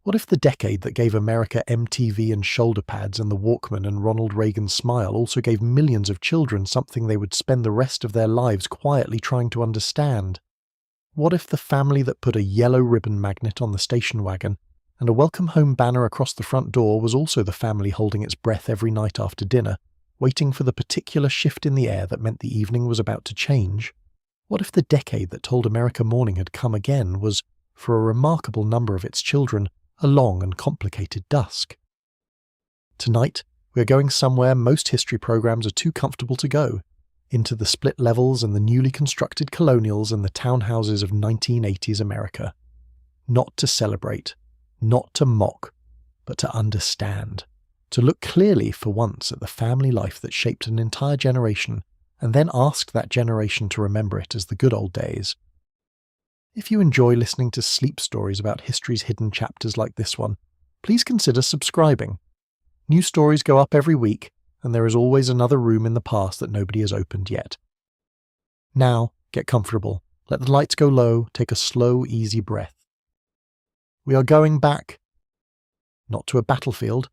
What if the decade that gave America MTV and shoulder pads and the Walkman and Ronald Reagan's smile also gave millions of children something they would spend the rest of their lives quietly trying to understand? What if the family that put a yellow ribbon magnet on the station wagon and a welcome home banner across the front door was also the family holding its breath every night after dinner, waiting for the particular shift in the air that meant the evening was about to change? What if the decade that told America morning had come again was, for a remarkable number of its children, a long and complicated dusk? Tonight, we are going somewhere most history programs are too comfortable to go, into the split levels and the newly constructed colonials and the townhouses of 1980s America. Not to celebrate, not to mock, but to understand, to look clearly for once at the family life that shaped an entire generation, and then ask that generation to remember it as the good old days. If you enjoy listening to sleep stories about history's hidden chapters like this one, please consider subscribing. New stories go up every week, and there is always another room in the past that nobody has opened yet. Now, get comfortable, let the lights go low, take a slow, easy breath. We are going back, not to a battlefield,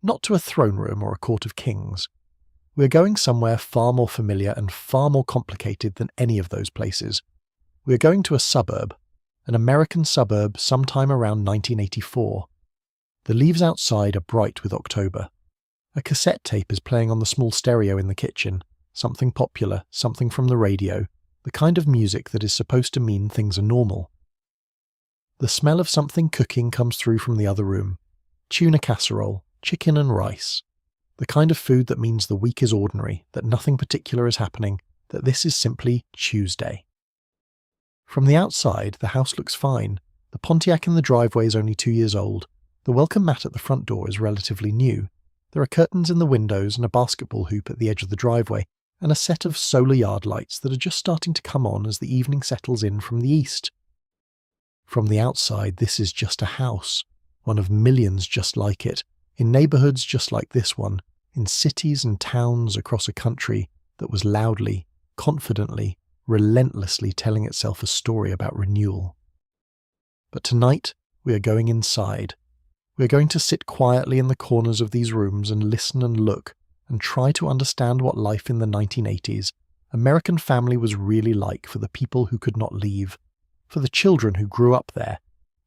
not to a throne room or a court of kings. We are going somewhere far more familiar and far more complicated than any of those places. We are going to a suburb, an American suburb sometime around 1984. The leaves outside are bright with October. A cassette tape is playing on the small stereo in the kitchen, something popular, something from the radio, the kind of music that is supposed to mean things are normal. The smell of something cooking comes through from the other room. Tuna casserole, chicken and rice. The kind of food that means the week is ordinary, that nothing particular is happening, that this is simply Tuesday. From the outside, the house looks fine. The Pontiac in the driveway is only 2 years old. The welcome mat at the front door is relatively new. There are curtains in the windows and a basketball hoop at the edge of the driveway, and a set of solar yard lights that are just starting to come on as the evening settles in from the east. From the outside, this is just a house, one of millions just like it, in neighborhoods just like this one, in cities and towns across a country that was loudly, confidently, relentlessly telling itself a story about renewal. But tonight, we are going inside. We are going to sit quietly in the corners of these rooms and listen and look and try to understand what life in the 1980s, American family was really like for the people who could not leave, for the children who grew up there,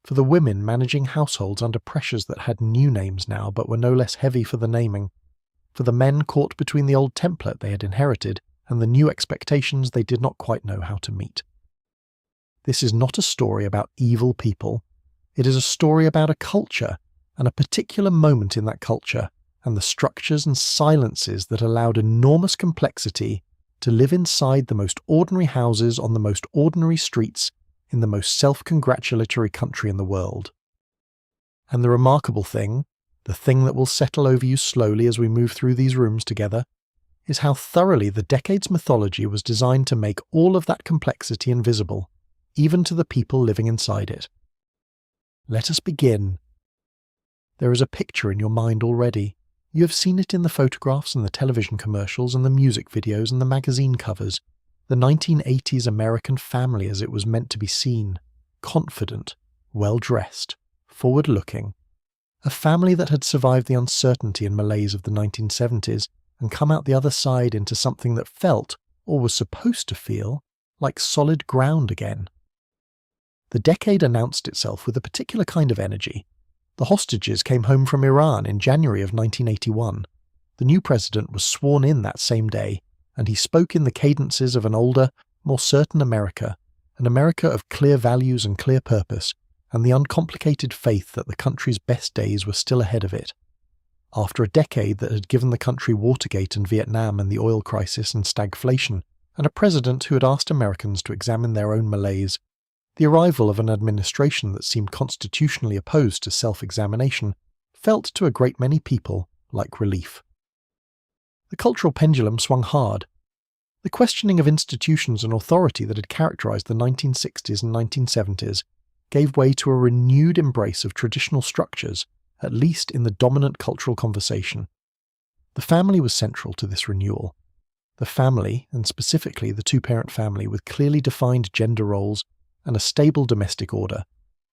for the women managing households under pressures that had new names now but were no less heavy for the naming, for the men caught between the old template they had inherited and the new expectations they did not quite know how to meet. This is not a story about evil people. It is a story about a culture and a particular moment in that culture and the structures and silences that allowed enormous complexity to live inside the most ordinary houses on the most ordinary streets in the most self-congratulatory country in the world. And the remarkable thing, the thing that will settle over you slowly as we move through these rooms together, is how thoroughly the decade's mythology was designed to make all of that complexity invisible, even to the people living inside it. Let us begin. There is a picture in your mind already. You have seen it in the photographs and the television commercials and the music videos and the magazine covers. The 1980s American family as it was meant to be seen. Confident, well-dressed, forward-looking. A family that had survived the uncertainty and malaise of the 1970s and come out the other side into something that felt, or was supposed to feel, like solid ground again. The decade announced itself with a particular kind of energy. The hostages came home from Iran in January of 1981. The new president was sworn in that same day, and he spoke in the cadences of an older, more certain America, an America of clear values and clear purpose, and the uncomplicated faith that the country's best days were still ahead of it. After a decade that had given the country Watergate and Vietnam and the oil crisis and stagflation, and a president who had asked Americans to examine their own malaise, the arrival of an administration that seemed constitutionally opposed to self-examination felt to a great many people like relief. The cultural pendulum swung hard. The questioning of institutions and authority that had characterized the 1960s and 1970s gave way to a renewed embrace of traditional structures, at least in the dominant cultural conversation. The family was central to this renewal. The family, and specifically the two-parent family with clearly defined gender roles and a stable domestic order,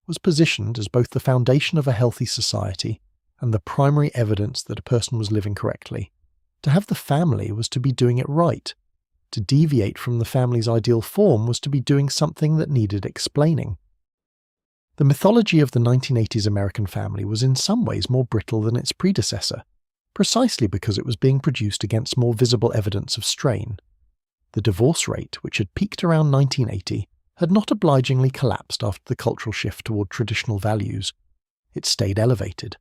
was positioned as both the foundation of a healthy society and the primary evidence that a person was living correctly. To have the family was to be doing it right. To deviate from the family's ideal form was to be doing something that needed explaining. The mythology of the 1980s American family was in some ways more brittle than its predecessor, precisely because it was being produced against more visible evidence of strain. The divorce rate, which had peaked around 1980, had not obligingly collapsed after the cultural shift toward traditional values. It stayed elevated.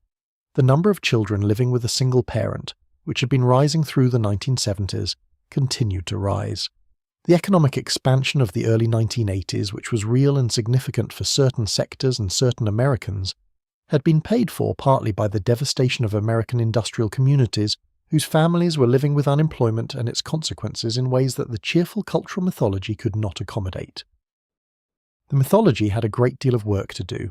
The number of children living with a single parent, which had been rising through the 1970s, continued to rise. The economic expansion of the early 1980s, which was real and significant for certain sectors and certain Americans, had been paid for partly by the devastation of American industrial communities whose families were living with unemployment and its consequences in ways that the cheerful cultural mythology could not accommodate. The mythology had a great deal of work to do,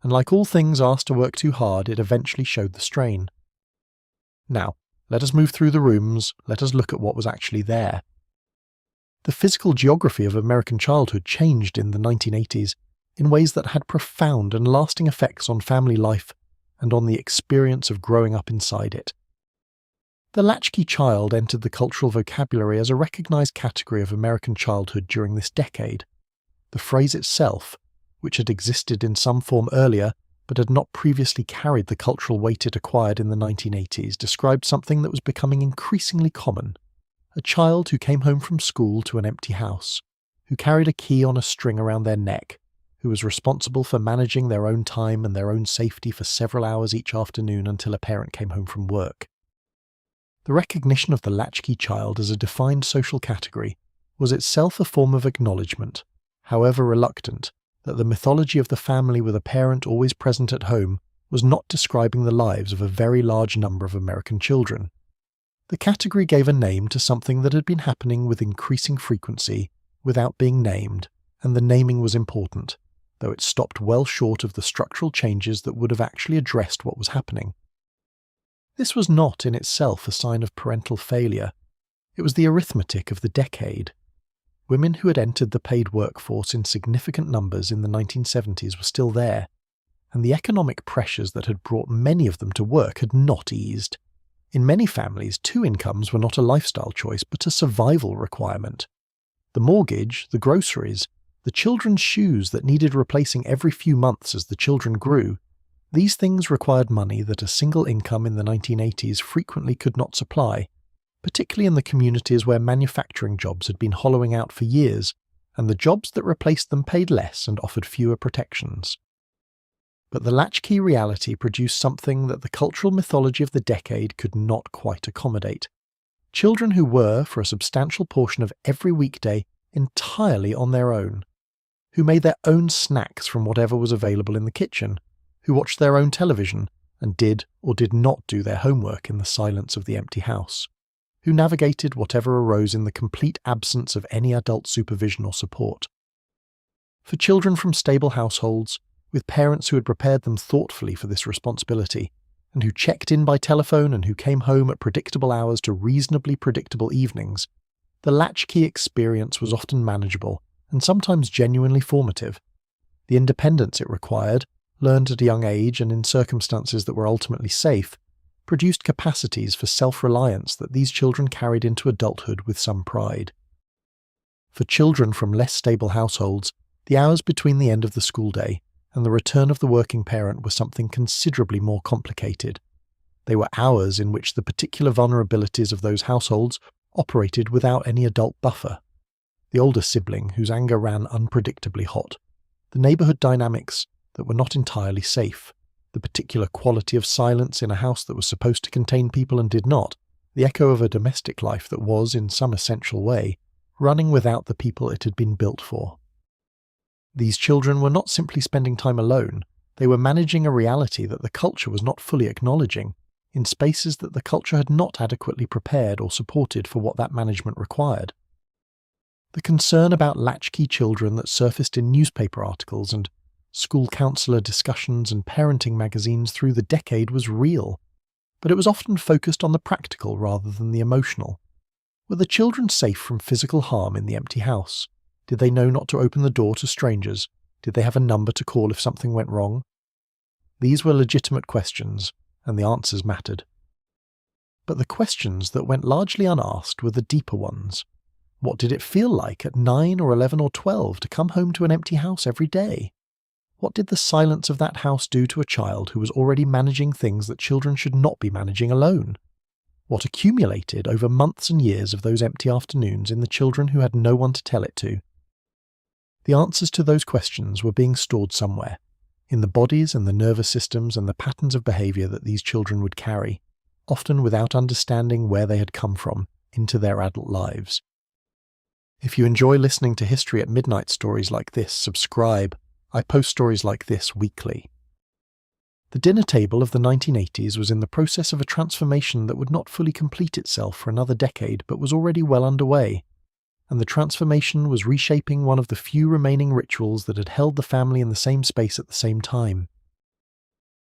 and like all things asked to work too hard, it eventually showed the strain. Now, let us move through the rooms, let us look at what was actually there. The physical geography of American childhood changed in the 1980s in ways that had profound and lasting effects on family life and on the experience of growing up inside it. The latchkey child entered the cultural vocabulary as a recognized category of American childhood during this decade. The phrase itself, which had existed in some form earlier but had not previously carried the cultural weight it acquired in the 1980s, described something that was becoming increasingly common. A child who came home from school to an empty house, who carried a key on a string around their neck, who was responsible for managing their own time and their own safety for several hours each afternoon until a parent came home from work. The recognition of the latchkey child as a defined social category was itself a form of acknowledgement, however reluctant, that the mythology of the family with a parent always present at home was not describing the lives of a very large number of American children. The category gave a name to something that had been happening with increasing frequency without being named, and the naming was important, though it stopped well short of the structural changes that would have actually addressed what was happening. This was not in itself a sign of parental failure. It was the arithmetic of the decade. Women who had entered the paid workforce in significant numbers in the 1970s were still there, and the economic pressures that had brought many of them to work had not eased. In many families, 2 incomes were not a lifestyle choice but a survival requirement. The mortgage, the groceries, the children's shoes that needed replacing every few months as the children grew, these things required money that a single income in the 1980s frequently could not supply, particularly in the communities where manufacturing jobs had been hollowing out for years, and the jobs that replaced them paid less and offered fewer protections. But the latchkey reality produced something that the cultural mythology of the decade could not quite accommodate. Children who were, for a substantial portion of every weekday, entirely on their own, who made their own snacks from whatever was available in the kitchen, who watched their own television and did or did not do their homework in the silence of the empty house, who navigated whatever arose in the complete absence of any adult supervision or support. For children from stable households, with parents who had prepared them thoughtfully for this responsibility, and who checked in by telephone and who came home at predictable hours to reasonably predictable evenings, the latchkey experience was often manageable and sometimes genuinely formative. The independence it required, learned at a young age and in circumstances that were ultimately safe, produced capacities for self-reliance that these children carried into adulthood with some pride. For children from less stable households, the hours between the end of the school day and the return of the working parent were something considerably more complicated. They were hours in which the particular vulnerabilities of those households operated without any adult buffer. The older sibling whose anger ran unpredictably hot, the neighborhood dynamics that were not entirely safe, the particular quality of silence in a house that was supposed to contain people and did not, the echo of a domestic life that was, in some essential way, running without the people it had been built for. These children were not simply spending time alone, they were managing a reality that the culture was not fully acknowledging, in spaces that the culture had not adequately prepared or supported for what that management required. The concern about latchkey children that surfaced in newspaper articles and school counselor discussions and parenting magazines through the decade was real, but it was often focused on the practical rather than the emotional. Were the children safe from physical harm in the empty house? Did they know not to open the door to strangers? Did they have a number to call if something went wrong? These were legitimate questions, and the answers mattered. But the questions that went largely unasked were the deeper ones. What did it feel like at 9 or 11 or 12 to come home to an empty house every day? What did the silence of that house do to a child who was already managing things that children should not be managing alone? What accumulated over months and years of those empty afternoons in the children who had no one to tell it to? The answers to those questions were being stored somewhere, in the bodies and the nervous systems and the patterns of behaviour that these children would carry, often without understanding where they had come from, into their adult lives. If you enjoy listening to History at Midnight stories like this, subscribe. I post stories like this weekly. The dinner table of the 1980s was in the process of a transformation that would not fully complete itself for another decade but was already well underway, and the transformation was reshaping one of the few remaining rituals that had held the family in the same space at the same time.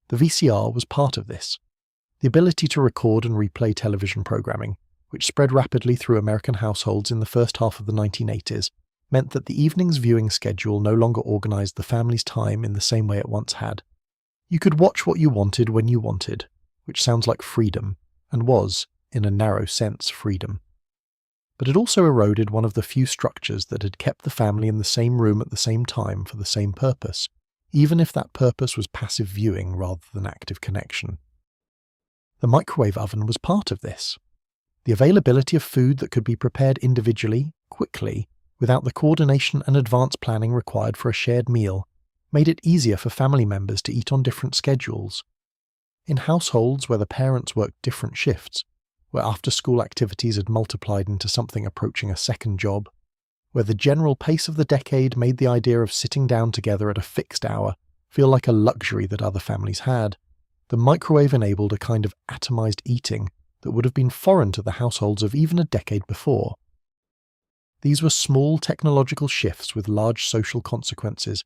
The VCR was part of this. The ability to record and replay television programming, which spread rapidly through American households in the first half of the 1980s, meant that the evening's viewing schedule no longer organised the family's time in the same way it once had. You could watch what you wanted when you wanted, which sounds like freedom, and was, in a narrow sense, freedom. But it also eroded one of the few structures that had kept the family in the same room at the same time for the same purpose, even if that purpose was passive viewing rather than active connection. The microwave oven was part of this. The availability of food that could be prepared individually, quickly, without the coordination and advanced planning required for a shared meal, made it easier for family members to eat on different schedules. In households where the parents worked different shifts, where after-school activities had multiplied into something approaching a second job, where the general pace of the decade made the idea of sitting down together at a fixed hour feel like a luxury that other families had, the microwave enabled a kind of atomized eating that would have been foreign to the households of even a decade before. These were small technological shifts with large social consequences,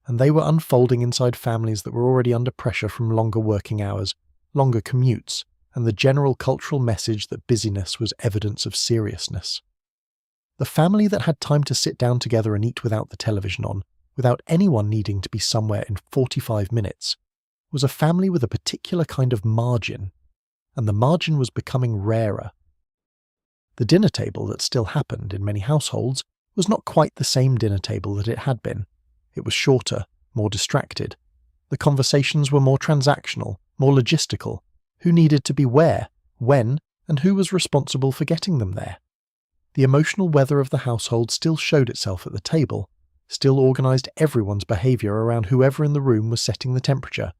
and they were unfolding inside families that were already under pressure from longer working hours, longer commutes, and the general cultural message that busyness was evidence of seriousness. The family that had time to sit down together and eat without the television on, without anyone needing to be somewhere in 45 minutes, was a family with a particular kind of margin, and the margin was becoming rarer. The dinner table that still happened in many households was not quite the same dinner table that it had been. It was shorter, more distracted. The conversations were more transactional, more logistical. Who needed to be where, when, and who was responsible for getting them there? The emotional weather of the household still showed itself at the table, still organised everyone's behaviour around whoever in the room was setting the temperature.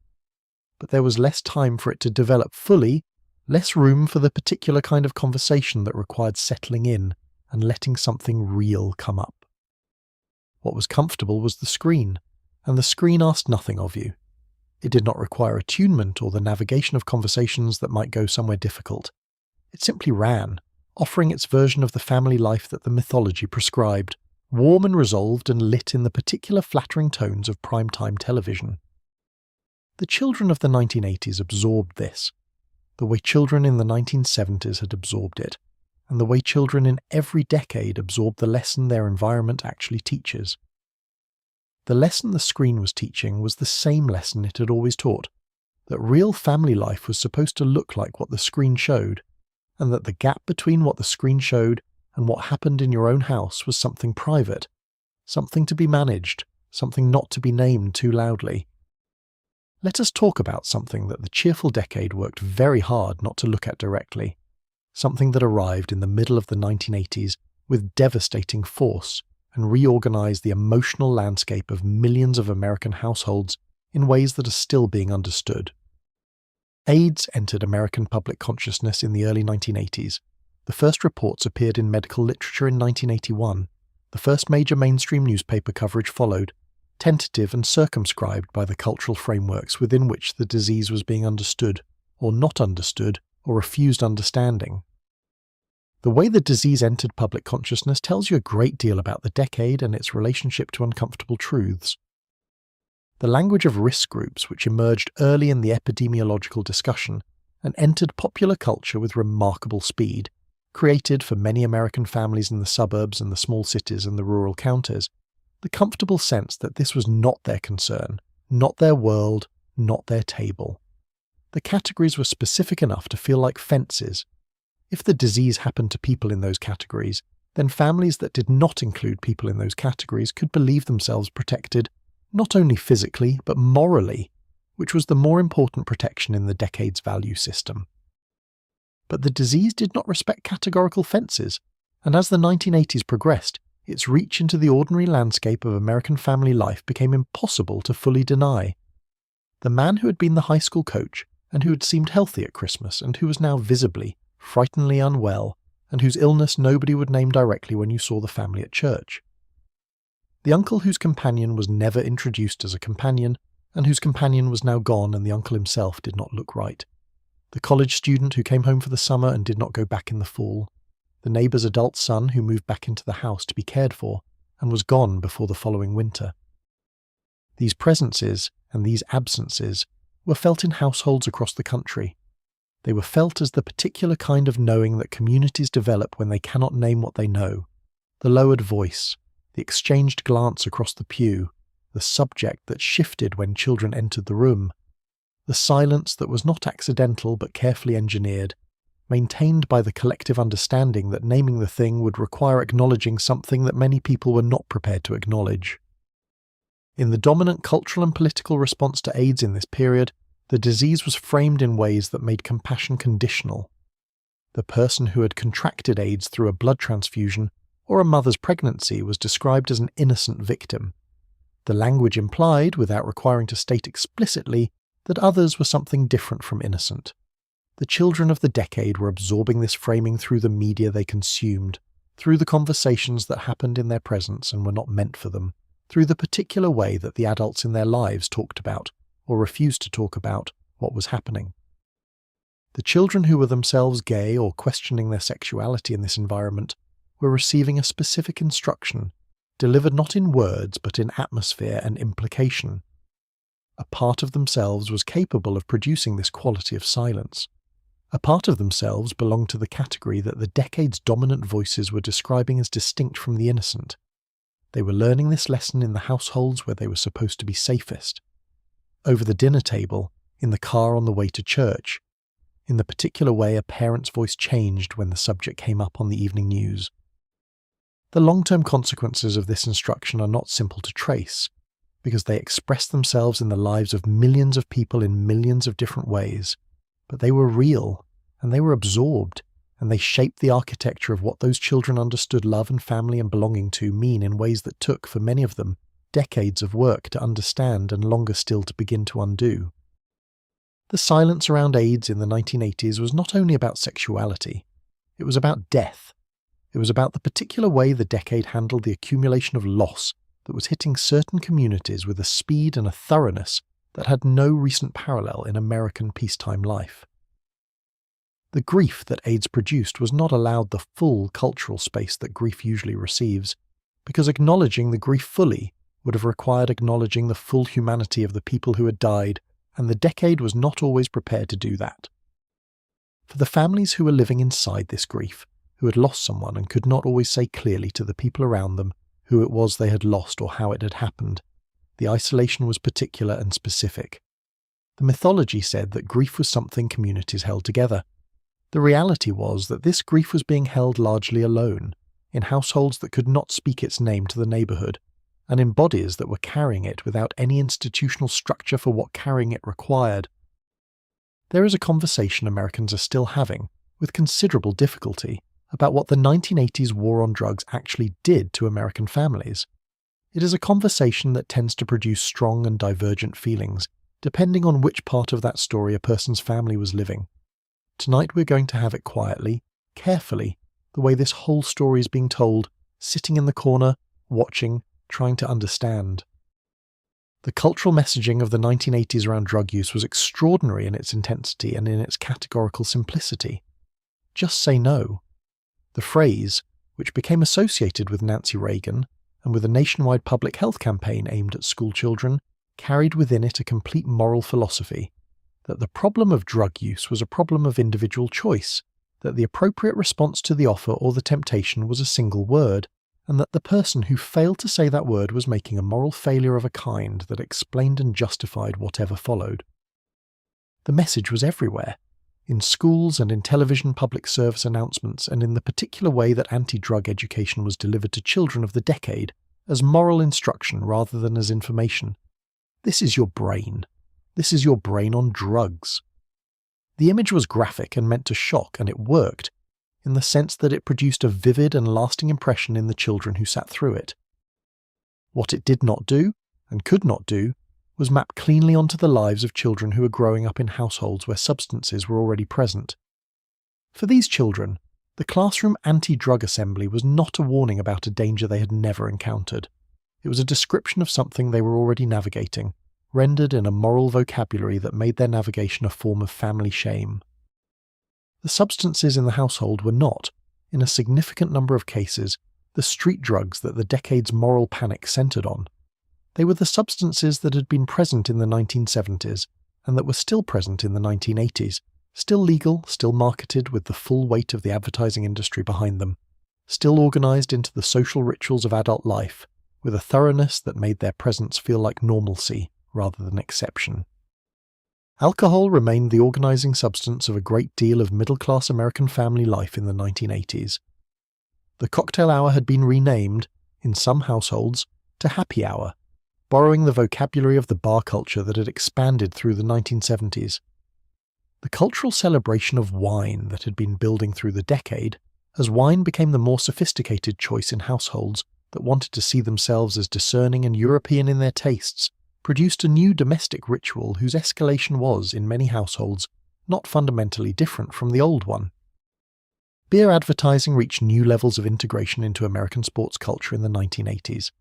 But there was less time for it to develop fully, less room for the particular kind of conversation that required settling in and letting something real come up. What was comfortable was the screen, and the screen asked nothing of you. It did not require attunement or the navigation of conversations that might go somewhere difficult. It simply ran, offering its version of the family life that the mythology prescribed, warm and resolved and lit in the particular flattering tones of prime-time television. The children of the 1980s absorbed this, the way children in the 1970s had absorbed it, and the way children in every decade absorbed the lesson their environment actually teaches. The lesson the screen was teaching was the same lesson it had always taught, that real family life was supposed to look like what the screen showed, and that the gap between what the screen showed and what happened in your own house was something private, something to be managed, something not to be named too loudly. Let us talk about something that the cheerful decade worked very hard not to look at directly, something that arrived in the middle of the 1980s with devastating force and reorganized the emotional landscape of millions of American households in ways that are still being understood. AIDS entered American public consciousness in the early 1980s. The first reports appeared in medical literature in 1981. The first major mainstream newspaper coverage followed, tentative and circumscribed by the cultural frameworks within which the disease was being understood, or not understood, or refused understanding. The way the disease entered public consciousness tells you a great deal about the decade and its relationship to uncomfortable truths. The language of risk groups, which emerged early in the epidemiological discussion and entered popular culture with remarkable speed, created for many American families in the suburbs and the small cities and the rural counties, The comfortable sense that this was not their concern, not their world, not their table. The categories were specific enough to feel like fences. If the disease happened to people in those categories, then families that did not include people in those categories could believe themselves protected, not only physically, but morally, which was the more important protection in the decade's value system. But the disease did not respect categorical fences, and as the 1980s progressed, its reach into the ordinary landscape of American family life became impossible to fully deny. The man who had been the high school coach, and who had seemed healthy at Christmas, and who was now visibly, frighteningly unwell, and whose illness nobody would name directly when you saw the family at church. The uncle whose companion was never introduced as a companion, and whose companion was now gone and the uncle himself did not look right. The college student who came home for the summer and did not go back in the fall. The neighbour's adult son who moved back into the house to be cared for, and was gone before the following winter. These presences and these absences were felt in households across the country. They were felt as the particular kind of knowing that communities develop when they cannot name what they know. The lowered voice, the exchanged glance across the pew, the subject that shifted when children entered the room, the silence that was not accidental but carefully engineered, maintained by the collective understanding that naming the thing would require acknowledging something that many people were not prepared to acknowledge. In the dominant cultural and political response to AIDS in this period, the disease was framed in ways that made compassion conditional. The person who had contracted AIDS through a blood transfusion or a mother's pregnancy was described as an innocent victim. The language implied, without requiring to state explicitly, that others were something different from innocent. The children of the decade were absorbing this framing through the media they consumed, through the conversations that happened in their presence and were not meant for them, through the particular way that the adults in their lives talked about, or refused to talk about, what was happening. The children who were themselves gay or questioning their sexuality in this environment were receiving a specific instruction, delivered not in words but in atmosphere and implication. A part of themselves was capable of producing this quality of silence. A part of themselves belonged to the category that the decade's dominant voices were describing as distinct from the innocent. They were learning this lesson in the households where they were supposed to be safest. Over the dinner table, in the car on the way to church, in the particular way a parent's voice changed when the subject came up on the evening news. The long-term consequences of this instruction are not simple to trace, because they express themselves in the lives of millions of people in millions of different ways, but they were real, and they were absorbed, and they shaped the architecture of what those children understood love and family and belonging to mean in ways that took, for many of them, decades of work to understand and longer still to begin to undo. The silence around AIDS in the 1980s was not only about sexuality, it was about death. It was about the particular way the decade handled the accumulation of loss that was hitting certain communities with a speed and a thoroughness that had no recent parallel in American peacetime life. The grief that AIDS produced was not allowed the full cultural space that grief usually receives, because acknowledging the grief fully would have required acknowledging the full humanity of the people who had died, and the decade was not always prepared to do that. For the families who were living inside this grief, who had lost someone and could not always say clearly to the people around them who it was they had lost or how it had happened, the isolation was particular and specific. The mythology said that grief was something communities held together. The reality was that this grief was being held largely alone, in households that could not speak its name to the neighbourhood, and in bodies that were carrying it without any institutional structure for what carrying it required. There is a conversation Americans are still having, with considerable difficulty, about what the 1980s war on drugs actually did to American families. It is a conversation that tends to produce strong and divergent feelings, depending on which part of that story a person's family was living. Tonight we're going to have it quietly, carefully, the way this whole story is being told, sitting in the corner, watching, trying to understand. The cultural messaging of the 1980s around drug use was extraordinary in its intensity and in its categorical simplicity. Just say no. The phrase, which became associated with Nancy Reagan and with a nationwide public health campaign aimed at school children, carried within it a complete moral philosophy, that the problem of drug use was a problem of individual choice, that the appropriate response to the offer or the temptation was a single word, and that the person who failed to say that word was making a moral failure of a kind that explained and justified whatever followed. The message was everywhere, in schools and in television public service announcements, and in the particular way that anti-drug education was delivered to children of the decade, as moral instruction rather than as information. This is your brain. This is your brain on drugs. The image was graphic and meant to shock, and it worked, in the sense that it produced a vivid and lasting impression in the children who sat through it. What it did not do, and could not do, was map cleanly onto the lives of children who were growing up in households where substances were already present. For these children, the classroom anti-drug assembly was not a warning about a danger they had never encountered. It was a description of something they were already navigating, rendered in a moral vocabulary that made their navigation a form of family shame. The substances in the household were not, in a significant number of cases, the street drugs that the decade's moral panic centered on. They were the substances that had been present in the 1970s and that were still present in the 1980s, still legal, still marketed with the full weight of the advertising industry behind them, still organized into the social rituals of adult life, with a thoroughness that made their presence feel like normalcy rather than exception. Alcohol remained the organizing substance of a great deal of middle-class American family life in the 1980s. The cocktail hour had been renamed, in some households, to happy hour, borrowing the vocabulary of the bar culture that had expanded through the 1970s. The cultural celebration of wine that had been building through the decade, as wine became the more sophisticated choice in households that wanted to see themselves as discerning and European in their tastes, produced a new domestic ritual whose escalation was, in many households, not fundamentally different from the old one. Beer advertising reached new levels of integration into American sports culture in the 1980s.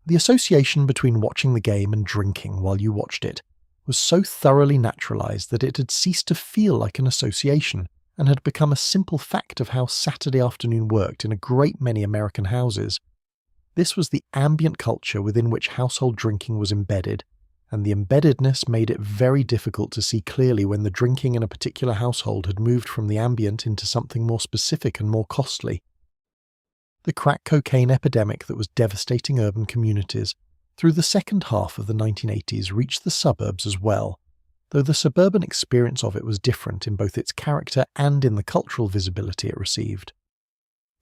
The association between watching the game and drinking while you watched it was so thoroughly naturalized that it had ceased to feel like an association and had become a simple fact of how Saturday afternoon worked in a great many American houses. This was the ambient culture within which household drinking was embedded, and the embeddedness made it very difficult to see clearly when the drinking in a particular household had moved from the ambient into something more specific and more costly. The crack cocaine epidemic that was devastating urban communities through the second half of the 1980s reached the suburbs as well, though the suburban experience of it was different in both its character and in the cultural visibility it received.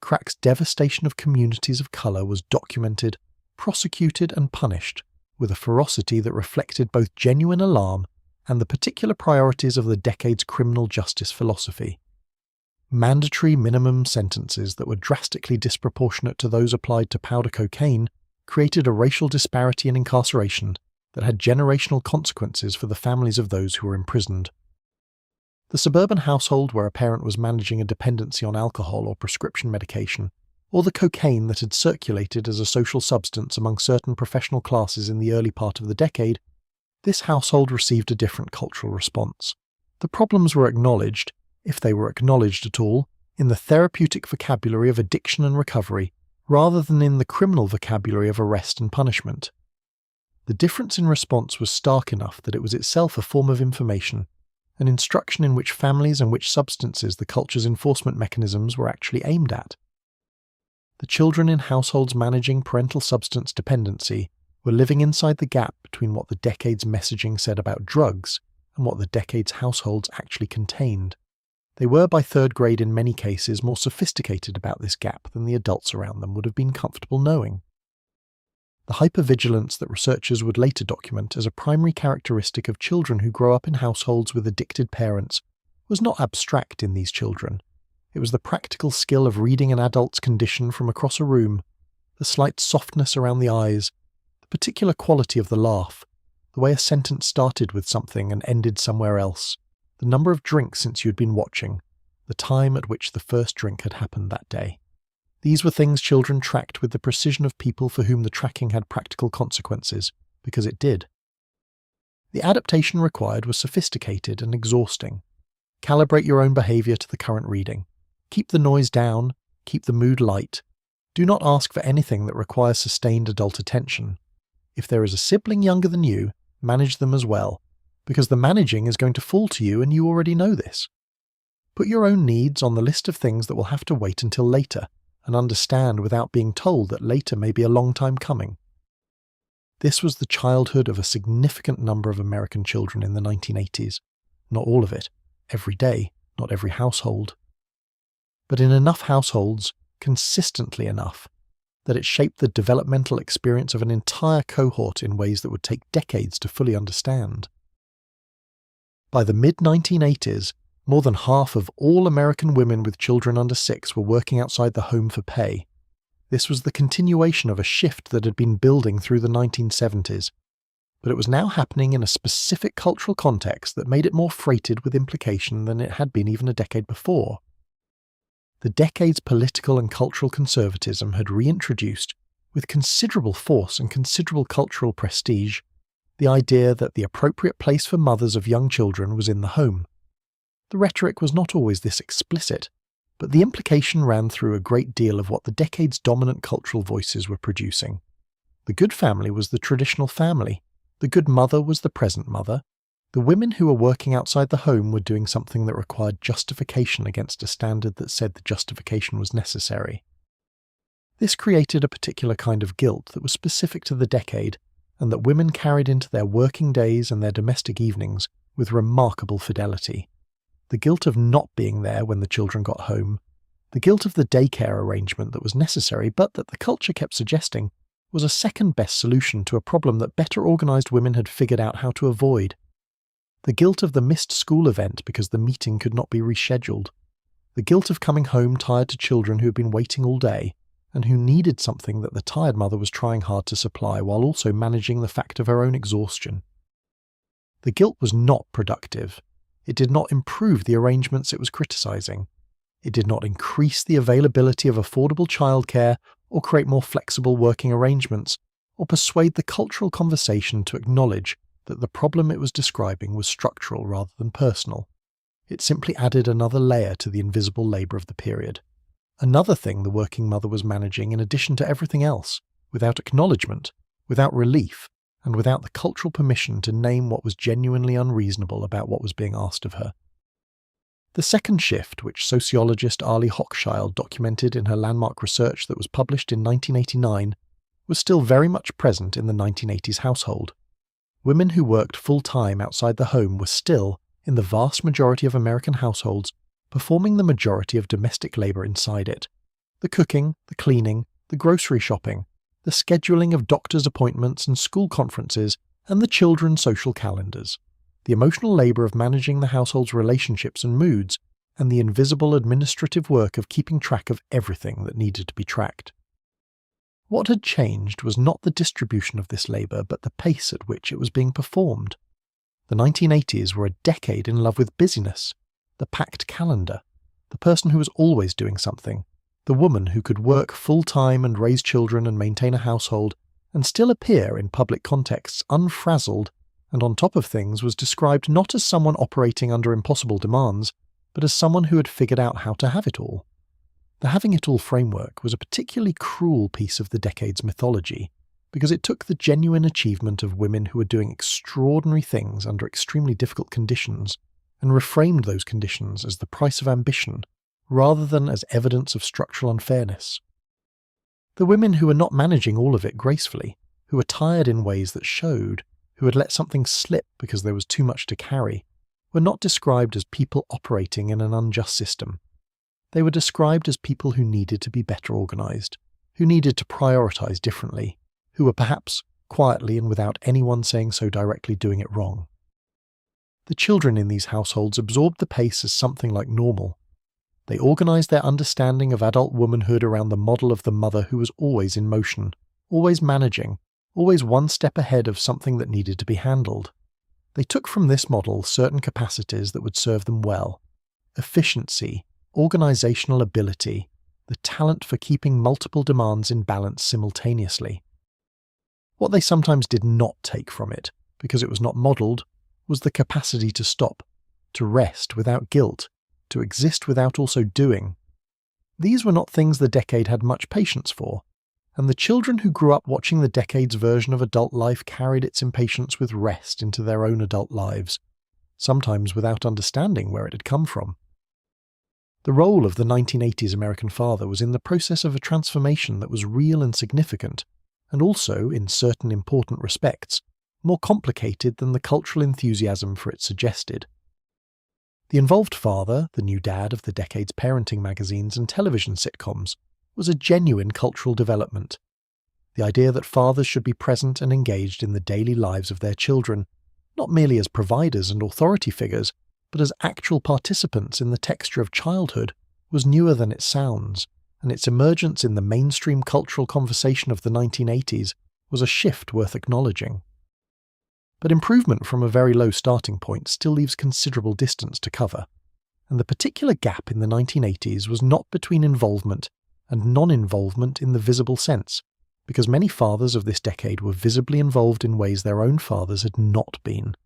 Crack's devastation of communities of colour was documented, prosecuted and punished with a ferocity that reflected both genuine alarm and the particular priorities of the decade's criminal justice philosophy. Mandatory minimum sentences that were drastically disproportionate to those applied to powder cocaine created a racial disparity in incarceration that had generational consequences for the families of those who were imprisoned. The suburban household where a parent was managing a dependency on alcohol or prescription medication, or the cocaine that had circulated as a social substance among certain professional classes in the early part of the decade, this household received a different cultural response. The problems were acknowledged, if they were acknowledged at all, in the therapeutic vocabulary of addiction and recovery, rather than in the criminal vocabulary of arrest and punishment. The difference in response was stark enough that it was itself a form of information, an instruction in which families and which substances the culture's enforcement mechanisms were actually aimed at. The children in households managing parental substance dependency were living inside the gap between what the decade's messaging said about drugs and what the decade's households actually contained. They were by third grade in many cases more sophisticated about this gap than the adults around them would have been comfortable knowing. The hypervigilance that researchers would later document as a primary characteristic of children who grow up in households with addicted parents was not abstract in these children. It was the practical skill of reading an adult's condition from across a room, the slight softness around the eyes, the particular quality of the laugh, the way a sentence started with something and ended somewhere else, the number of drinks since you had been watching, the time at which the first drink had happened that day. These were things children tracked with the precision of people for whom the tracking had practical consequences, because it did. The adaptation required was sophisticated and exhausting. Calibrate your own behaviour to the current reading. Keep the noise down, keep the mood light. Do not ask for anything that requires sustained adult attention. If there is a sibling younger than you, manage them as well, because the managing is going to fall to you and you already know this. Put your own needs on the list of things that will have to wait until later, and understand without being told that later may be a long time coming. This was the childhood of a significant number of American children in the 1980s. Not all of it, every day, not every household. But in enough households, consistently enough, that it shaped the developmental experience of an entire cohort in ways that would take decades to fully understand. By the mid-1980s, more than half of all American women with children under 6 were working outside the home for pay. This was the continuation of a shift that had been building through the 1970s, but it was now happening in a specific cultural context that made it more freighted with implication than it had been even a decade before. The decade's political and cultural conservatism had reintroduced, with considerable force and considerable cultural prestige, the idea that the appropriate place for mothers of young children was in the home. The rhetoric was not always this explicit, but the implication ran through a great deal of what the decade's dominant cultural voices were producing. The good family was the traditional family. The good mother was the present mother. The women who were working outside the home were doing something that required justification against a standard that said the justification was necessary. This created a particular kind of guilt that was specific to the decade, and that women carried into their working days and their domestic evenings with remarkable fidelity. The guilt of not being there when the children got home, the guilt of the daycare arrangement that was necessary but that the culture kept suggesting was a second-best solution to a problem that better organised women had figured out how to avoid. The guilt of the missed school event because the meeting could not be rescheduled. The guilt of coming home tired to children who had been waiting all day and who needed something that the tired mother was trying hard to supply while also managing the fact of her own exhaustion. The guilt was not productive. It did not improve the arrangements it was criticising. It did not increase the availability of affordable childcare or create more flexible working arrangements, or persuade the cultural conversation to acknowledge that the problem it was describing was structural rather than personal. It simply added another layer to the invisible labour of the period. Another thing the working mother was managing in addition to everything else, without acknowledgement, without relief, and without the cultural permission to name what was genuinely unreasonable about what was being asked of her. The second shift, which sociologist Arlie Hochschild documented in her landmark research that was published in 1989, was still very much present in the 1980s household. Women who worked full-time outside the home were still, in the vast majority of American households, performing the majority of domestic labour inside it. The cooking, the cleaning, the grocery shopping, the scheduling of doctor's appointments and school conferences, and the children's social calendars. The emotional labour of managing the household's relationships and moods, and the invisible administrative work of keeping track of everything that needed to be tracked. What had changed was not the distribution of this labour, but the pace at which it was being performed. The 1980s were a decade in love with busyness, the packed calendar, the person who was always doing something, the woman who could work full-time and raise children and maintain a household, and still appear in public contexts unfrazzled, and on top of things was described not as someone operating under impossible demands, but as someone who had figured out how to have it all. The having it all framework was a particularly cruel piece of the decade's mythology, because it took the genuine achievement of women who were doing extraordinary things under extremely difficult conditions, and reframed those conditions as the price of ambition, rather than as evidence of structural unfairness. The women who were not managing all of it gracefully, who were tired in ways that showed, who had let something slip because there was too much to carry, were not described as people operating in an unjust system. They were described as people who needed to be better organised, who needed to prioritise differently, who were perhaps, quietly and without anyone saying so directly, doing it wrong. The children in these households absorbed the pace as something like normal. They organised their understanding of adult womanhood around the model of the mother who was always in motion, always managing, always one step ahead of something that needed to be handled. They took from this model certain capacities that would serve them well: efficiency, organisational ability, the talent for keeping multiple demands in balance simultaneously. What they sometimes did not take from it, because it was not modelled, was the capacity to stop, to rest without guilt, to exist without also doing. These were not things the decade had much patience for, and the children who grew up watching the decade's version of adult life carried its impatience with rest into their own adult lives, sometimes without understanding where it had come from. The role of the 1980s American father was in the process of a transformation that was real and significant, and also, in certain important respects, more complicated than the cultural enthusiasm for it suggested. The involved father, the new dad of the decade's parenting magazines and television sitcoms, was a genuine cultural development. The idea that fathers should be present and engaged in the daily lives of their children, not merely as providers and authority figures, but as actual participants in the texture of childhood, was newer than it sounds, and its emergence in the mainstream cultural conversation of the 1980s was a shift worth acknowledging. But improvement from a very low starting point still leaves considerable distance to cover, and the particular gap in the 1980s was not between involvement and non-involvement in the visible sense, because many fathers of this decade were visibly involved in ways their own fathers had not been.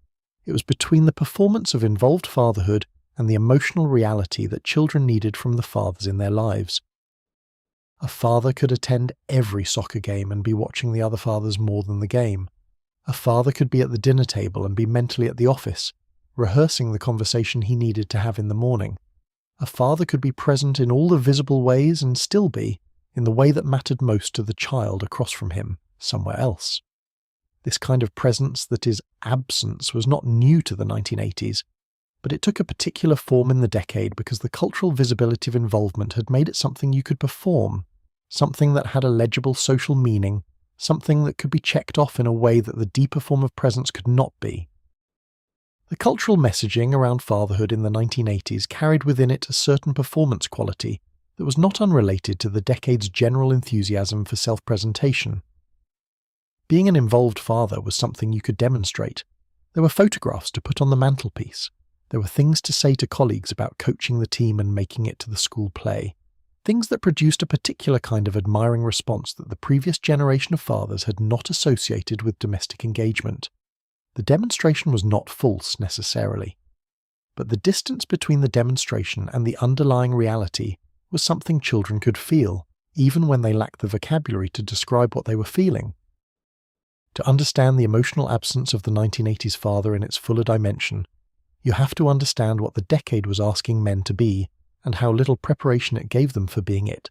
It was between the performance of involved fatherhood and the emotional reality that children needed from the fathers in their lives. A father could attend every soccer game and be watching the other fathers more than the game. A father could be at the dinner table and be mentally at the office, rehearsing the conversation he needed to have in the morning. A father could be present in all the visible ways and still be, in the way that mattered most to the child across from him, somewhere else. This kind of presence that is absence was not new to the 1980s, but it took a particular form in the decade because the cultural visibility of involvement had made it something you could perform, something that had a legible social meaning, something that could be checked off in a way that the deeper form of presence could not be. The cultural messaging around fatherhood in the 1980s carried within it a certain performance quality that was not unrelated to the decade's general enthusiasm for self-presentation. Being an involved father was something you could demonstrate. There were photographs to put on the mantelpiece. There were things to say to colleagues about coaching the team and making it to the school play. Things that produced a particular kind of admiring response that the previous generation of fathers had not associated with domestic engagement. The demonstration was not false, necessarily. But the distance between the demonstration and the underlying reality was something children could feel, even when they lacked the vocabulary to describe what they were feeling. To understand the emotional absence of the 1980s father in its fuller dimension, you have to understand what the decade was asking men to be, and how little preparation it gave them for being it.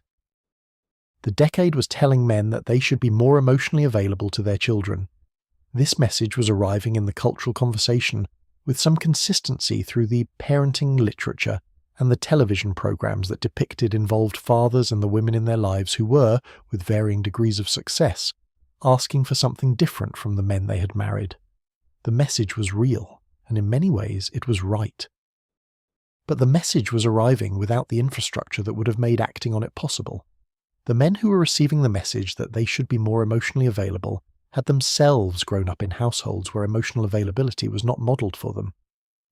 The decade was telling men that they should be more emotionally available to their children. This message was arriving in the cultural conversation with some consistency through the parenting literature and the television programs that depicted involved fathers and the women in their lives who were, with varying degrees of success, asking for something different from the men they had married. The message was real, and in many ways it was right. But the message was arriving without the infrastructure that would have made acting on it possible. The men who were receiving the message that they should be more emotionally available had themselves grown up in households where emotional availability was not modelled for them.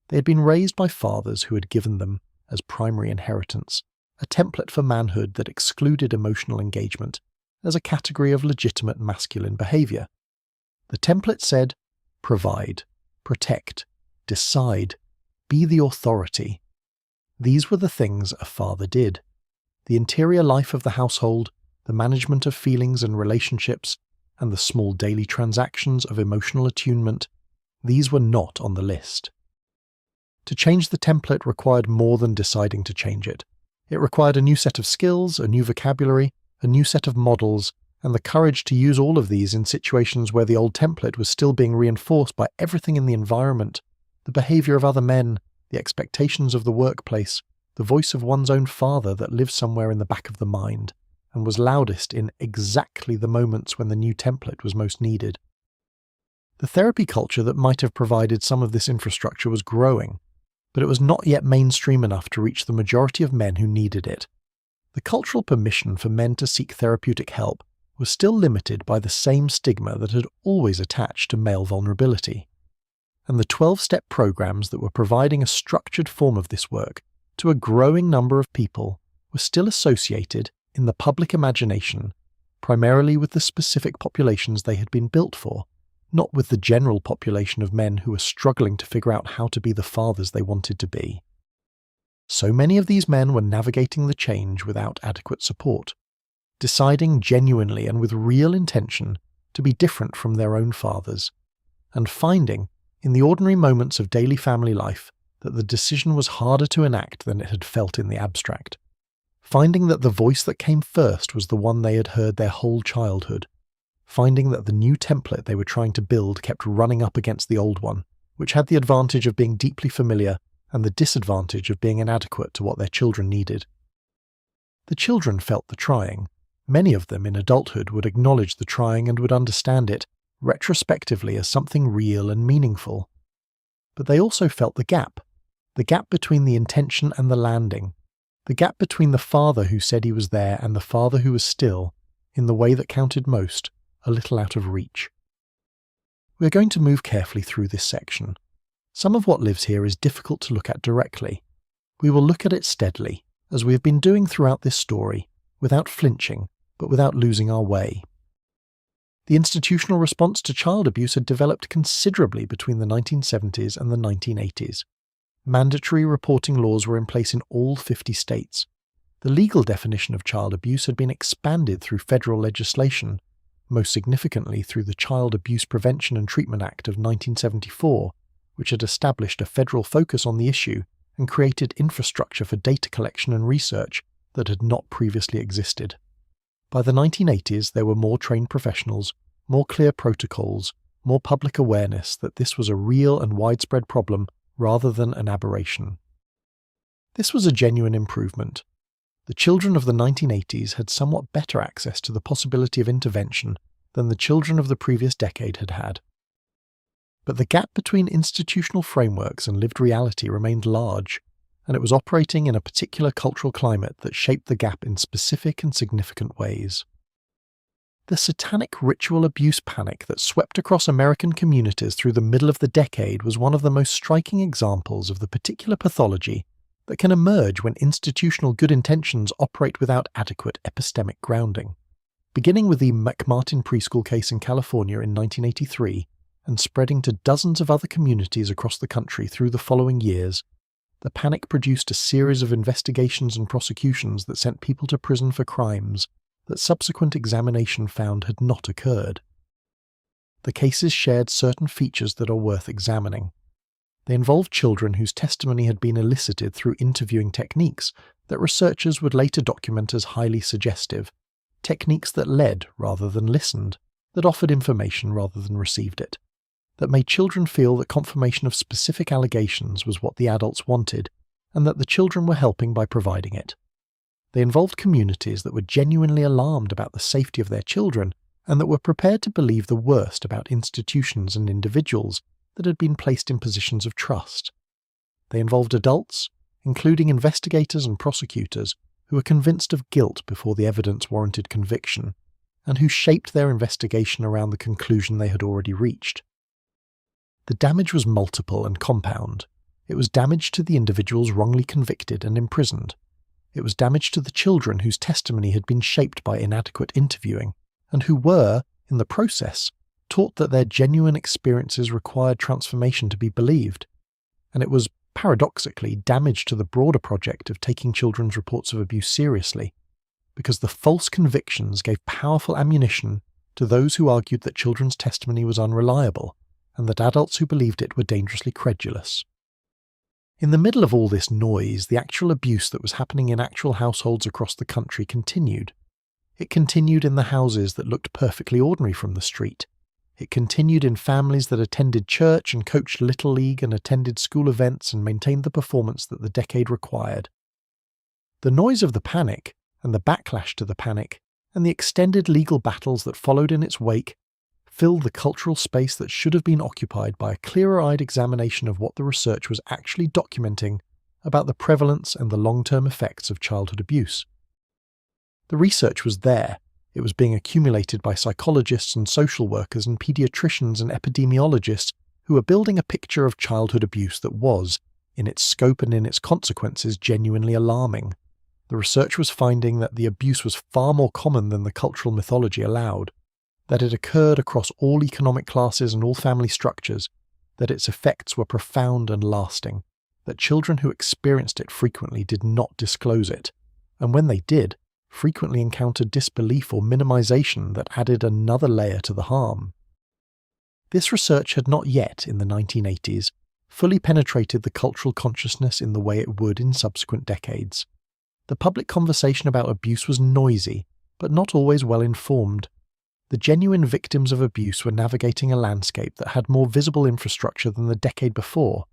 They had been raised by fathers who had given them, as primary inheritance, a template for manhood that excluded emotional engagement as a category of legitimate masculine behaviour. The template said, provide, protect, decide, be the authority. These were the things a father did. The interior life of the household, the management of feelings and relationships, and the small daily transactions of emotional attunement, these were not on the list. To change the template required more than deciding to change it. It required a new set of skills, a new vocabulary, a new set of models, and the courage to use all of these in situations where the old template was still being reinforced by everything in the environment, the behaviour of other men, the expectations of the workplace, the voice of one's own father that lived somewhere in the back of the mind, and was loudest in exactly the moments when the new template was most needed. The therapy culture that might have provided some of this infrastructure was growing, but it was not yet mainstream enough to reach the majority of men who needed it. The cultural permission for men to seek therapeutic help was still limited by the same stigma that had always attached to male vulnerability. And the 12-step programs that were providing a structured form of this work to a growing number of people were still associated, in the public imagination, primarily with the specific populations they had been built for, not with the general population of men who were struggling to figure out how to be the fathers they wanted to be. So many of these men were navigating the change without adequate support, deciding genuinely and with real intention to be different from their own fathers, and finding, in the ordinary moments of daily family life, that the decision was harder to enact than it had felt in the abstract. Finding that the voice that came first was the one they had heard their whole childhood. Finding that the new template they were trying to build kept running up against the old one, which had the advantage of being deeply familiar and the disadvantage of being inadequate to what their children needed. The children felt the trying. Many of them in adulthood would acknowledge the trying and would understand it, retrospectively, as something real and meaningful. But they also felt the gap between the intention and the landing, the gap between the father who said he was there and the father who was still, in the way that counted most, a little out of reach. We are going to move carefully through this section. Some of what lives here is difficult to look at directly. We will look at it steadily, as we have been doing throughout this story, without flinching, but without losing our way. The institutional response to child abuse had developed considerably between the 1970s and the 1980s. Mandatory reporting laws were in place in all 50 states. The legal definition of child abuse had been expanded through federal legislation, most significantly through the Child Abuse Prevention and Treatment Act of 1974, which had established a federal focus on the issue and created infrastructure for data collection and research that had not previously existed. By the 1980s, there were more trained professionals, more clear protocols, more public awareness that this was a real and widespread problem rather than an aberration. This was a genuine improvement. The children of the 1980s had somewhat better access to the possibility of intervention than the children of the previous decade had had. But the gap between institutional frameworks and lived reality remained large, and it was operating in a particular cultural climate that shaped the gap in specific and significant ways. The satanic ritual abuse panic that swept across American communities through the middle of the decade was one of the most striking examples of the particular pathology that can emerge when institutional good intentions operate without adequate epistemic grounding. Beginning with the McMartin preschool case in California in 1983 and spreading to dozens of other communities across the country through the following years, the panic produced a series of investigations and prosecutions that sent people to prison for crimes that subsequent examination found had not occurred. The cases shared certain features that are worth examining. They involved children whose testimony had been elicited through interviewing techniques that researchers would later document as highly suggestive, techniques that led rather than listened, that offered information rather than received it, that made children feel that confirmation of specific allegations was what the adults wanted, and that the children were helping by providing it. They involved communities that were genuinely alarmed about the safety of their children and that were prepared to believe the worst about institutions and individuals that had been placed in positions of trust. They involved adults, including investigators and prosecutors, who were convinced of guilt before the evidence warranted conviction, and who shaped their investigation around the conclusion they had already reached. The damage was multiple and compound. It was damage to the individuals wrongly convicted and imprisoned. It was damage to the children whose testimony had been shaped by inadequate interviewing, and who were, in the process, taught that their genuine experiences required transformation to be believed. And it was, paradoxically, damage to the broader project of taking children's reports of abuse seriously, because the false convictions gave powerful ammunition to those who argued that children's testimony was unreliable, and that adults who believed it were dangerously credulous. In the middle of all this noise, the actual abuse that was happening in actual households across the country continued. It continued in the houses that looked perfectly ordinary from the street. It continued in families that attended church and coached Little League and attended school events and maintained the performance that the decade required. The noise of the panic, and the backlash to the panic, and the extended legal battles that followed in its wake, filled the cultural space that should have been occupied by a clearer-eyed examination of what the research was actually documenting about the prevalence and the long-term effects of childhood abuse. The research was there. It was being accumulated by psychologists and social workers and pediatricians and epidemiologists who were building a picture of childhood abuse that was, in its scope and in its consequences, genuinely alarming. The research was finding that the abuse was far more common than the cultural mythology allowed, that it occurred across all economic classes and all family structures, that its effects were profound and lasting, that children who experienced it frequently did not disclose it, and when they did, frequently encountered disbelief or minimization that added another layer to the harm. This research had not yet, in the 1980s, fully penetrated the cultural consciousness in the way it would in subsequent decades. The public conversation about abuse was noisy, but not always well informed. The genuine victims of abuse were navigating a landscape that had more visible infrastructure than the decade before,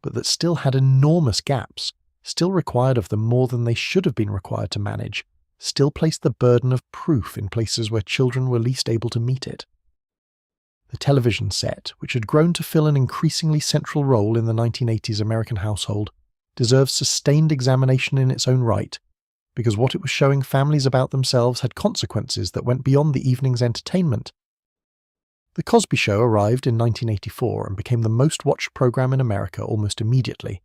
but that still had enormous gaps, still required of them more than they should have been required to manage, still placed the burden of proof in places where children were least able to meet it. The television set, which had grown to fill an increasingly central role in the 1980s American household, deserves sustained examination in its own right, because what it was showing families about themselves had consequences that went beyond the evening's entertainment. The Cosby Show arrived in 1984 and became the most watched program in America almost immediately.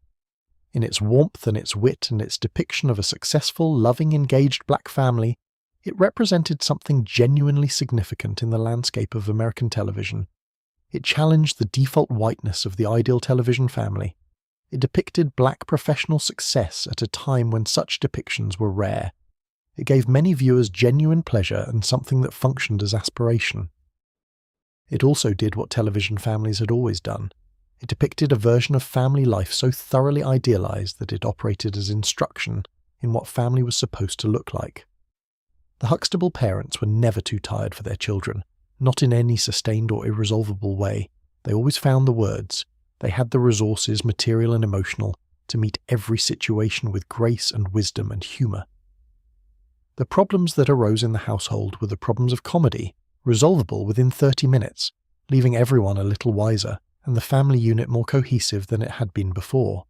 In its warmth and its wit and its depiction of a successful, loving, engaged black family, it represented something genuinely significant in the landscape of American television. It challenged the default whiteness of the ideal television family. It depicted black professional success at a time when such depictions were rare. It gave many viewers genuine pleasure and something that functioned as aspiration. It also did what television families had always done. It depicted a version of family life so thoroughly idealized that it operated as instruction in what family was supposed to look like. The Huxtable parents were never too tired for their children, not in any sustained or irresolvable way. They always found the words. They had the resources, material and emotional, to meet every situation with grace and wisdom and humour. The problems that arose in the household were the problems of comedy, resolvable within 30 minutes, leaving everyone a little wiser, and the family unit more cohesive than it had been before.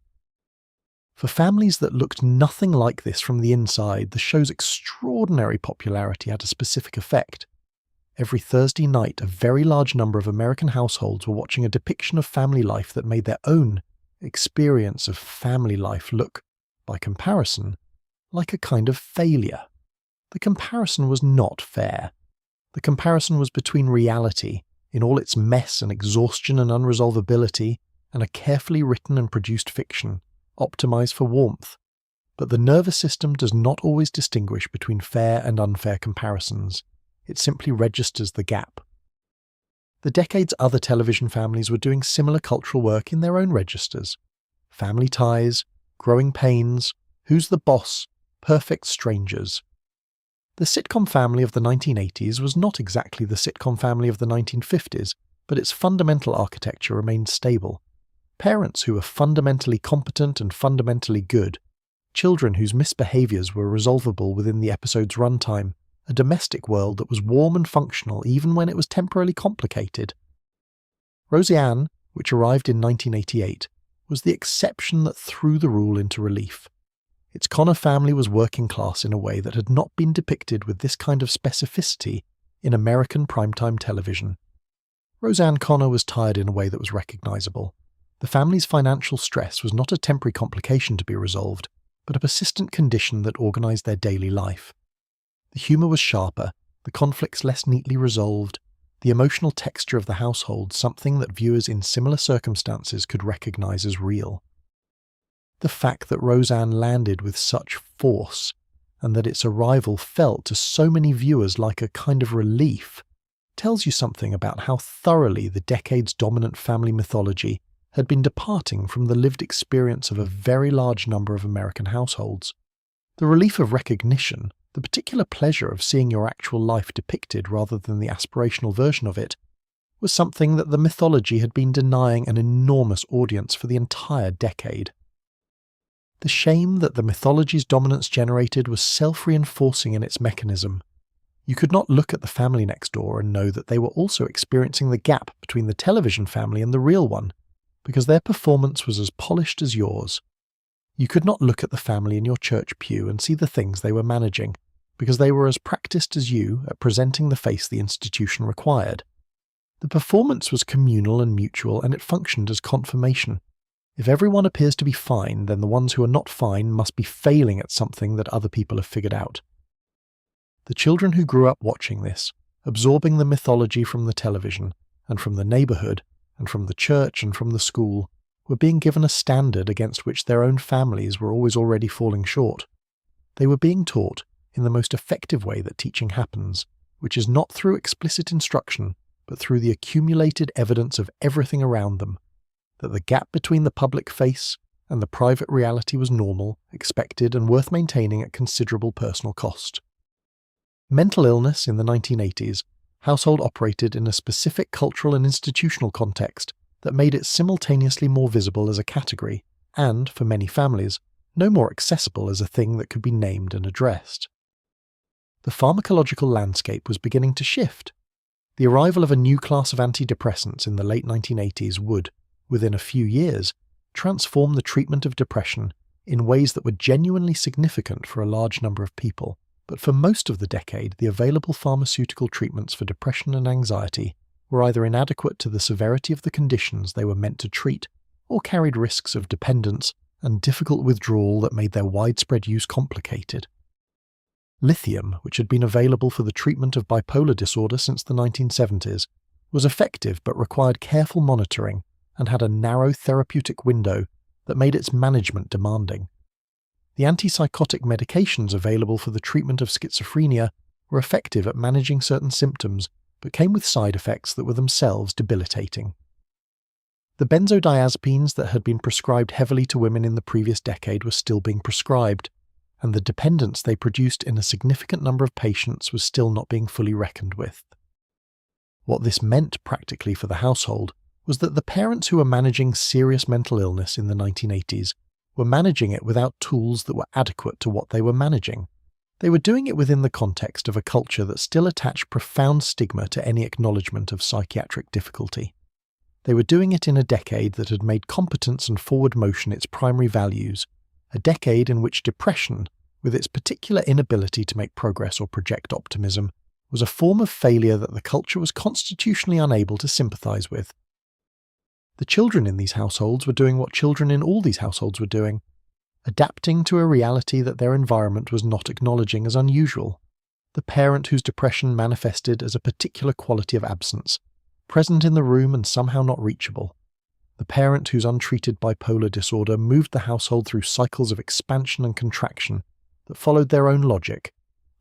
For families that looked nothing like this from the inside, the show's extraordinary popularity had a specific effect. Every Thursday night, a very large number of American households were watching a depiction of family life that made their own experience of family life look, by comparison, like a kind of failure. The comparison was not fair. The comparison was between reality, in all its mess and exhaustion and unresolvability, and a carefully written and produced fiction, optimized for warmth. But the nervous system does not always distinguish between fair and unfair comparisons. It simply registers the gap. The decade's other television families were doing similar cultural work in their own registers. Family Ties, Growing Pains, Who's the Boss, Perfect Strangers. The sitcom family of the 1980s was not exactly the sitcom family of the 1950s, but its fundamental architecture remained stable. Parents who were fundamentally competent and fundamentally good, children whose misbehaviours were resolvable within the episode's runtime, a domestic world that was warm and functional even when it was temporarily complicated. Roseanne, which arrived in 1988, was the exception that threw the rule into relief. Its Connor family was working class in a way that had not been depicted with this kind of specificity in American primetime television. Roseanne Connor was tired in a way that was recognizable. The family's financial stress was not a temporary complication to be resolved, but a persistent condition that organized their daily life. The humor was sharper, the conflicts less neatly resolved, the emotional texture of the household something that viewers in similar circumstances could recognize as real. The fact that Roseanne landed with such force, and that its arrival felt to so many viewers like a kind of relief, tells you something about how thoroughly the decade's dominant family mythology had been departing from the lived experience of a very large number of American households. The relief of recognition, the particular pleasure of seeing your actual life depicted rather than the aspirational version of it, was something that the mythology had been denying an enormous audience for the entire decade. The shame that the mythology's dominance generated was self-reinforcing in its mechanism. You could not look at the family next door and know that they were also experiencing the gap between the television family and the real one, because their performance was as polished as yours. You could not look at the family in your church pew and see the things they were managing, because they were as practiced as you at presenting the face the institution required. The performance was communal and mutual, and it functioned as confirmation. If everyone appears to be fine, then the ones who are not fine must be failing at something that other people have figured out. The children who grew up watching this, absorbing the mythology from the television, and from the neighborhood, and from the church and from the school, were being given a standard against which their own families were always already falling short. They were being taught, in the most effective way that teaching happens, which is not through explicit instruction, but through the accumulated evidence of everything around them, that the gap between the public face and the private reality was normal, expected, and worth maintaining at considerable personal cost. Mental illness in the 1980s, household operated in a specific cultural and institutional context that made it simultaneously more visible as a category and, for many families, no more accessible as a thing that could be named and addressed. The pharmacological landscape was beginning to shift. The arrival of a new class of antidepressants in the late 1980s would, within a few years, transform the treatment of depression in ways that were genuinely significant for a large number of people. But for most of the decade, the available pharmaceutical treatments for depression and anxiety were either inadequate to the severity of the conditions they were meant to treat, or carried risks of dependence and difficult withdrawal that made their widespread use complicated. Lithium, which had been available for the treatment of bipolar disorder since the 1970s, was effective but required careful monitoring and had a narrow therapeutic window that made its management demanding. The antipsychotic medications available for the treatment of schizophrenia were effective at managing certain symptoms, but came with side effects that were themselves debilitating. The benzodiazepines that had been prescribed heavily to women in the previous decade were still being prescribed, and the dependence they produced in a significant number of patients was still not being fully reckoned with. What this meant practically for the household was that the parents who were managing serious mental illness in the 1980s were managing it without tools that were adequate to what they were managing. They were doing it within the context of a culture that still attached profound stigma to any acknowledgement of psychiatric difficulty. They were doing it in a decade that had made competence and forward motion its primary values, a decade in which depression, with its particular inability to make progress or project optimism, was a form of failure that the culture was constitutionally unable to sympathize with. The children in these households were doing what children in all these households were doing, adapting to a reality that their environment was not acknowledging as unusual. The parent whose depression manifested as a particular quality of absence, present in the room and somehow not reachable. The parent whose untreated bipolar disorder moved the household through cycles of expansion and contraction that followed their own logic,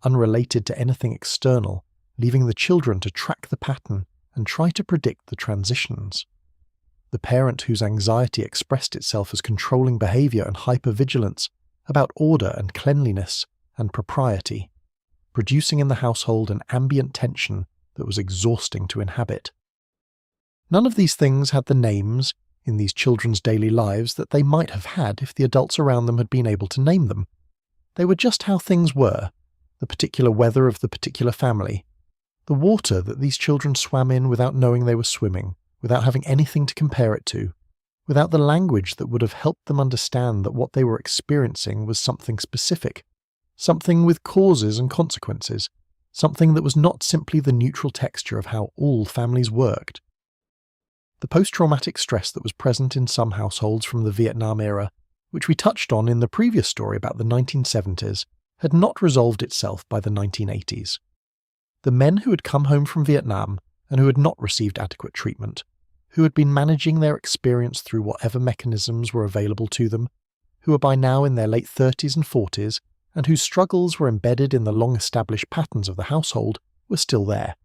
unrelated to anything external, leaving the children to track the pattern and try to predict the transitions. The parent whose anxiety expressed itself as controlling behavior and hypervigilance about order and cleanliness and propriety, producing in the household an ambient tension that was exhausting to inhabit. None of these things had the names, in these children's daily lives, that they might have had if the adults around them had been able to name them. They were just how things were, the particular weather of the particular family, the water that these children swam in without knowing they were swimming, without having anything to compare it to, without the language that would have helped them understand that what they were experiencing was something specific, something with causes and consequences, something that was not simply the neutral texture of how all families worked. The post-traumatic stress that was present in some households from the Vietnam era, which we touched on in the previous story about the 1970s, had not resolved itself by the 1980s. The men who had come home from Vietnam and who had not received adequate treatment, who had been managing their experience through whatever mechanisms were available to them, who were by now in their late 30s and 40s, and whose struggles were embedded in the long-established patterns of the household, were still there.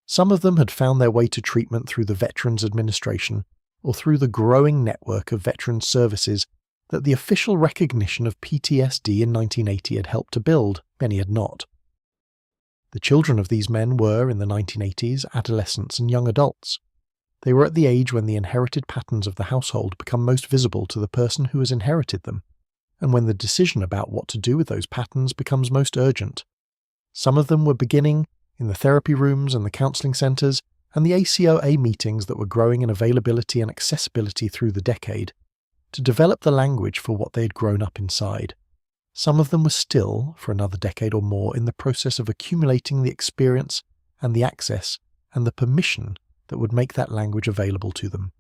Some of them had found their way to treatment through the Veterans Administration, or through the growing network of veterans services that the official recognition of PTSD in 1980 had helped to build. Many had not. The children of these men were, in the 1980s, adolescents and young adults. They were at the age when the inherited patterns of the household become most visible to the person who has inherited them, and when the decision about what to do with those patterns becomes most urgent. Some of them were beginning, in the therapy rooms and the counselling centres and the ACOA meetings that were growing in availability and accessibility through the decade, to develop the language for what they had grown up inside. Some of them were still, for another decade or more, in the process of accumulating the experience and the access and the permission that would make that language available to them.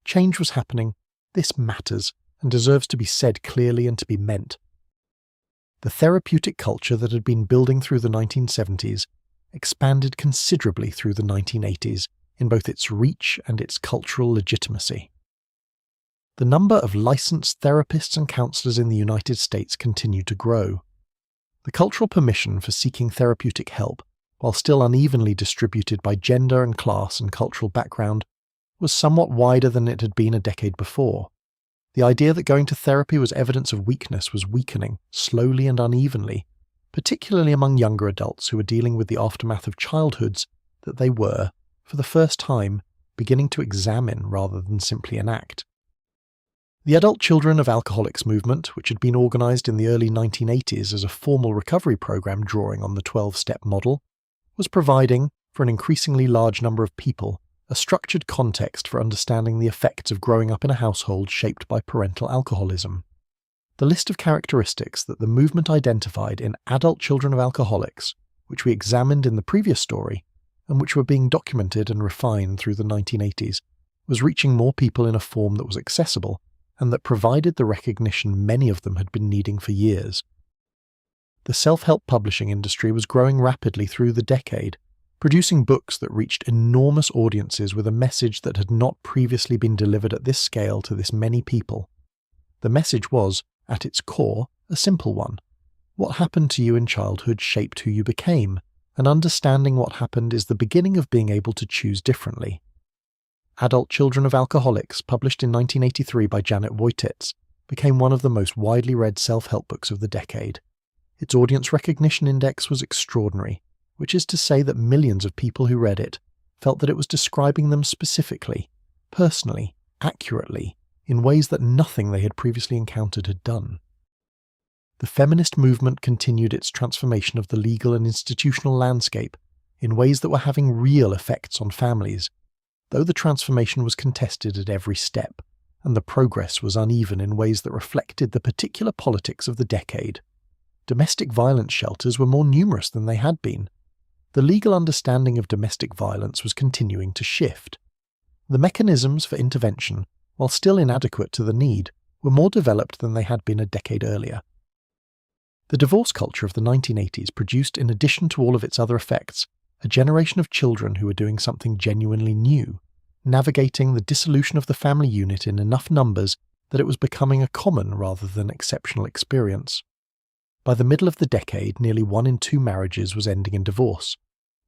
Change was happening. This matters and deserves to be said clearly and to be meant. The therapeutic culture that had been building through the 1970s expanded considerably through the 1980s in both its reach and its cultural legitimacy. The number of licensed therapists and counsellors in the United States continued to grow. The cultural permission for seeking therapeutic help, while still unevenly distributed by gender and class and cultural background, was somewhat wider than it had been a decade before. The idea that going to therapy was evidence of weakness was weakening, slowly and unevenly, particularly among younger adults who were dealing with the aftermath of childhoods that they were, for the first time, beginning to examine rather than simply enact. The Adult Children of Alcoholics movement, which had been organised in the early 1980s as a formal recovery programme drawing on the 12-step model, was providing, for an increasingly large number of people, a structured context for understanding the effects of growing up in a household shaped by parental alcoholism. The list of characteristics that the movement identified in adult children of alcoholics, which we examined in the previous story, and which were being documented and refined through the 1980s, was reaching more people in a form that was accessible and that provided the recognition many of them had been needing for years. The self-help publishing industry was growing rapidly through the decade, producing books that reached enormous audiences with a message that had not previously been delivered at this scale to this many people. The message was, at its core, a simple one. What happened to you in childhood shaped who you became, and understanding what happened is the beginning of being able to choose differently. Adult Children of Alcoholics, published in 1983 by Janet Wojtitz, became one of the most widely read self-help books of the decade. Its audience recognition index was extraordinary, which is to say that millions of people who read it felt that it was describing them specifically, personally, accurately, in ways that nothing they had previously encountered had done. The feminist movement continued its transformation of the legal and institutional landscape in ways that were having real effects on families, though the transformation was contested at every step, and the progress was uneven in ways that reflected the particular politics of the decade. Domestic violence shelters were more numerous than they had been. The legal understanding of domestic violence was continuing to shift. The mechanisms for intervention, while still inadequate to the need, were more developed than they had been a decade earlier. The divorce culture of the 1980s produced, in addition to all of its other effects, a generation of children who were doing something genuinely new, navigating the dissolution of the family unit in enough numbers that it was becoming a common rather than exceptional experience. By the middle of the decade, nearly 1 in 2 marriages was ending in divorce.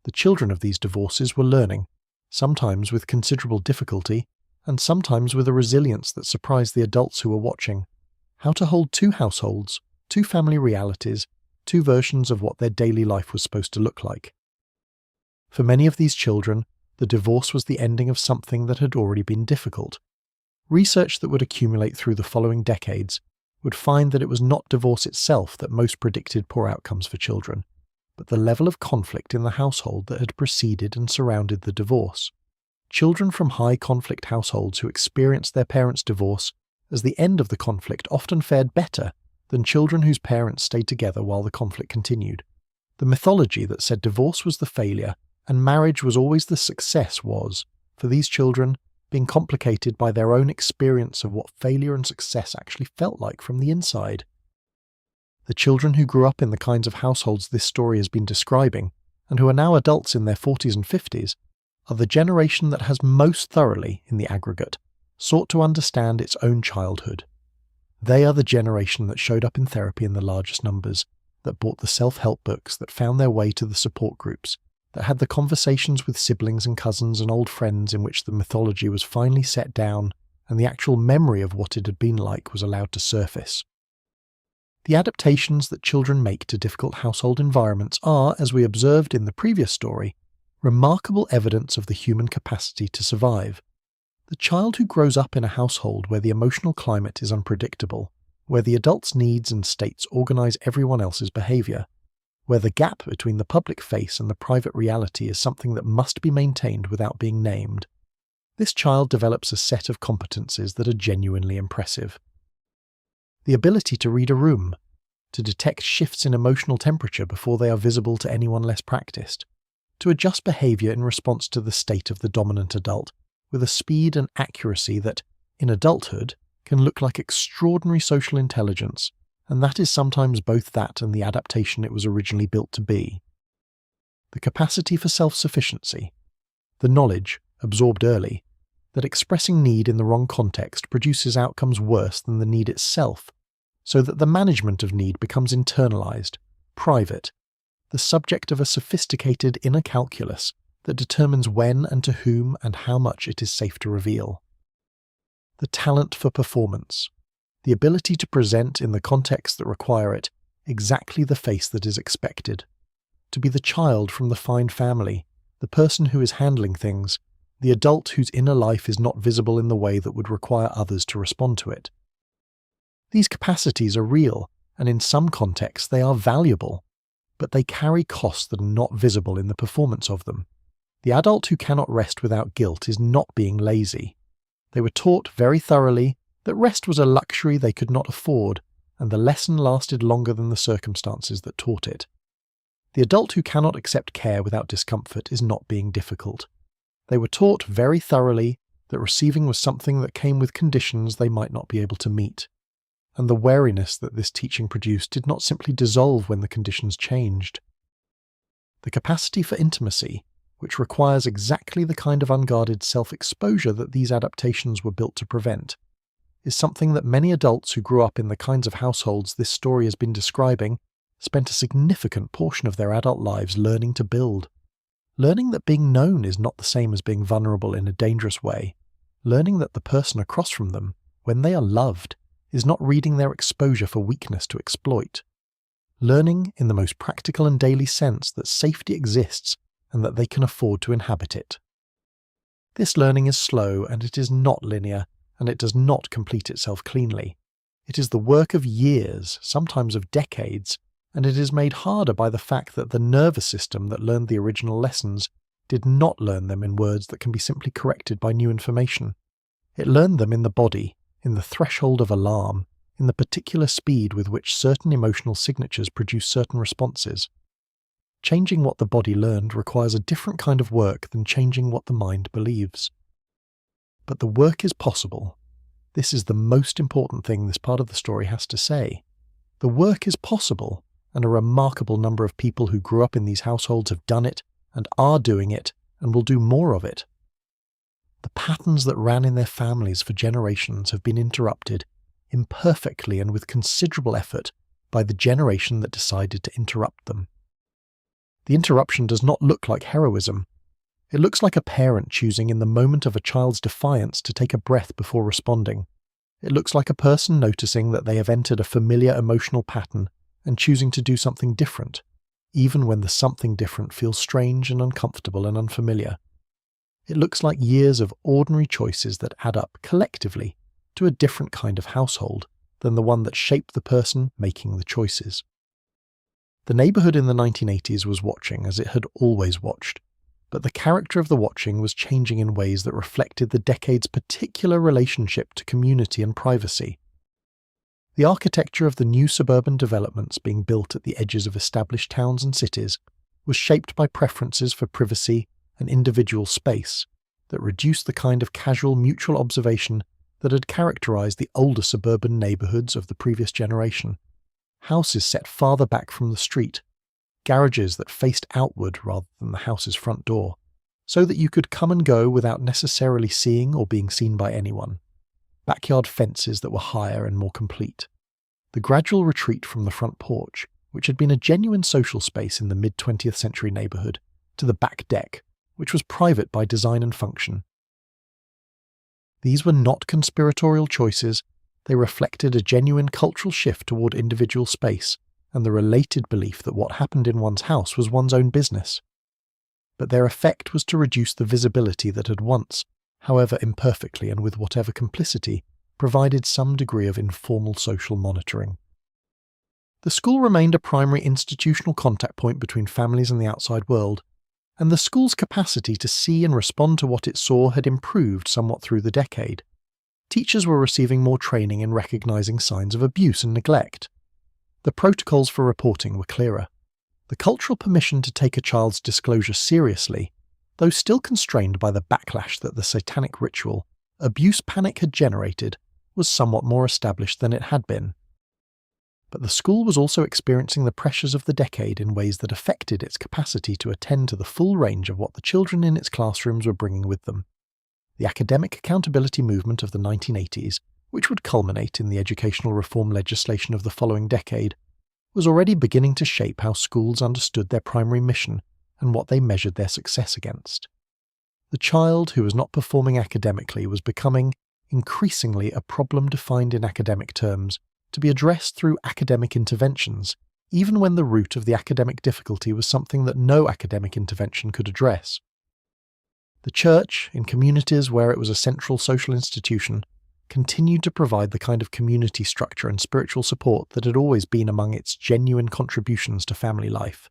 The children of these divorces were learning, sometimes with considerable difficulty, and sometimes with a resilience that surprised the adults who were watching, how to hold 2 households, 2 family realities, 2 versions of what their daily life was supposed to look like. For many of these children, the divorce was the ending of something that had already been difficult. Research that would accumulate through the following decades would find that it was not divorce itself that most predicted poor outcomes for children, but the level of conflict in the household that had preceded and surrounded the divorce. Children from high-conflict households who experienced their parents' divorce as the end of the conflict often fared better than children whose parents stayed together while the conflict continued. The mythology that said divorce was the failure and marriage was always the success was, for these children, being complicated by their own experience of what failure and success actually felt like from the inside. The children who grew up in the kinds of households this story has been describing, and who are now adults in their 40s and 50s, are the generation that has most thoroughly, in the aggregate, sought to understand its own childhood. They are the generation that showed up in therapy in the largest numbers, that bought the self-help books, that found their way to the support groups, that had the conversations with siblings and cousins and old friends in which the mythology was finally set down and the actual memory of what it had been like was allowed to surface. The adaptations that children make to difficult household environments are, as we observed in the previous story, remarkable evidence of the human capacity to survive. The child who grows up in a household where the emotional climate is unpredictable, where the adult's needs and states organize everyone else's behavior, where the gap between the public face and the private reality is something that must be maintained without being named, this child develops a set of competencies that are genuinely impressive. The ability to read a room, to detect shifts in emotional temperature before they are visible to anyone less practiced, to adjust behavior in response to the state of the dominant adult with a speed and accuracy that, in adulthood, can look like extraordinary social intelligence, and that is sometimes both that and the adaptation it was originally built to be. The capacity for self-sufficiency, the knowledge, absorbed early, that expressing need in the wrong context produces outcomes worse than the need itself, so that the management of need becomes internalized, private, the subject of a sophisticated inner calculus that determines when and to whom and how much it is safe to reveal. The talent for performance, the ability to present in the contexts that require it exactly the face that is expected, to be the child from the fine family, the person who is handling things, the adult whose inner life is not visible in the way that would require others to respond to it. These capacities are real, and in some contexts they are valuable, but they carry costs that are not visible in the performance of them. The adult who cannot rest without guilt is not being lazy. They were taught very thoroughly that rest was a luxury they could not afford, and the lesson lasted longer than the circumstances that taught it. The adult who cannot accept care without discomfort is not being difficult. They were taught very thoroughly that receiving was something that came with conditions they might not be able to meet, and the wariness that this teaching produced did not simply dissolve when the conditions changed. The capacity for intimacy, which requires exactly the kind of unguarded self-exposure that these adaptations were built to prevent, is something that many adults who grew up in the kinds of households this story has been describing spent a significant portion of their adult lives learning to build. Learning that being known is not the same as being vulnerable in a dangerous way. Learning that the person across from them, when they are loved, is not reading their exposure for weakness to exploit. Learning, in the most practical and daily sense, that safety exists and that they can afford to inhabit it. This learning is slow and it is not linear, and it does not complete itself cleanly. It is the work of years, sometimes of decades, and it is made harder by the fact that the nervous system that learned the original lessons did not learn them in words that can be simply corrected by new information. It learned them in the body, in the threshold of alarm, in the particular speed with which certain emotional signatures produce certain responses. Changing what the body learned requires a different kind of work than changing what the mind believes. But the work is possible. This is the most important thing this part of the story has to say. The work is possible, and a remarkable number of people who grew up in these households have done it, and are doing it, and will do more of it. The patterns that ran in their families for generations have been interrupted, imperfectly and with considerable effort, by the generation that decided to interrupt them. The interruption does not look like heroism. It looks like a parent choosing in the moment of a child's defiance to take a breath before responding. It looks like a person noticing that they have entered a familiar emotional pattern and choosing to do something different, even when the something different feels strange and uncomfortable and unfamiliar. It looks like years of ordinary choices that add up collectively to a different kind of household than the one that shaped the person making the choices. The neighborhood in the 1980s was watching as it had always watched, but the character of the watching was changing in ways that reflected the decade's particular relationship to community and privacy. The architecture of the new suburban developments being built at the edges of established towns and cities was shaped by preferences for privacy and individual space that reduced the kind of casual mutual observation that had characterized the older suburban neighborhoods of the previous generation. Houses set farther back from the street, garages that faced outward rather than the house's front door, so that you could come and go without necessarily seeing or being seen by anyone. Backyard fences that were higher and more complete. The gradual retreat from the front porch, which had been a genuine social space in the mid-20th century neighborhood, to the back deck, which was private by design and function. These were not conspiratorial choices. They reflected a genuine cultural shift toward individual space and the related belief that what happened in one's house was one's own business. But their effect was to reduce the visibility that had once, however imperfectly and with whatever complicity, provided some degree of informal social monitoring. The school remained a primary institutional contact point between families and the outside world, and the school's capacity to see and respond to what it saw had improved somewhat through the decade. Teachers were receiving more training in recognizing signs of abuse and neglect. The protocols for reporting were clearer. The cultural permission to take a child's disclosure seriously, though still constrained by the backlash that the satanic ritual, abuse panic had generated, was somewhat more established than it had been. But the school was also experiencing the pressures of the decade in ways that affected its capacity to attend to the full range of what the children in its classrooms were bringing with them. The academic accountability movement of the 1980s, which would culminate in the educational reform legislation of the following decade, was already beginning to shape how schools understood their primary mission and what they measured their success against. The child who was not performing academically was becoming, increasingly, a problem defined in academic terms, to be addressed through academic interventions, even when the root of the academic difficulty was something that no academic intervention could address. The church, in communities where it was a central social institution, continued to provide the kind of community structure and spiritual support that had always been among its genuine contributions to family life.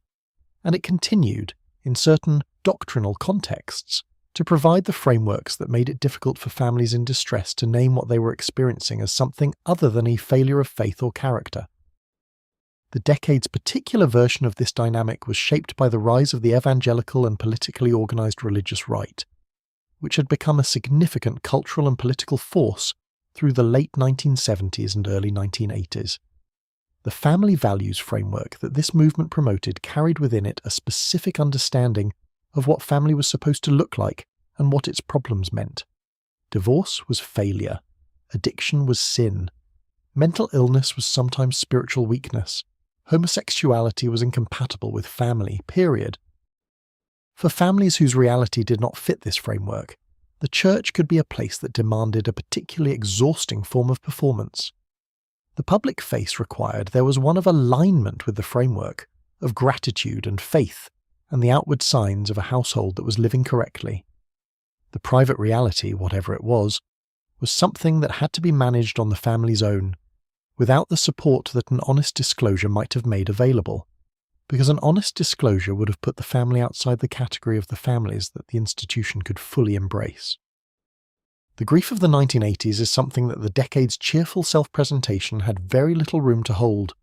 And it continued, in certain doctrinal contexts, to provide the frameworks that made it difficult for families in distress to name what they were experiencing as something other than a failure of faith or character. The decade's particular version of this dynamic was shaped by the rise of the evangelical and politically organized religious right, which had become a significant cultural and political force through the late 1970s and early 1980s. The family values framework that this movement promoted carried within it a specific understanding of what family was supposed to look like and what its problems meant. Divorce was failure. Addiction was sin. Mental illness was sometimes spiritual weakness. Homosexuality was incompatible with family, period. For families whose reality did not fit this framework, the church could be a place that demanded a particularly exhausting form of performance. The public face required there was one of alignment with the framework, of gratitude and faith, and the outward signs of a household that was living correctly. The private reality, whatever it was something that had to be managed on the family's own, without the support that an honest disclosure might have made available, because an honest disclosure would have put the family outside the category of the families that the institution could fully embrace. The grief of the 1980s is something that the decade's cheerful self-presentation had very little room to hold.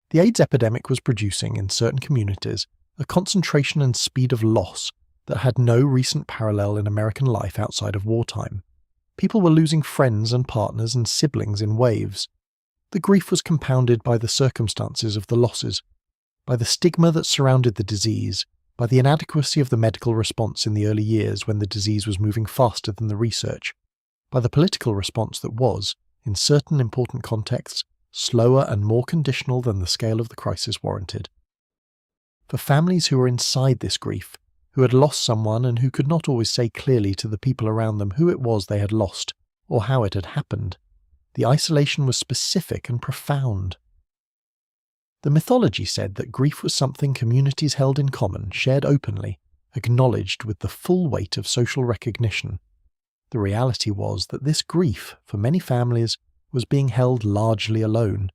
The AIDS epidemic was producing, in certain communities, a concentration and speed of loss that had no recent parallel in American life outside of wartime. People were losing friends and partners and siblings in waves. The grief was compounded by the circumstances of the losses, by the stigma that surrounded the disease, by the inadequacy of the medical response in the early years when the disease was moving faster than the research, by the political response that was, in certain important contexts, slower and more conditional than the scale of the crisis warranted. For families who were inside this grief, who had lost someone and who could not always say clearly to the people around them who it was they had lost or how it had happened, the isolation was specific and profound. The mythology said that grief was something communities held in common, shared openly, acknowledged with the full weight of social recognition. The reality was that this grief, for many families, was being held largely alone,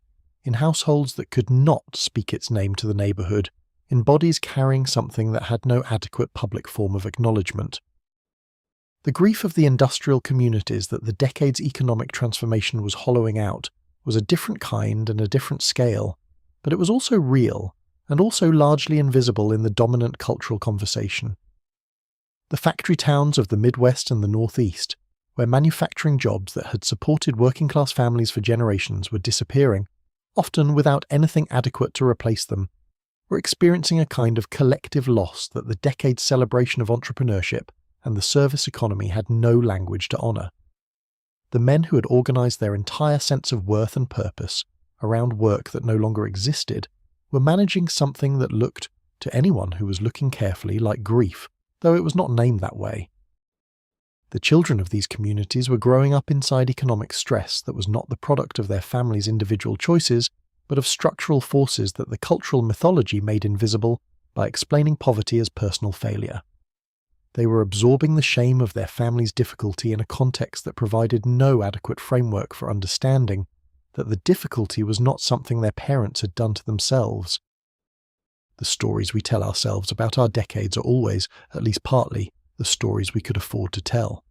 in households that could not speak its name to the neighbourhood, in bodies carrying something that had no adequate public form of acknowledgement. The grief of the industrial communities that the decade's economic transformation was hollowing out was a different kind and a different scale, but it was also real, and also largely invisible in the dominant cultural conversation. The factory towns of the Midwest and the Northeast, where manufacturing jobs that had supported working-class families for generations were disappearing, often without anything adequate to replace them, were experiencing a kind of collective loss that the decade's celebration of entrepreneurship and the service economy had no language to honour. The men who had organised their entire sense of worth and purpose around work that no longer existed were managing something that looked, to anyone who was looking carefully, like grief, though it was not named that way. The children of these communities were growing up inside economic stress that was not the product of their families' individual choices, but of structural forces that the cultural mythology made invisible by explaining poverty as personal failure. They were absorbing the shame of their family's difficulty in a context that provided no adequate framework for understanding that the difficulty was not something their parents had done to themselves. The stories we tell ourselves about our decades are always, at least partly, the stories we could afford to tell.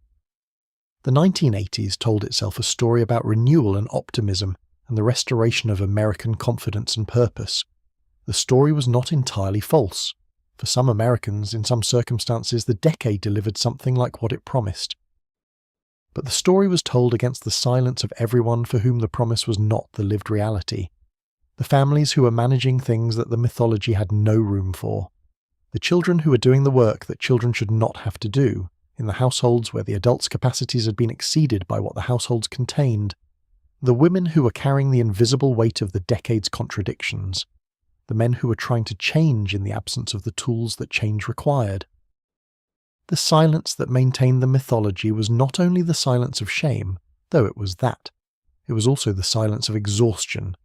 The 1980s told itself a story about renewal and optimism and the restoration of American confidence and purpose. The story was not entirely false. For some Americans, in some circumstances, the decade delivered something like what it promised. But the story was told against the silence of everyone for whom the promise was not the lived reality. The families who were managing things that the mythology had no room for. The children who were doing the work that children should not have to do, in the households where the adults' capacities had been exceeded by what the households contained. The women who were carrying the invisible weight of the decade's contradictions. the men who were trying to change in the absence of the tools that change required. The silence that maintained the mythology was not only the silence of shame, though it was that. It was also the silence of exhaustion,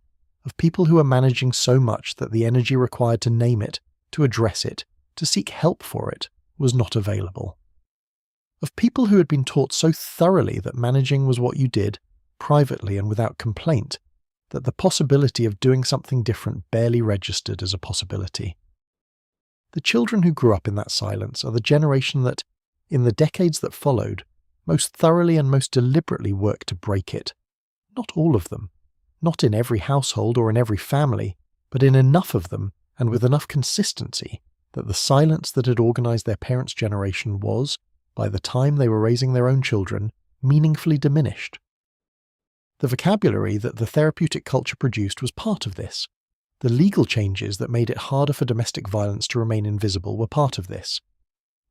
of people who were managing so much that the energy required to name it, to address it, to seek help for it, was not available. Of people who had been taught so thoroughly that managing was what you did, privately and without complaint, that the possibility of doing something different barely registered as a possibility. The children who grew up in that silence are the generation that, in the decades that followed, most thoroughly and most deliberately worked to break it. Not all of them, not in every household or in every family, but in enough of them and with enough consistency that the silence that had organized their parents' generation was, by the time they were raising their own children, meaningfully diminished. The vocabulary that the therapeutic culture produced was part of this. The legal changes that made it harder for domestic violence to remain invisible were part of this.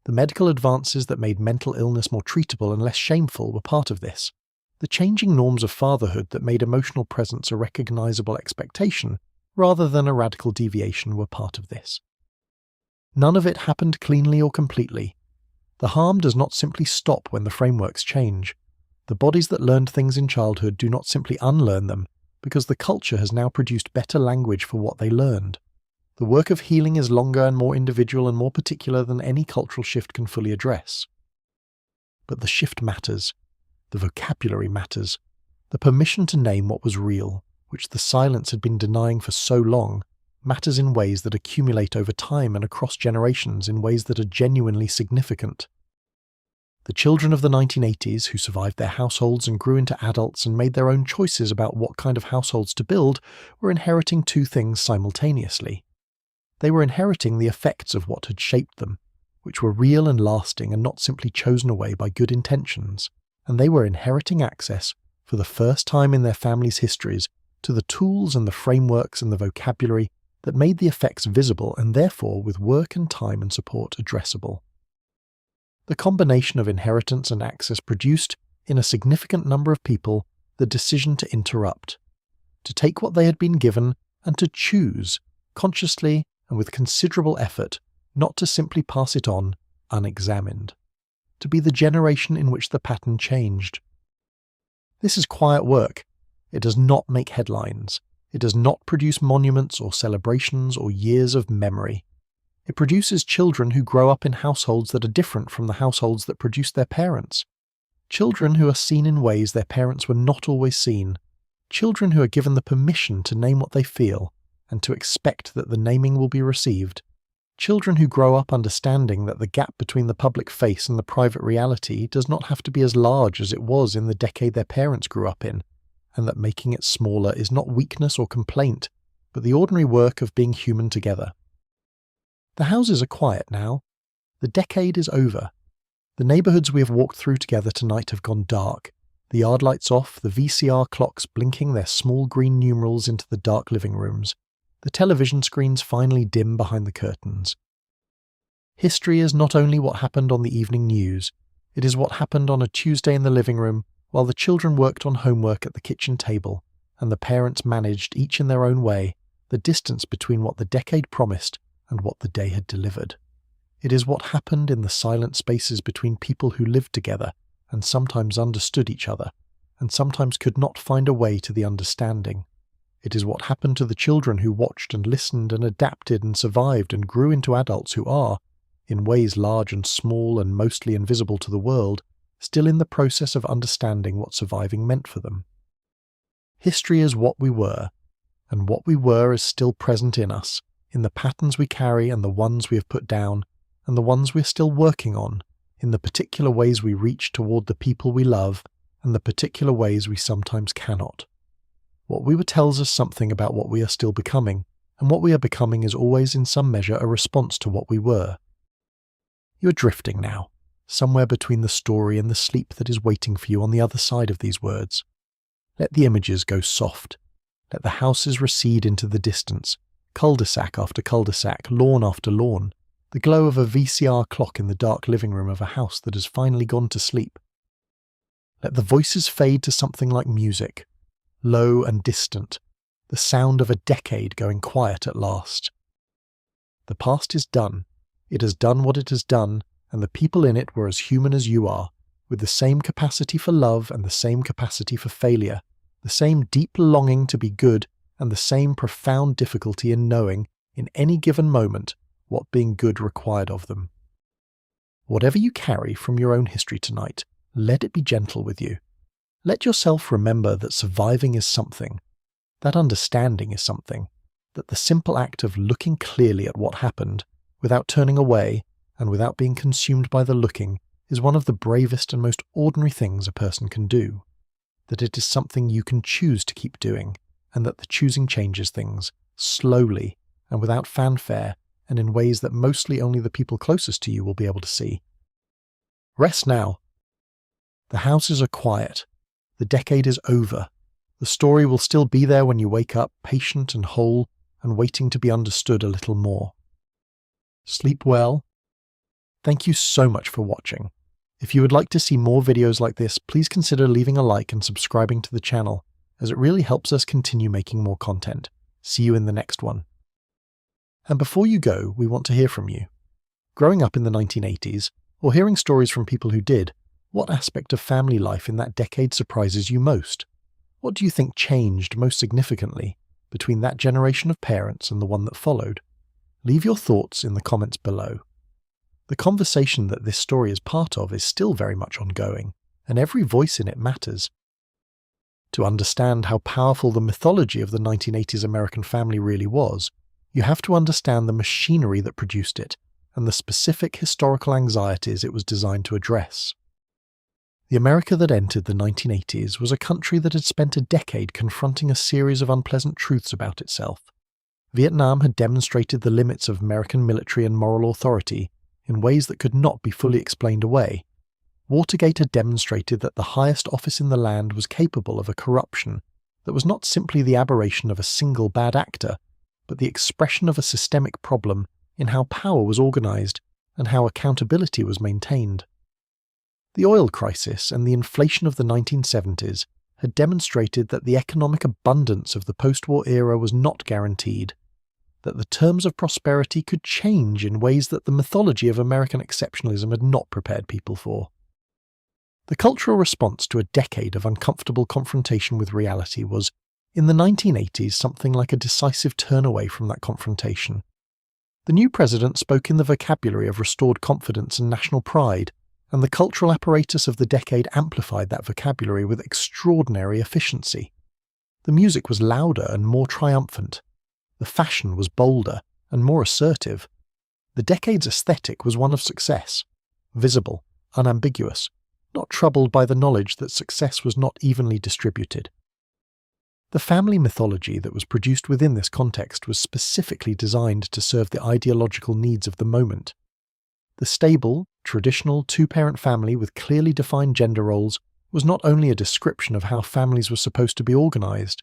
The medical advances that made mental illness more treatable and less shameful were part of this. The changing norms of fatherhood that made emotional presence a recognizable expectation rather than a radical deviation were part of this. None of it happened cleanly or completely. The harm does not simply stop when the frameworks change. The bodies that learned things in childhood do not simply unlearn them, because the culture has now produced better language for what they learned. The work of healing is longer and more individual and more particular than any cultural shift can fully address. But the shift matters. The vocabulary matters. The permission to name what was real, which the silence had been denying for so long, matters in ways that accumulate over time and across generations in ways that are genuinely significant. The children of the 1980s who survived their households and grew into adults and made their own choices about what kind of households to build were inheriting two things simultaneously. They were inheriting the effects of what had shaped them, which were real and lasting and not simply chosen away by good intentions, and they were inheriting access, for the first time in their families' histories, to the tools and the frameworks and the vocabulary that made the effects visible and therefore, with work and time and support, addressable. The combination of inheritance and access produced, in a significant number of people, the decision to interrupt, to take what they had been given and to choose, consciously and with considerable effort, not to simply pass it on, unexamined, to be the generation in which the pattern changed. This is quiet work. It does not make headlines. It does not produce monuments or celebrations or years of memory. It produces children who grow up in households that are different from the households that produced their parents. Children who are seen in ways their parents were not always seen. Children who are given the permission to name what they feel and to expect that the naming will be received. Children who grow up understanding that the gap between the public face and the private reality does not have to be as large as it was in the decade their parents grew up in, and that making it smaller is not weakness or complaint, but the ordinary work of being human together. The houses are quiet now. The decade is over. The neighbourhoods we have walked through together tonight have gone dark, the yard lights off, the VCR clocks blinking their small green numerals into the dark living rooms, the television screens finally dim behind the curtains. History is not only what happened on the evening news, it is what happened on a Tuesday in the living room while the children worked on homework at the kitchen table and the parents managed, each in their own way, the distance between what the decade promised and what the day had delivered. It is what happened in the silent spaces between people who lived together and sometimes understood each other, and sometimes could not find a way to the understanding. It is what happened to the children who watched and listened and adapted and survived and grew into adults who are, in ways large and small and mostly invisible to the world, still in the process of understanding what surviving meant for them. History is what we were, and what we were is still present in us, in the patterns we carry and the ones we have put down, and the ones we are still working on, in the particular ways we reach toward the people we love, and the particular ways we sometimes cannot. What we were tells us something about what we are still becoming, and what we are becoming is always in some measure a response to what we were. You are drifting now, somewhere between the story and the sleep that is waiting for you on the other side of these words. Let the images go soft. Let the houses recede into the distance, cul-de-sac after cul-de-sac, lawn after lawn, the glow of a VCR clock in the dark living room of a house that has finally gone to sleep. Let the voices fade to something like music, low and distant, the sound of a decade going quiet at last. The past is done. It has done what it has done, and the people in it were as human as you are, with the same capacity for love and the same capacity for failure, the same deep longing to be good and the same profound difficulty in knowing, in any given moment, what being good required of them. Whatever you carry from your own history tonight, let it be gentle with you. Let yourself remember that surviving is something, that understanding is something, that the simple act of looking clearly at what happened, without turning away and without being consumed by the looking, is one of the bravest and most ordinary things a person can do, that it is something you can choose to keep doing, and that the choosing changes things, slowly and without fanfare, and in ways that mostly only the people closest to you will be able to see. Rest now. The houses are quiet. The decade is over. The story will still be there when you wake up, patient and whole, and waiting to be understood a little more. Sleep well. Thank you so much for watching. If you would like to see more videos like this, please consider leaving a like and subscribing to the channel, as it really helps us continue making more content. See you in the next one. And before you go, we want to hear from you. Growing up in the 1980s, or hearing stories from people who did, what aspect of family life in that decade surprises you most? What do you think changed most significantly between that generation of parents and the one that followed? Leave your thoughts in the comments below. The conversation that this story is part of is still very much ongoing, and every voice in it matters. To understand how powerful the mythology of the 1980s American family really was, you have to understand the machinery that produced it and the specific historical anxieties it was designed to address. The America that entered the 1980s was a country that had spent a decade confronting a series of unpleasant truths about itself. Vietnam had demonstrated the limits of American military and moral authority in ways that could not be fully explained away. Watergate had demonstrated that the highest office in the land was capable of a corruption that was not simply the aberration of a single bad actor, but the expression of a systemic problem in how power was organized and how accountability was maintained. The oil crisis and the inflation of the 1970s had demonstrated that the economic abundance of the post-war era was not guaranteed, that the terms of prosperity could change in ways that the mythology of American exceptionalism had not prepared people for. The cultural response to a decade of uncomfortable confrontation with reality was, in the 1980s, something like a decisive turn away from that confrontation. The new president spoke in the vocabulary of restored confidence and national pride, and the cultural apparatus of the decade amplified that vocabulary with extraordinary efficiency. The music was louder and more triumphant. The fashion was bolder and more assertive. The decade's aesthetic was one of success, visible, unambiguous, not troubled by the knowledge that success was not evenly distributed. The family mythology that was produced within this context was specifically designed to serve the ideological needs of the moment. The stable, traditional two-parent family with clearly defined gender roles was not only a description of how families were supposed to be organized,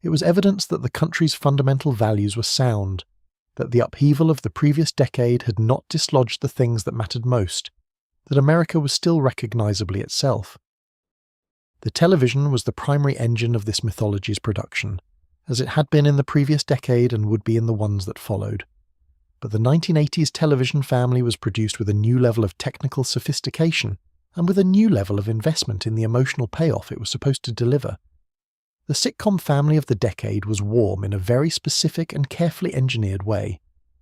it was evidence that the country's fundamental values were sound, that the upheaval of the previous decade had not dislodged the things that mattered most, that America was still recognizably itself. The television was the primary engine of this mythology's production, as it had been in the previous decade and would be in the ones that followed. But the 1980s television family was produced with a new level of technical sophistication and with a new level of investment in the emotional payoff it was supposed to deliver. The sitcom family of the decade was warm in a very specific and carefully engineered way,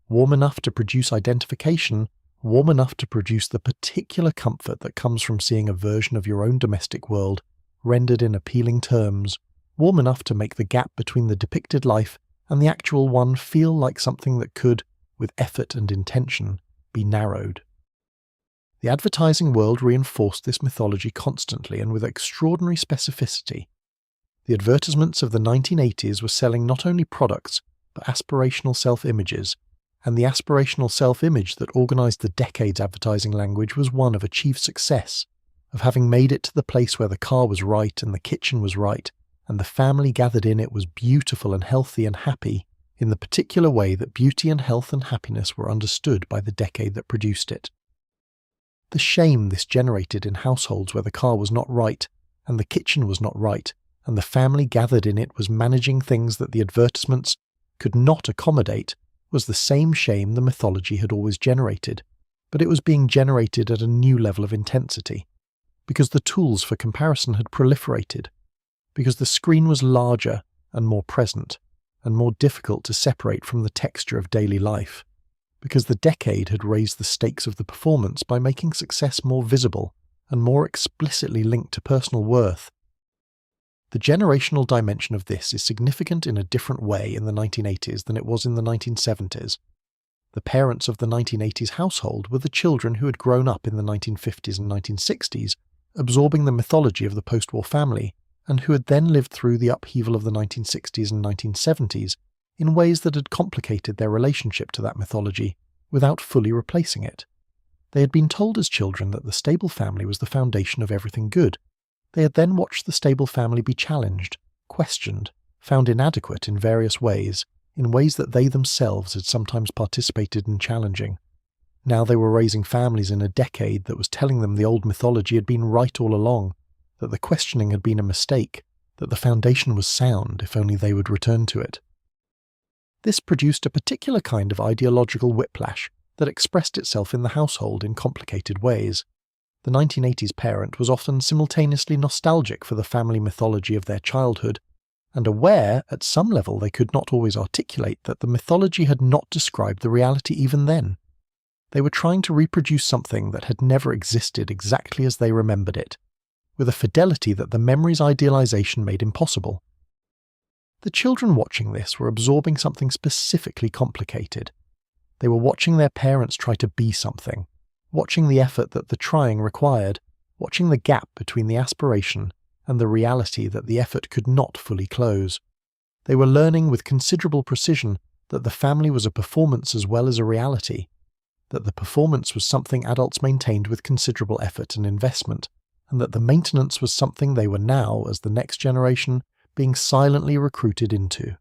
warm enough to produce identification, warm enough to produce the particular comfort that comes from seeing a version of your own domestic world rendered in appealing terms, warm enough to make the gap between the depicted life and the actual one feel like something that could, with effort and intention, be narrowed. The advertising world reinforced this mythology constantly and with extraordinary specificity. The advertisements of the 1980s were selling not only products, but aspirational self-images, and the aspirational self-image that organized the decade's advertising language was one of achieved success, of having made it to the place where the car was right and the kitchen was right, and the family gathered in it was beautiful and healthy and happy, in the particular way that beauty and health and happiness were understood by the decade that produced it. The shame this generated in households where the car was not right, and the kitchen was not right, and the family gathered in it was managing things that the advertisements could not accommodate, was the same shame the mythology had always generated, but it was being generated at a new level of intensity, because the tools for comparison had proliferated, because the screen was larger and more present, and more difficult to separate from the texture of daily life, because the decade had raised the stakes of the performance by making success more visible and more explicitly linked to personal worth. The generational dimension of this is significant in a different way in the 1980s than it was in the 1970s. The parents of the 1980s household were the children who had grown up in the 1950s and 1960s, absorbing the mythology of the post-war family, and who had then lived through the upheaval of the 1960s and 1970s in ways that had complicated their relationship to that mythology without fully replacing it. They had been told as children that the stable family was the foundation of everything good. They had then watched the stable family be challenged, questioned, found inadequate in various ways, in ways that they themselves had sometimes participated in challenging. Now they were raising families in a decade that was telling them the old mythology had been right all along, that the questioning had been a mistake, that the foundation was sound if only they would return to it. This produced a particular kind of ideological whiplash that expressed itself in the household in complicated ways. The 1980s parent was often simultaneously nostalgic for the family mythology of their childhood, and aware, at some level they could not always articulate, that the mythology had not described the reality even then. They were trying to reproduce something that had never existed exactly as they remembered it, with a fidelity that the memory's idealization made impossible. The children watching this were absorbing something specifically complicated. They were watching their parents try to be something, watching the effort that the trying required, watching the gap between the aspiration and the reality that the effort could not fully close. They were learning with considerable precision that the family was a performance as well as a reality, that the performance was something adults maintained with considerable effort and investment, and that the maintenance was something they were now, as the next generation, being silently recruited into.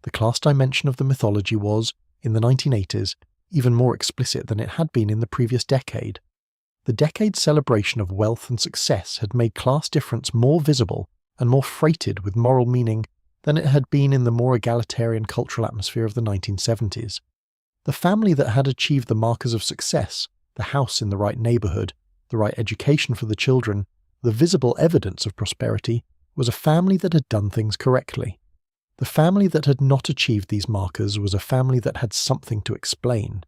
The class dimension of the mythology was, in the 1980s, even more explicit than it had been in the previous decade. The decade's celebration of wealth and success had made class difference more visible and more freighted with moral meaning than it had been in the more egalitarian cultural atmosphere of the 1970s. The family that had achieved the markers of success, the house in the right neighborhood, the right education for the children, the visible evidence of prosperity, was a family that had done things correctly. The family that had not achieved these markers was a family that had something to explain.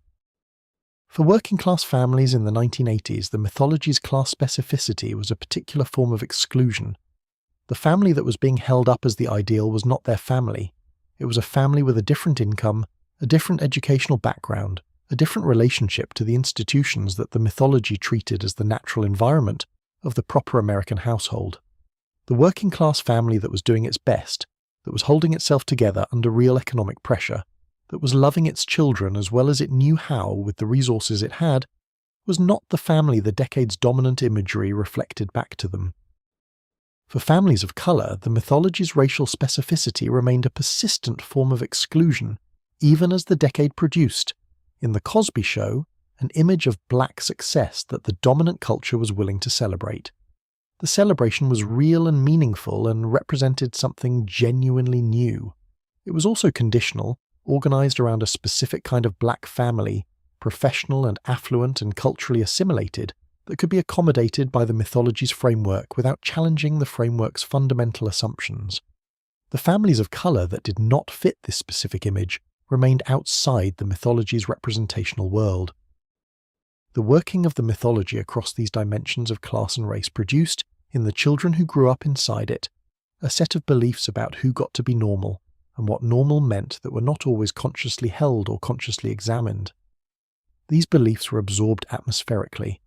For working-class families in the 1980s, the mythology's class specificity was a particular form of exclusion. The family that was being held up as the ideal was not their family. It was a family with a different income, a different educational background, a different relationship to the institutions that the mythology treated as the natural environment of the proper American household. The working-class family that was doing its best, that was holding itself together under real economic pressure, that was loving its children as well as it knew how with the resources it had, was not the family the decade's dominant imagery reflected back to them. For families of colour, the mythology's racial specificity remained a persistent form of exclusion, even as the decade produced, in The Cosby Show, an image of black success that the dominant culture was willing to celebrate. The celebration was real and meaningful and represented something genuinely new. It was also conditional, organised around a specific kind of black family, professional and affluent and culturally assimilated, that could be accommodated by the mythology's framework without challenging the framework's fundamental assumptions. The families of colour that did not fit this specific image remained outside the mythology's representational world. The working of the mythology across these dimensions of class and race produced, in the children who grew up inside it, a set of beliefs about who got to be normal, and what normal meant that were not always consciously held or consciously examined. These beliefs were absorbed atmospherically,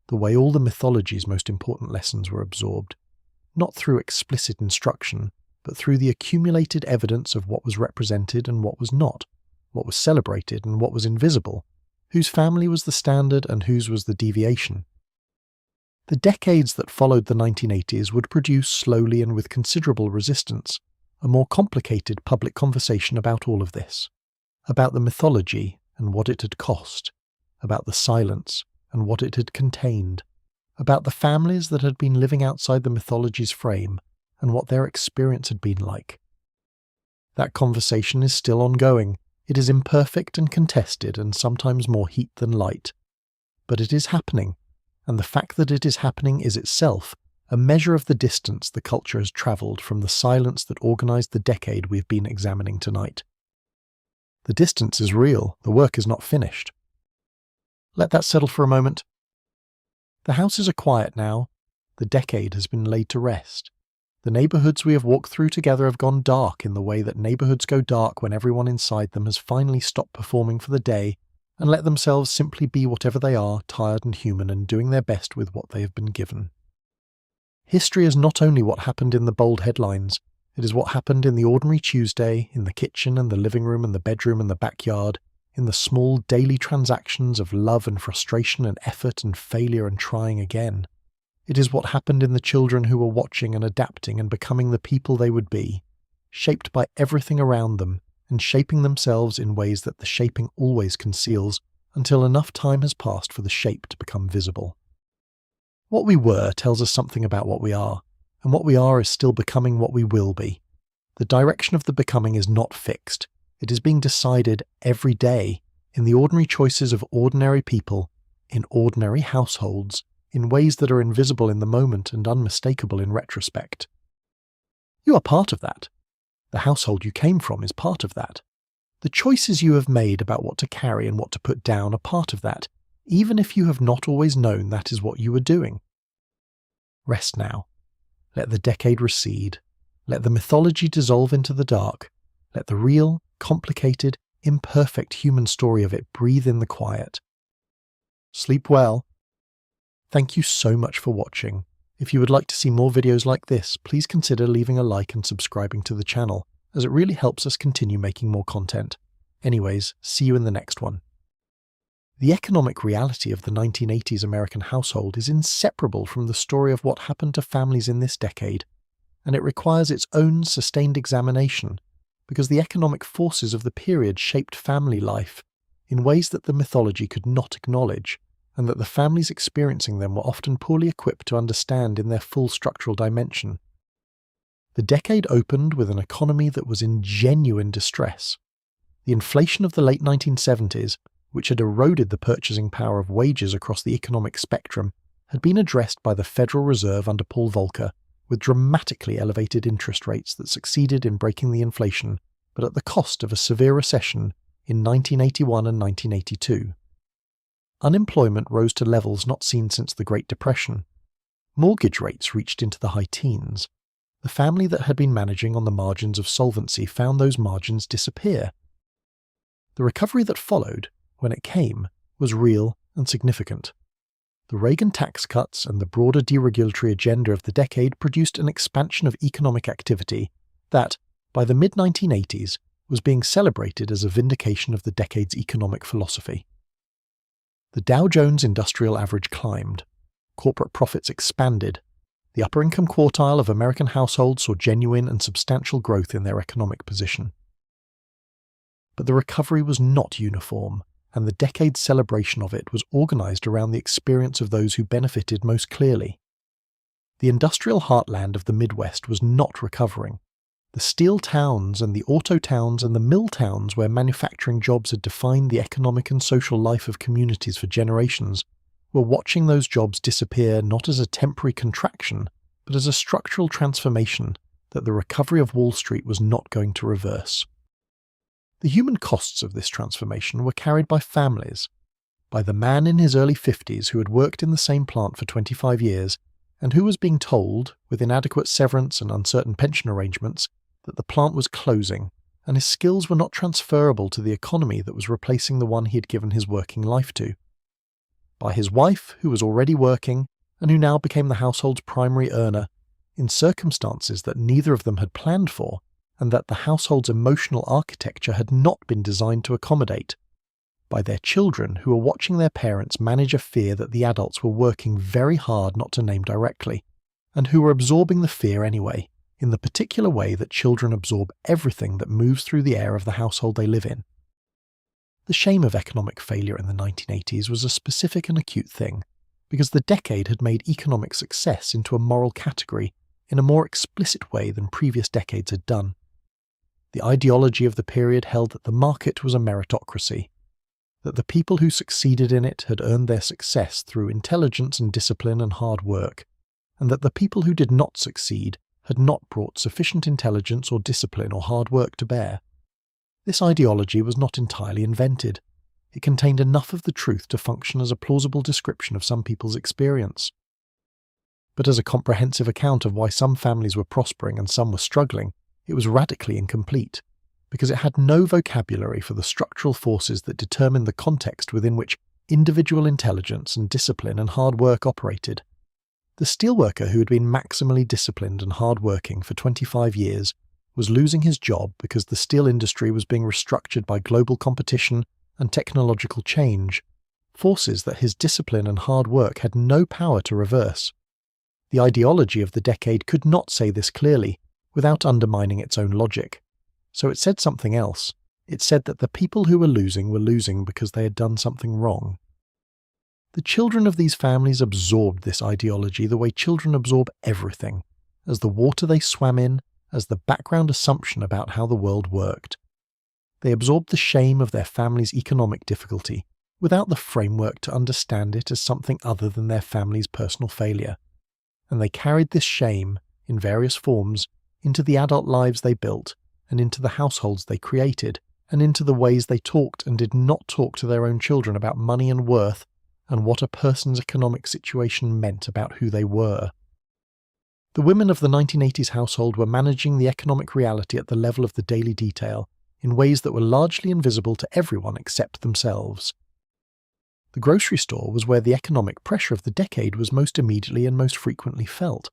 the way all the mythology's most important lessons were absorbed, not through explicit instruction, but through the accumulated evidence of what was represented and what was not, what was celebrated and what was invisible, whose family was the standard and whose was the deviation. The decades that followed the 1980s would produce, slowly and with considerable resistance, a more complicated public conversation about all of this, about the mythology and what it had cost, about the silence and what it had contained, about the families that had been living outside the mythology's frame and what their experience had been like. That conversation is still ongoing. It is imperfect and contested and sometimes more heat than light. But it is happening, and the fact that it is happening is itself a measure of the distance the culture has travelled from the silence that organised the decade we've been examining tonight. The distance is real, the work is not finished. Let that settle for a moment. The houses are quiet now. The decade has been laid to rest. The neighbourhoods we have walked through together have gone dark in the way that neighbourhoods go dark when everyone inside them has finally stopped performing for the day and let themselves simply be whatever they are, tired and human, and doing their best with what they have been given. History is not only what happened in the bold headlines, it is what happened in the ordinary Tuesday, in the kitchen and the living room and the bedroom and the backyard, in the small daily transactions of love and frustration and effort and failure and trying again. It is what happened in the children who were watching and adapting and becoming the people they would be, shaped by everything around them and shaping themselves in ways that the shaping always conceals until enough time has passed for the shape to become visible. What we were tells us something about what we are, and what we are is still becoming what we will be. The direction of the becoming is not fixed. It is being decided every day in the ordinary choices of ordinary people, in ordinary households, in ways that are invisible in the moment and unmistakable in retrospect. You are part of that. The household you came from is part of that. The choices you have made about what to carry and what to put down are part of that, even if you have not always known that is what you were doing. Rest now. Let the decade recede. Let the mythology dissolve into the dark. Let the real, complicated, imperfect human story of it breathe in the quiet. Sleep well. Thank you so much for watching. If you would like to see more videos like this, please consider leaving a like and subscribing to the channel, as it really helps us continue making more content. Anyways, see you in the next one. The economic reality of the 1980s American household is inseparable from the story of what happened to families in this decade, and it requires its own sustained examination, because the economic forces of the period shaped family life in ways that the mythology could not acknowledge, and that the families experiencing them were often poorly equipped to understand in their full structural dimension. The decade opened with an economy that was in genuine distress. The inflation of the late 1970s, which had eroded the purchasing power of wages across the economic spectrum, had been addressed by the Federal Reserve under Paul Volcker with dramatically elevated interest rates that succeeded in breaking the inflation, but at the cost of a severe recession in 1981 and 1982. Unemployment rose to levels not seen since the Great Depression. Mortgage rates reached into the high teens. The family that had been managing on the margins of solvency found those margins disappear. The recovery that followed, when it came, was real and significant. The Reagan tax cuts and the broader deregulatory agenda of the decade produced an expansion of economic activity that, by the mid-1980s, was being celebrated as a vindication of the decade's economic philosophy. The Dow Jones Industrial Average climbed. Corporate profits expanded. The upper-income quartile of American households saw genuine and substantial growth in their economic position. But the recovery was not uniform, and the decade's celebration of it was organized around the experience of those who benefited most clearly. The industrial heartland of the Midwest was not recovering. The steel towns and the auto towns and the mill towns where manufacturing jobs had defined the economic and social life of communities for generations were watching those jobs disappear not as a temporary contraction, but as a structural transformation that the recovery of Wall Street was not going to reverse. The human costs of this transformation were carried by families, by the man in his early 50s who had worked in the same plant for 25 years and who was being told, with inadequate severance and uncertain pension arrangements, that the plant was closing and his skills were not transferable to the economy that was replacing the one he had given his working life to. By his wife, who was already working and who now became the household's primary earner, in circumstances that neither of them had planned for, and that the household's emotional architecture had not been designed to accommodate. By their children, who were watching their parents manage a fear that the adults were working very hard not to name directly, and who were absorbing the fear anyway, in the particular way that children absorb everything that moves through the air of the household they live in. The shame of economic failure in the 1980s was a specific and acute thing, because the decade had made economic success into a moral category in a more explicit way than previous decades had done. The ideology of the period held that the market was a meritocracy, that the people who succeeded in it had earned their success through intelligence and discipline and hard work, and that the people who did not succeed had not brought sufficient intelligence or discipline or hard work to bear. This ideology was not entirely invented. It contained enough of the truth to function as a plausible description of some people's experience. But as a comprehensive account of why some families were prospering and some were struggling, it was radically incomplete, because it had no vocabulary for the structural forces that determined the context within which individual intelligence and discipline and hard work operated. The steelworker who had been maximally disciplined and hard-working for 25 years was losing his job because the steel industry was being restructured by global competition and technological change, forces that his discipline and hard work had no power to reverse. The ideology of the decade could not say this clearly without undermining its own logic. So it said something else. It said that the people who were losing because they had done something wrong. The children of these families absorbed this ideology the way children absorb everything, as the water they swam in, as the background assumption about how the world worked. They absorbed the shame of their family's economic difficulty, without the framework to understand it as something other than their family's personal failure. And they carried this shame, in various forms, into the adult lives they built, and into the households they created, and into the ways they talked and did not talk to their own children about money and worth, and what a person's economic situation meant about who they were. The women of the 1980s household were managing the economic reality at the level of the daily detail, in ways that were largely invisible to everyone except themselves. The grocery store was where the economic pressure of the decade was most immediately and most frequently felt.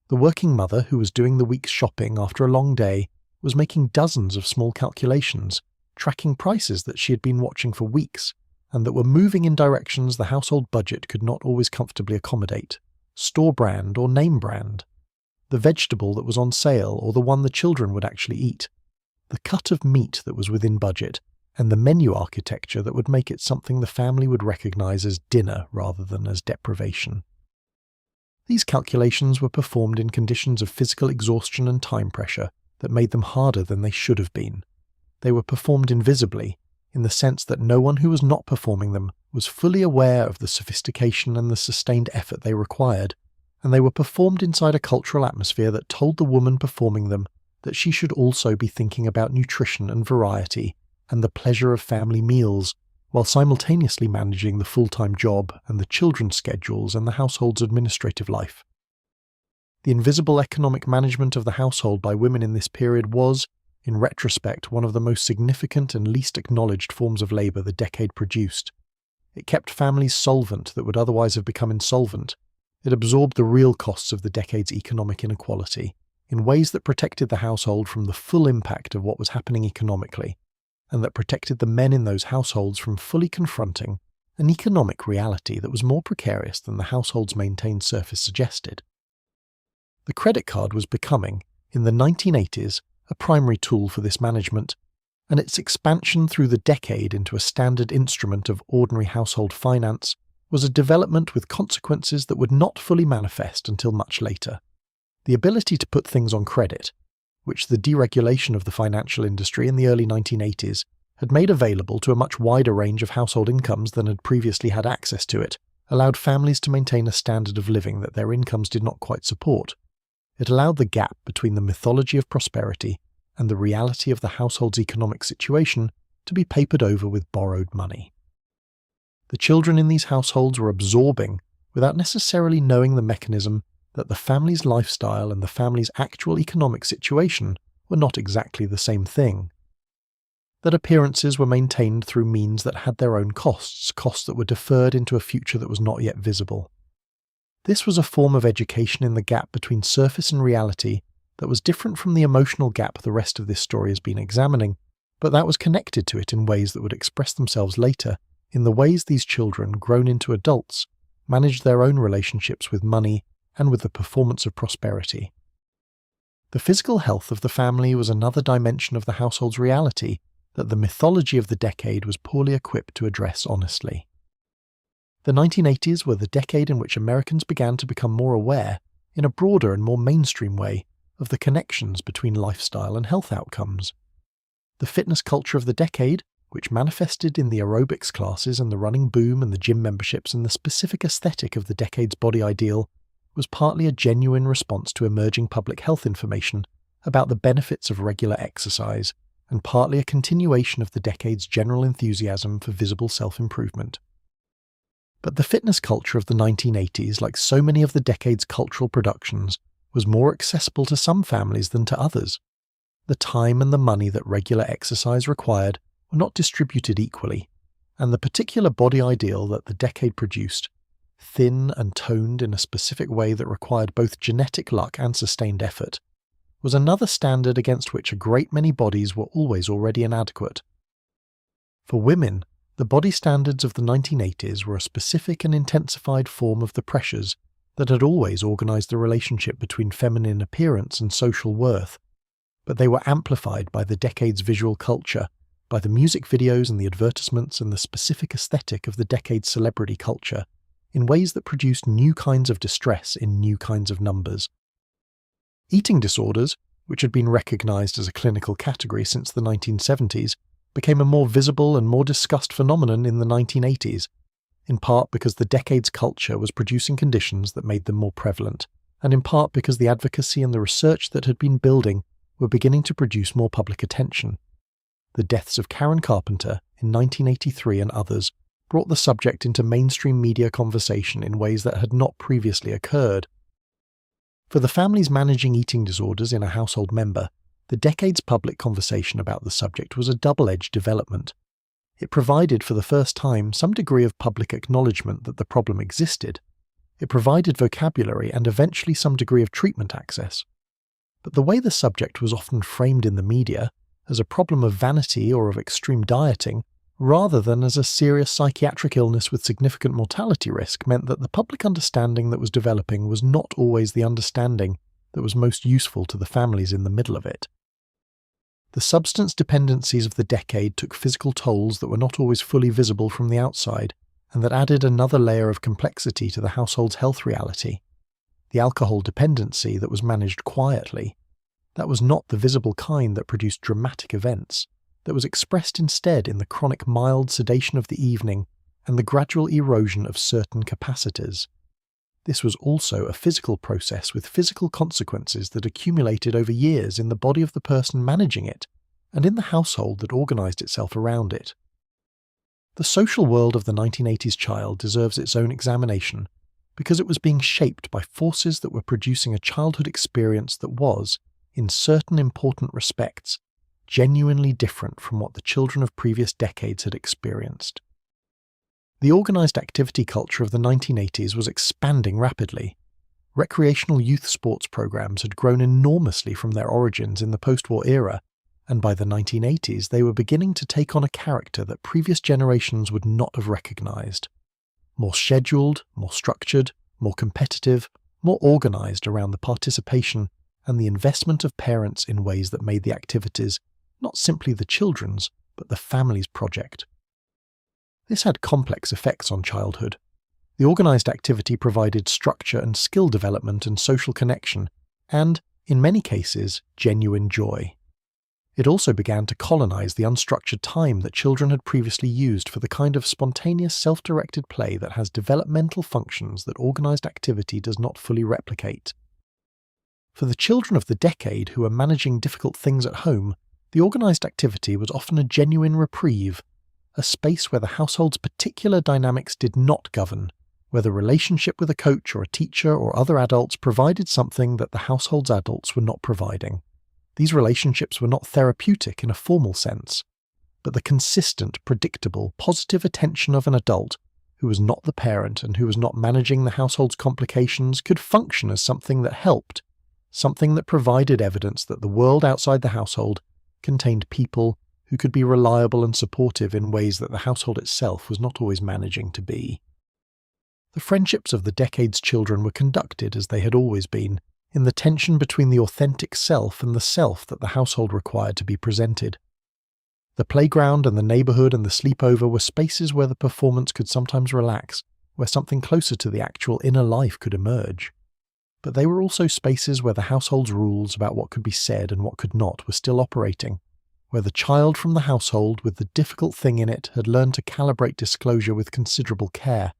The working mother who was doing the week's shopping after a long day was making dozens of small calculations, tracking prices that she had been watching for weeks, and that were moving in directions the household budget could not always comfortably accommodate, store brand or name brand, the vegetable that was on sale or the one the children would actually eat, the cut of meat that was within budget, and the menu architecture that would make it something the family would recognize as dinner rather than as deprivation. These calculations were performed in conditions of physical exhaustion and time pressure that made them harder than they should have been. They were performed invisibly, in the sense that no one who was not performing them was fully aware of the sophistication and the sustained effort they required, and they were performed inside a cultural atmosphere that told the woman performing them that she should also be thinking about nutrition and variety and the pleasure of family meals, while simultaneously managing the full-time job and the children's schedules and the household's administrative life. The invisible economic management of the household by women in this period was, in retrospect, one of the most significant and least acknowledged forms of labour the decade produced. It kept families solvent that would otherwise have become insolvent. It absorbed the real costs of the decade's economic inequality, in ways that protected the household from the full impact of what was happening economically, and that protected the men in those households from fully confronting an economic reality that was more precarious than the household's maintained surface suggested. The credit card was becoming, in the 1980s, a primary tool for this management, and its expansion through the decade into a standard instrument of ordinary household finance was a development with consequences that would not fully manifest until much later. The ability to put things on credit, which the deregulation of the financial industry in the early 1980s had made available to a much wider range of household incomes than had previously had access to it, allowed families to maintain a standard of living that their incomes did not quite support. It allowed the gap between the mythology of prosperity and the reality of the household's economic situation to be papered over with borrowed money. The children in these households were absorbing, without necessarily knowing the mechanism, that the family's lifestyle and the family's actual economic situation were not exactly the same thing. That appearances were maintained through means that had their own costs that were deferred into a future that was not yet visible. This was a form of education in the gap between surface and reality that was different from the emotional gap the rest of this story has been examining, but that was connected to it in ways that would express themselves later in the ways these children, grown into adults, managed their own relationships with money and with the performance of prosperity. The physical health of the family was another dimension of the household's reality that the mythology of the decade was poorly equipped to address honestly. The 1980s were the decade in which Americans began to become more aware, in a broader and more mainstream way, of the connections between lifestyle and health outcomes. The fitness culture of the decade, which manifested in the aerobics classes and the running boom and the gym memberships and the specific aesthetic of the decade's body ideal, was partly a genuine response to emerging public health information about the benefits of regular exercise, and partly a continuation of the decade's general enthusiasm for visible self-improvement. But the fitness culture of the 1980s, like so many of the decade's cultural productions, was more accessible to some families than to others. The time and the money that regular exercise required were not distributed equally, and the particular body ideal that the decade produced, thin and toned in a specific way that required both genetic luck and sustained effort, was another standard against which a great many bodies were always already inadequate. For women, the body standards of the 1980s were a specific and intensified form of the pressures that had always organized the relationship between feminine appearance and social worth, but they were amplified by the decade's visual culture, by the music videos and the advertisements and the specific aesthetic of the decade's celebrity culture, in ways that produced new kinds of distress in new kinds of numbers. Eating disorders, which had been recognized as a clinical category since the 1970s, became a more visible and more discussed phenomenon in the 1980s, in part because the decade's culture was producing conditions that made them more prevalent, and in part because the advocacy and the research that had been building were beginning to produce more public attention. The deaths of Karen Carpenter in 1983 and others brought the subject into mainstream media conversation in ways that had not previously occurred. For the families managing eating disorders in a household member, the decade's public conversation about the subject was a double-edged development. It provided for the first time some degree of public acknowledgement that the problem existed. It provided vocabulary and eventually some degree of treatment access. But the way the subject was often framed in the media, as a problem of vanity or of extreme dieting, rather than as a serious psychiatric illness with significant mortality risk, meant that the public understanding that was developing was not always the understanding that was most useful to the families in the middle of it. The substance dependencies of the decade took physical tolls that were not always fully visible from the outside, and that added another layer of complexity to the household's health reality. The alcohol dependency that was managed quietly, that was not the visible kind that produced dramatic events, that was expressed instead in the chronic mild sedation of the evening and the gradual erosion of certain capacitors. This was also a physical process with physical consequences that accumulated over years in the body of the person managing it, and in the household that organized itself around it. The social world of the 1980s child deserves its own examination, because it was being shaped by forces that were producing a childhood experience that was, in certain important respects, genuinely different from what the children of previous decades had experienced. The organised activity culture of the 1980s was expanding rapidly. Recreational youth sports programs had grown enormously from their origins in the post-war era, and by the 1980s they were beginning to take on a character that previous generations would not have recognised. More scheduled, more structured, more competitive, more organised around the participation and the investment of parents in ways that made the activities not simply the children's, but the family's project. This had complex effects on childhood. The organised activity provided structure and skill development and social connection, and, in many cases, genuine joy. It also began to colonise the unstructured time that children had previously used for the kind of spontaneous self-directed play that has developmental functions that organised activity does not fully replicate. For the children of the decade who were managing difficult things at home, the organised activity was often a genuine reprieve, a space where the household's particular dynamics did not govern, where the relationship with a coach or a teacher or other adults provided something that the household's adults were not providing. These relationships were not therapeutic in a formal sense, but the consistent, predictable, positive attention of an adult who was not the parent and who was not managing the household's complications could function as something that helped, something that provided evidence that the world outside the household contained people who could be reliable and supportive in ways that the household itself was not always managing to be. The friendships of the decade's children were conducted as they had always been, in the tension between the authentic self and the self that the household required to be presented. The playground and the neighbourhood and the sleepover were spaces where the performance could sometimes relax, where something closer to the actual inner life could emerge. but they were also spaces where the household's rules about what could be said and what could not were still operating, where the child from the household with the difficult thing in it had learned to calibrate disclosure with considerable care.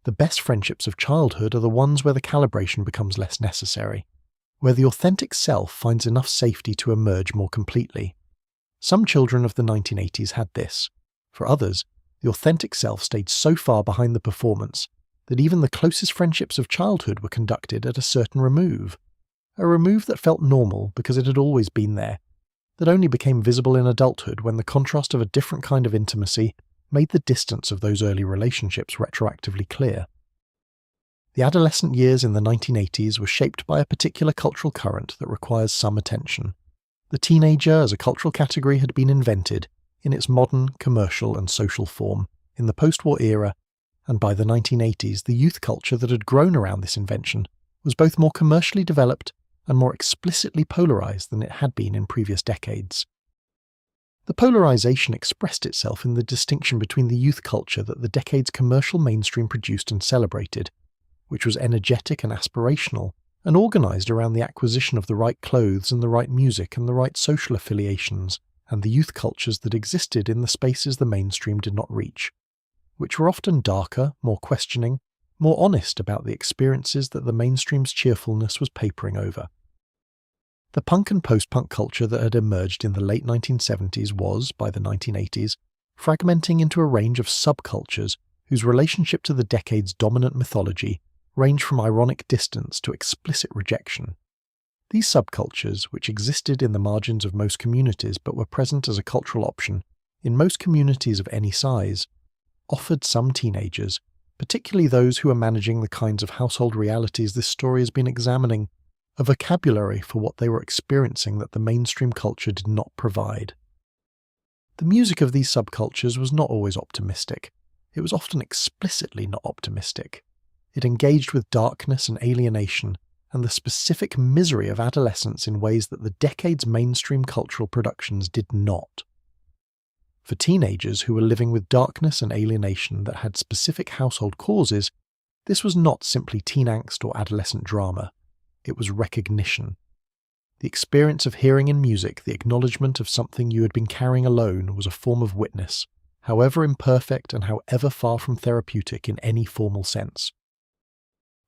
The best friendships of childhood are the ones where the calibration becomes less necessary, where the authentic self finds enough safety to emerge more completely. Some children of the 1980s had this. For others, the authentic self stayed so far behind the performance that even the closest friendships of childhood were conducted at a certain remove. A remove that felt normal because it had always been there, that only became visible in adulthood when the contrast of a different kind of intimacy made the distance of those early relationships retroactively clear. The adolescent years in the 1980s were shaped by a particular cultural current that requires some attention. The teenager as a cultural category had been invented, in its modern, commercial and social form, in the post-war era, and by the 1980s the youth culture that had grown around this invention was both more commercially developed and more explicitly polarized than it had been in previous decades. The polarization expressed itself in the distinction between the youth culture that the decade's commercial mainstream produced and celebrated, which was energetic and aspirational, and organized around the acquisition of the right clothes and the right music and the right social affiliations, and the youth cultures that existed in the spaces the mainstream did not reach, which were often darker, more questioning, more honest about the experiences that the mainstream's cheerfulness was papering over. The punk and post-punk culture that had emerged in the late 1970s was, by the 1980s, fragmenting into a range of subcultures whose relationship to the decade's dominant mythology ranged from ironic distance to explicit rejection. These subcultures, which existed in the margins of most communities but were present as a cultural option in most communities of any size, offered some teenagers, particularly those who are managing the kinds of household realities this story has been examining, a vocabulary for what they were experiencing that the mainstream culture did not provide. The music of these subcultures was not always optimistic. It was often explicitly not optimistic. It engaged with darkness and alienation and the specific misery of adolescence in ways that the decade's mainstream cultural productions did not. For teenagers who were living with darkness and alienation that had specific household causes, this was not simply teen angst or adolescent drama. It was recognition. The experience of hearing in music the acknowledgement of something you had been carrying alone was a form of witness, however imperfect and however far from therapeutic in any formal sense.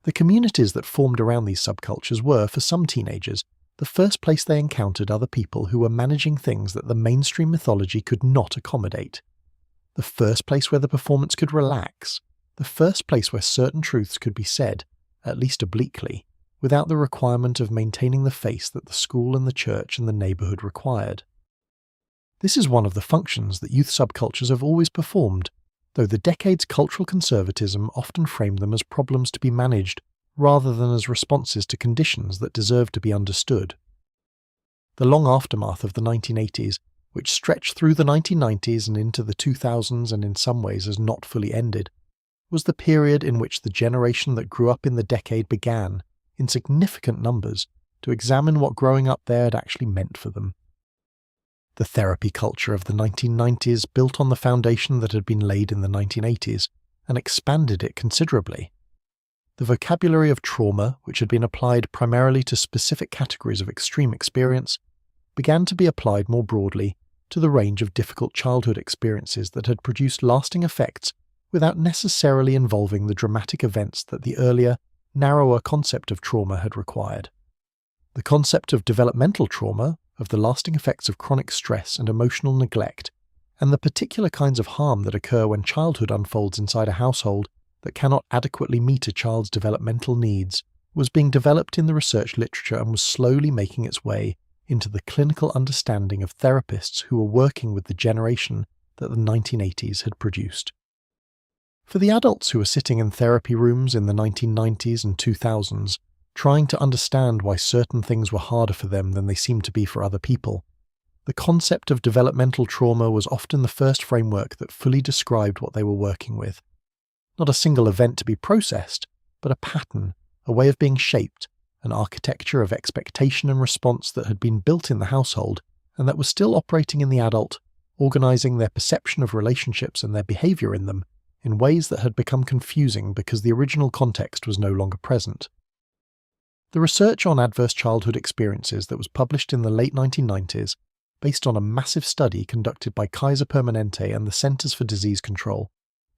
The communities that formed around these subcultures were, for some teenagers, the first place they encountered other people who were managing things that the mainstream mythology could not accommodate. The first place where the performance could relax. The first place where certain truths could be said, at least obliquely, without the requirement of maintaining the face that the school and the church and the neighbourhood required. This is one of the functions that youth subcultures have always performed, though the decade's cultural conservatism often framed them as problems to be managed rather than as responses to conditions that deserved to be understood. The long aftermath of the 1980s, which stretched through the 1990s and into the 2000s and in some ways has not fully ended, was the period in which the generation that grew up in the decade began, in significant numbers, to examine what growing up there had actually meant for them. The therapy culture of the 1990s built on the foundation that had been laid in the 1980s and expanded it considerably. The vocabulary of trauma, which had been applied primarily to specific categories of extreme experience, began to be applied more broadly to the range of difficult childhood experiences that had produced lasting effects without necessarily involving the dramatic events that the earlier, narrower concept of trauma had required. The concept of developmental trauma, of the lasting effects of chronic stress and emotional neglect, and the particular kinds of harm that occur when childhood unfolds inside a household that cannot adequately meet a child's developmental needs, was being developed in the research literature and was slowly making its way into the clinical understanding of therapists who were working with the generation that the 1980s had produced. For the adults who were sitting in therapy rooms in the 1990s and 2000s, trying to understand why certain things were harder for them than they seemed to be for other people, the concept of developmental trauma was often the first framework that fully described what they were working with. Not a single event to be processed, but a pattern, a way of being shaped, an architecture of expectation and response that had been built in the household and that was still operating in the adult, organizing their perception of relationships and their behavior in them in ways that had become confusing because the original context was no longer present. The research on adverse childhood experiences that was published in the late 1990s, based on a massive study conducted by Kaiser Permanente and the Centers for Disease Control,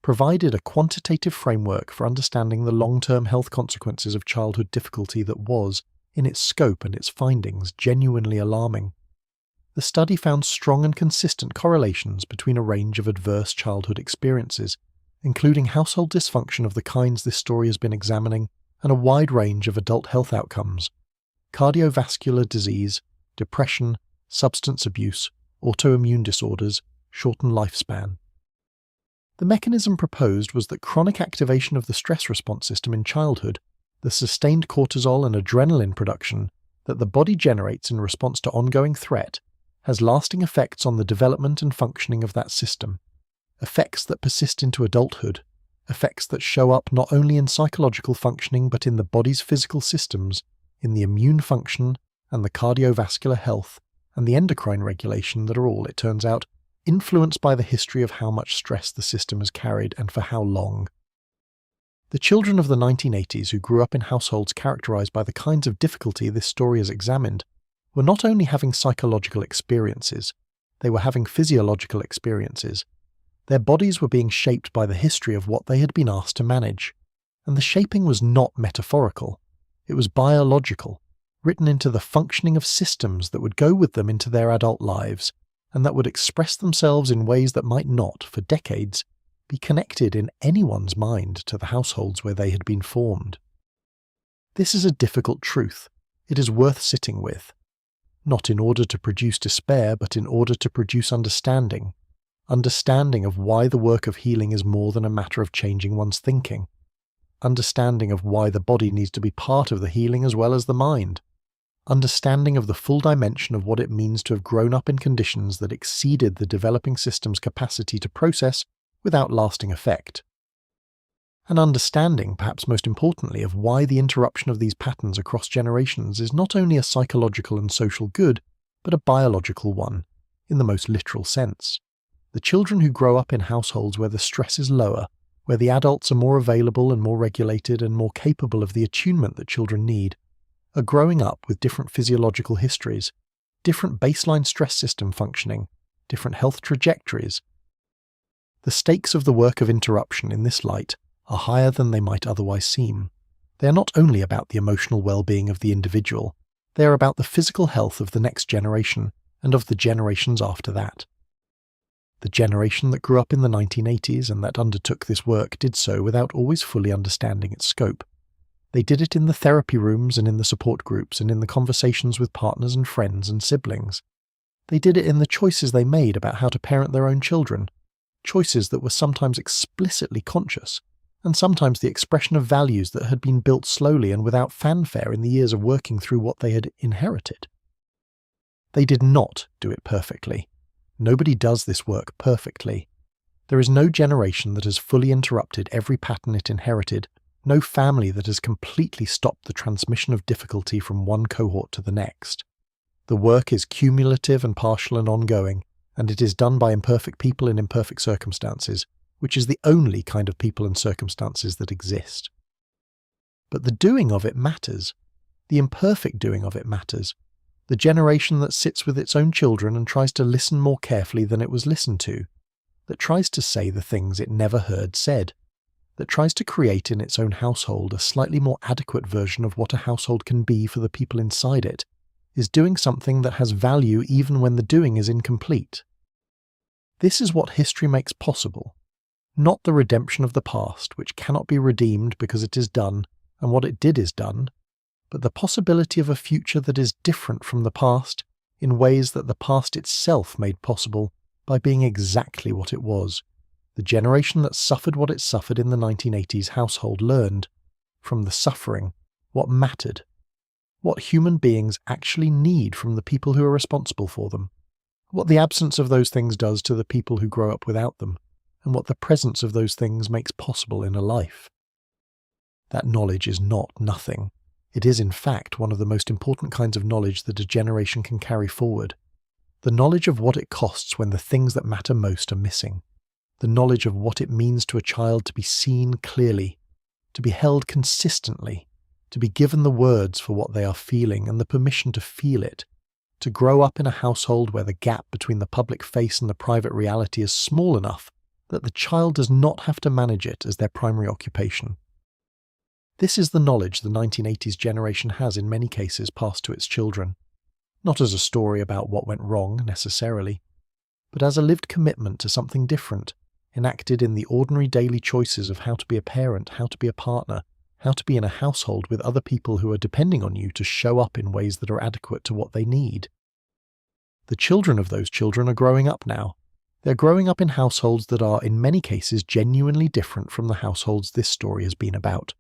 provided a quantitative framework for understanding the long-term health consequences of childhood difficulty that was, in its scope and its findings, genuinely alarming. The study found strong and consistent correlations between a range of adverse childhood experiences, including household dysfunction of the kinds this story has been examining, and a wide range of adult health outcomes: cardiovascular disease, depression, substance abuse, autoimmune disorders, shortened lifespan. The mechanism proposed was that chronic activation of the stress response system in childhood, the sustained cortisol and adrenaline production that the body generates in response to ongoing threat, has lasting effects on the development and functioning of that system, effects that persist into adulthood, effects that show up not only in psychological functioning but in the body's physical systems, in the immune function and the cardiovascular health and the endocrine regulation that are all, it turns out, influenced by the history of how much stress the system has carried and for how long. The children of the 1980s who grew up in households characterized by the kinds of difficulty this story has examined were not only having psychological experiences, they were having physiological experiences. Their bodies were being shaped by the history of what they had been asked to manage, and the shaping was not metaphorical. It was biological, written into the functioning of systems that would go with them into their adult lives, and that would express themselves in ways that might not, for decades, be connected in anyone's mind to the households where they had been formed. This is a difficult truth. It is worth sitting with. Not in order to produce despair, but in order to produce understanding. Understanding of why the work of healing is more than a matter of changing one's thinking. Understanding of why the body needs to be part of the healing as well as the mind. Understanding of the full dimension of what it means to have grown up in conditions that exceeded the developing system's capacity to process without lasting effect. An understanding, perhaps most importantly, of why the interruption of these patterns across generations is not only a psychological and social good, but a biological one, in the most literal sense. The children who grow up in households where the stress is lower, where the adults are more available and more regulated and more capable of the attunement that children need, are growing up with different physiological histories, different baseline stress system functioning, different health trajectories. The stakes of the work of interruption in this light are higher than they might otherwise seem. They are not only about the emotional well-being of the individual, they are about the physical health of the next generation and of the generations after that. The generation that grew up in the 1980s and that undertook this work did so without always fully understanding its scope. They did it in the therapy rooms and in the support groups and in the conversations with partners and friends and siblings. They did it in the choices they made about how to parent their own children, choices that were sometimes explicitly conscious, and sometimes the expression of values that had been built slowly and without fanfare in the years of working through what they had inherited. They did not do it perfectly. Nobody does this work perfectly. There is no generation that has fully interrupted every pattern it inherited, no family that has completely stopped the transmission of difficulty from one cohort to the next. The work is cumulative and partial and ongoing, and it is done by imperfect people in imperfect circumstances, which is the only kind of people and circumstances that exist. But the doing of it matters. The imperfect doing of it matters. The generation that sits with its own children and tries to listen more carefully than it was listened to, that tries to say the things it never heard said, that tries to create in its own household a slightly more adequate version of what a household can be for the people inside it, is doing something that has value even when the doing is incomplete. This is what history makes possible. Not the redemption of the past, which cannot be redeemed because it is done, and what it did is done, but the possibility of a future that is different from the past in ways that the past itself made possible by being exactly what it was. The generation that suffered what it suffered in the 1980s household learned, from the suffering, what mattered, what human beings actually need from the people who are responsible for them, what the absence of those things does to the people who grow up without them, and what the presence of those things makes possible in a life. That knowledge is not nothing. It is in fact one of the most important kinds of knowledge that a generation can carry forward. The knowledge of what it costs when the things that matter most are missing. The knowledge of what it means to a child to be seen clearly, to be held consistently, to be given the words for what they are feeling and the permission to feel it, to grow up in a household where the gap between the public face and the private reality is small enough that the child does not have to manage it as their primary occupation. This is the knowledge the 1980s generation has in many cases passed to its children, not as a story about what went wrong necessarily, but as a lived commitment to something different, enacted in the ordinary daily choices of how to be a parent, how to be a partner, how to be in a household with other people who are depending on you to show up in ways that are adequate to what they need. The children of those children are growing up now. They're growing up in households that are, in many cases, genuinely different from the households this story has been about.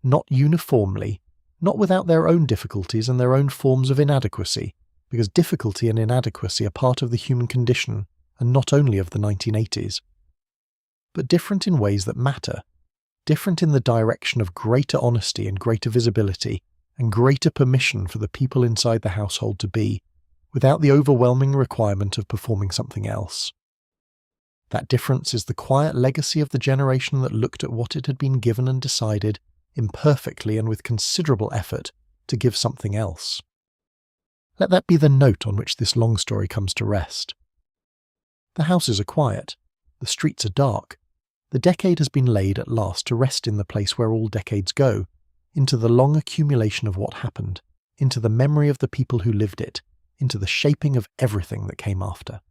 Not uniformly, not without their own difficulties and their own forms of inadequacy, because difficulty and inadequacy are part of the human condition, and not only of the 1980s. But different in ways that matter, different in the direction of greater honesty and greater visibility, and greater permission for the people inside the household to be, without the overwhelming requirement of performing something else. That difference is the quiet legacy of the generation that looked at what it had been given and decided, imperfectly and with considerable effort, to give something else. Let that be the note on which this long story comes to rest. The houses are quiet. The streets are dark. The decade has been laid at last to rest in the place where all decades go, into the long accumulation of what happened, into the memory of the people who lived it, into the shaping of everything that came after.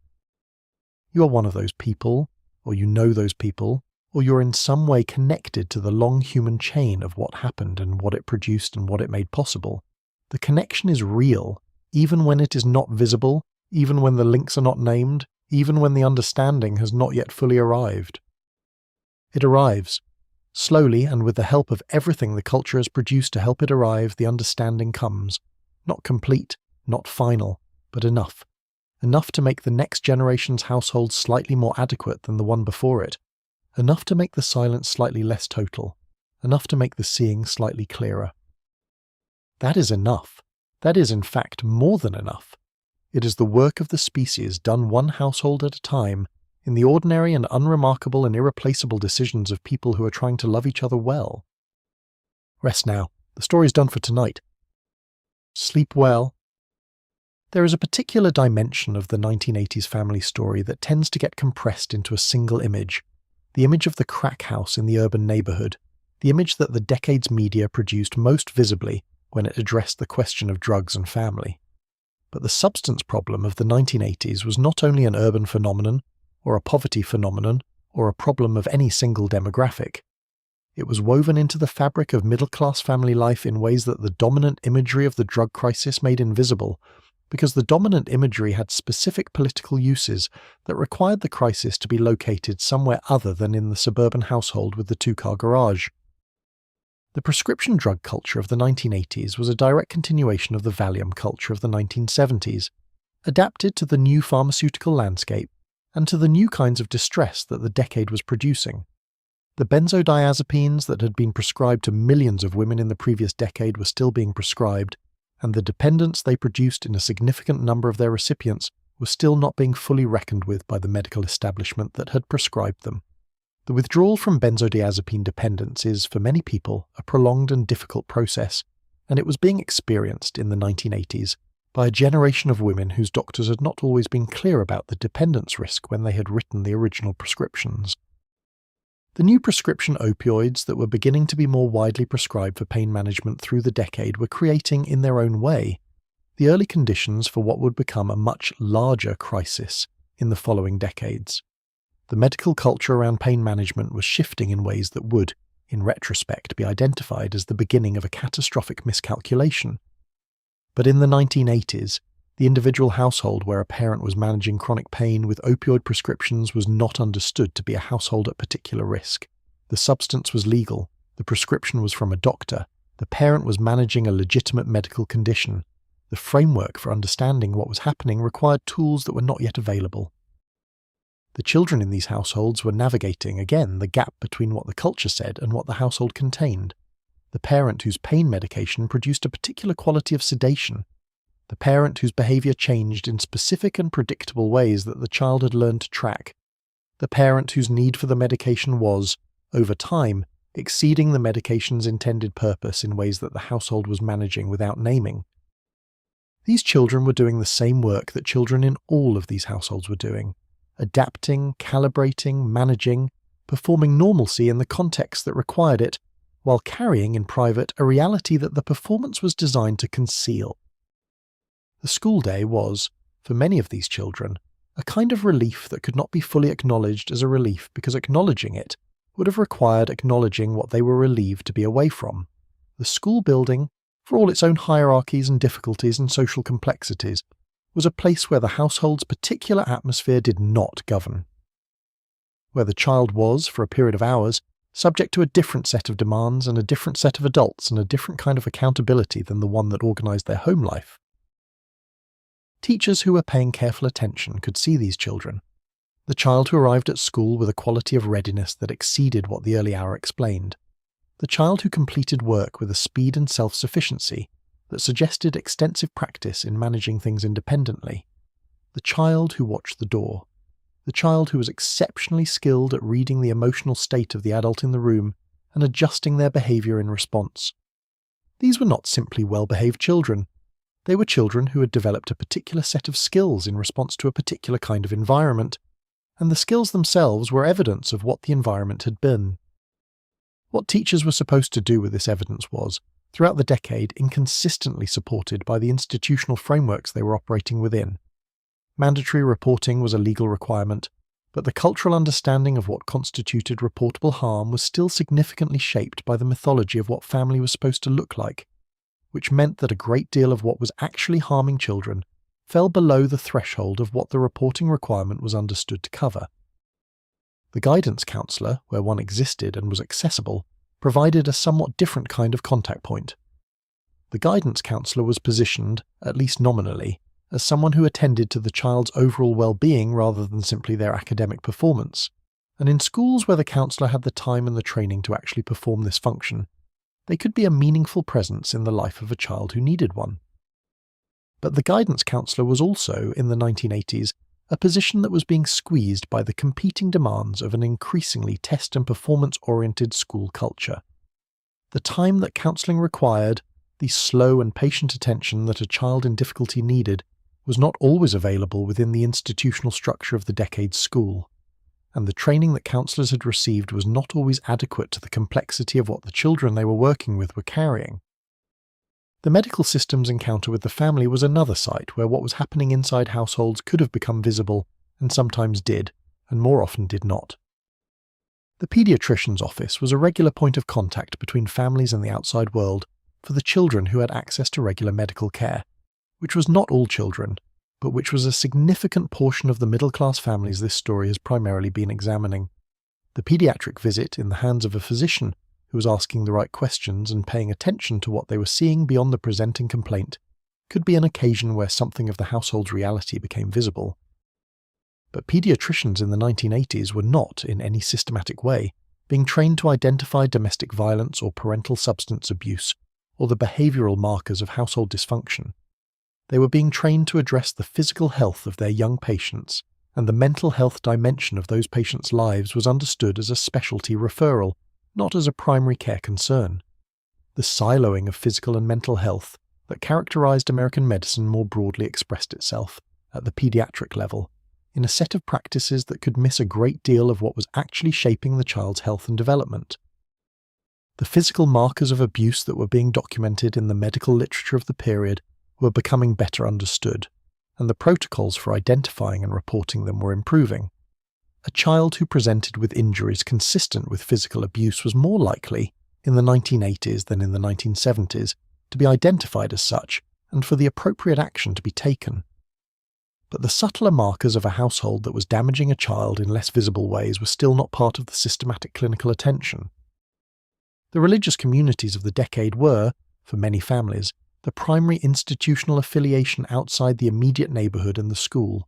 You are one of those people, or you know those people, or you're in some way connected to the long human chain of what happened and what it produced and what it made possible. The connection is real, even when it is not visible, even when the links are not named, even when the understanding has not yet fully arrived. It arrives. Slowly, and with the help of everything the culture has produced to help it arrive, the understanding comes. Not complete, not final, but enough. Enough to make the next generation's household slightly more adequate than the one before it. Enough to make the silence slightly less total. Enough to make the seeing slightly clearer. That is enough. That is, in fact, more than enough. It is the work of the species done one household at a time, in the ordinary and unremarkable and irreplaceable decisions of people who are trying to love each other well. Rest now. The story's done for tonight. Sleep well. There is a particular dimension of the 1980s family story that tends to get compressed into a single image, the image of the crack house in the urban neighborhood, the image that the decade's media produced most visibly when it addressed the question of drugs and family. But the substance problem of the 1980s was not only an urban phenomenon, or a poverty phenomenon, or a problem of any single demographic. It was woven into the fabric of middle-class family life in ways that the dominant imagery of the drug crisis made invisible, because the dominant imagery had specific political uses that required the crisis to be located somewhere other than in the suburban household with the two-car garage. The prescription drug culture of the 1980s was a direct continuation of the Valium culture of the 1970s, adapted to the new pharmaceutical landscape and to the new kinds of distress that the decade was producing. The benzodiazepines that had been prescribed to millions of women in the previous decade were still being prescribed, and the dependence they produced in a significant number of their recipients was still not being fully reckoned with by the medical establishment that had prescribed them. The withdrawal from benzodiazepine dependence is, for many people, a prolonged and difficult process, and it was being experienced in the 1980s by a generation of women whose doctors had not always been clear about the dependence risk when they had written the original prescriptions. The new prescription opioids that were beginning to be more widely prescribed for pain management through the decade were creating, in their own way, the early conditions for what would become a much larger crisis in the following decades. The medical culture around pain management was shifting in ways that would, in retrospect, be identified as the beginning of a catastrophic miscalculation. But in the 1980s, the individual household where a parent was managing chronic pain with opioid prescriptions was not understood to be a household at particular risk. The substance was legal, the prescription was from a doctor, the parent was managing a legitimate medical condition. The framework for understanding what was happening required tools that were not yet available. The children in these households were navigating, again, the gap between what the culture said and what the household contained. The parent whose pain medication produced a particular quality of sedation. The parent whose behavior changed in specific and predictable ways that the child had learned to track. The parent whose need for the medication was, over time, exceeding the medication's intended purpose in ways that the household was managing without naming. These children were doing the same work that children in all of these households were doing, adapting, calibrating, managing, performing normalcy in the context that required it, while carrying in private a reality that the performance was designed to conceal. The school day was, for many of these children, a kind of relief that could not be fully acknowledged as a relief because acknowledging it would have required acknowledging what they were relieved to be away from. The school building, for all its own hierarchies and difficulties and social complexities, was a place where the household's particular atmosphere did not govern. Where the child was, for a period of hours, subject to a different set of demands and a different set of adults and a different kind of accountability than the one that organised their home life. Teachers who were paying careful attention could see these children. The child who arrived at school with a quality of readiness that exceeded what the early hour explained. The child who completed work with a speed and self-sufficiency that suggested extensive practice in managing things independently. The child who watched the door. The child who was exceptionally skilled at reading the emotional state of the adult in the room and adjusting their behaviour in response. These were not simply well-behaved children. They were children who had developed a particular set of skills in response to a particular kind of environment, and the skills themselves were evidence of what the environment had been. What teachers were supposed to do with this evidence was, throughout the decade, inconsistently supported by the institutional frameworks they were operating within. Mandatory reporting was a legal requirement, but the cultural understanding of what constituted reportable harm was still significantly shaped by the mythology of what family was supposed to look like, which meant that a great deal of what was actually harming children fell below the threshold of what the reporting requirement was understood to cover. The guidance counsellor, where one existed and was accessible, provided a somewhat different kind of contact point. The guidance counsellor was positioned, at least nominally, as someone who attended to the child's overall well-being rather than simply their academic performance, and in schools where the counsellor had the time and the training to actually perform this function, they could be a meaningful presence in the life of a child who needed one. But the guidance counsellor was also, in the 1980s, a position that was being squeezed by the competing demands of an increasingly test and performance-oriented school culture. The time that counselling required, the slow and patient attention that a child in difficulty needed, was not always available within the institutional structure of the decade's school, and the training that counsellors had received was not always adequate to the complexity of what the children they were working with were carrying. The medical system's encounter with the family was another site where what was happening inside households could have become visible, and sometimes did, and more often did not. The paediatrician's office was a regular point of contact between families and the outside world for the children who had access to regular medical care, which was not all children, but which was a significant portion of the middle-class families this story has primarily been examining. The paediatric visit in the hands of a physician who was asking the right questions and paying attention to what they were seeing beyond the presenting complaint could be an occasion where something of the household's reality became visible. But paediatricians in the 1980s were not, in any systematic way, being trained to identify domestic violence or parental substance abuse, or the behavioural markers of household dysfunction. They were being trained to address the physical health of their young patients, and the mental health dimension of those patients' lives was understood as a specialty referral, not as a primary care concern. The siloing of physical and mental health that characterized American medicine more broadly expressed itself, at the pediatric level, in a set of practices that could miss a great deal of what was actually shaping the child's health and development. The physical markers of abuse that were being documented in the medical literature of the period were becoming better understood, and the protocols for identifying and reporting them were improving. A child who presented with injuries consistent with physical abuse was more likely, in the 1980s than in the 1970s, to be identified as such and for the appropriate action to be taken. But the subtler markers of a household that was damaging a child in less visible ways were still not part of the systematic clinical attention. The religious communities of the decade were, for many families, the primary institutional affiliation outside the immediate neighbourhood and the school.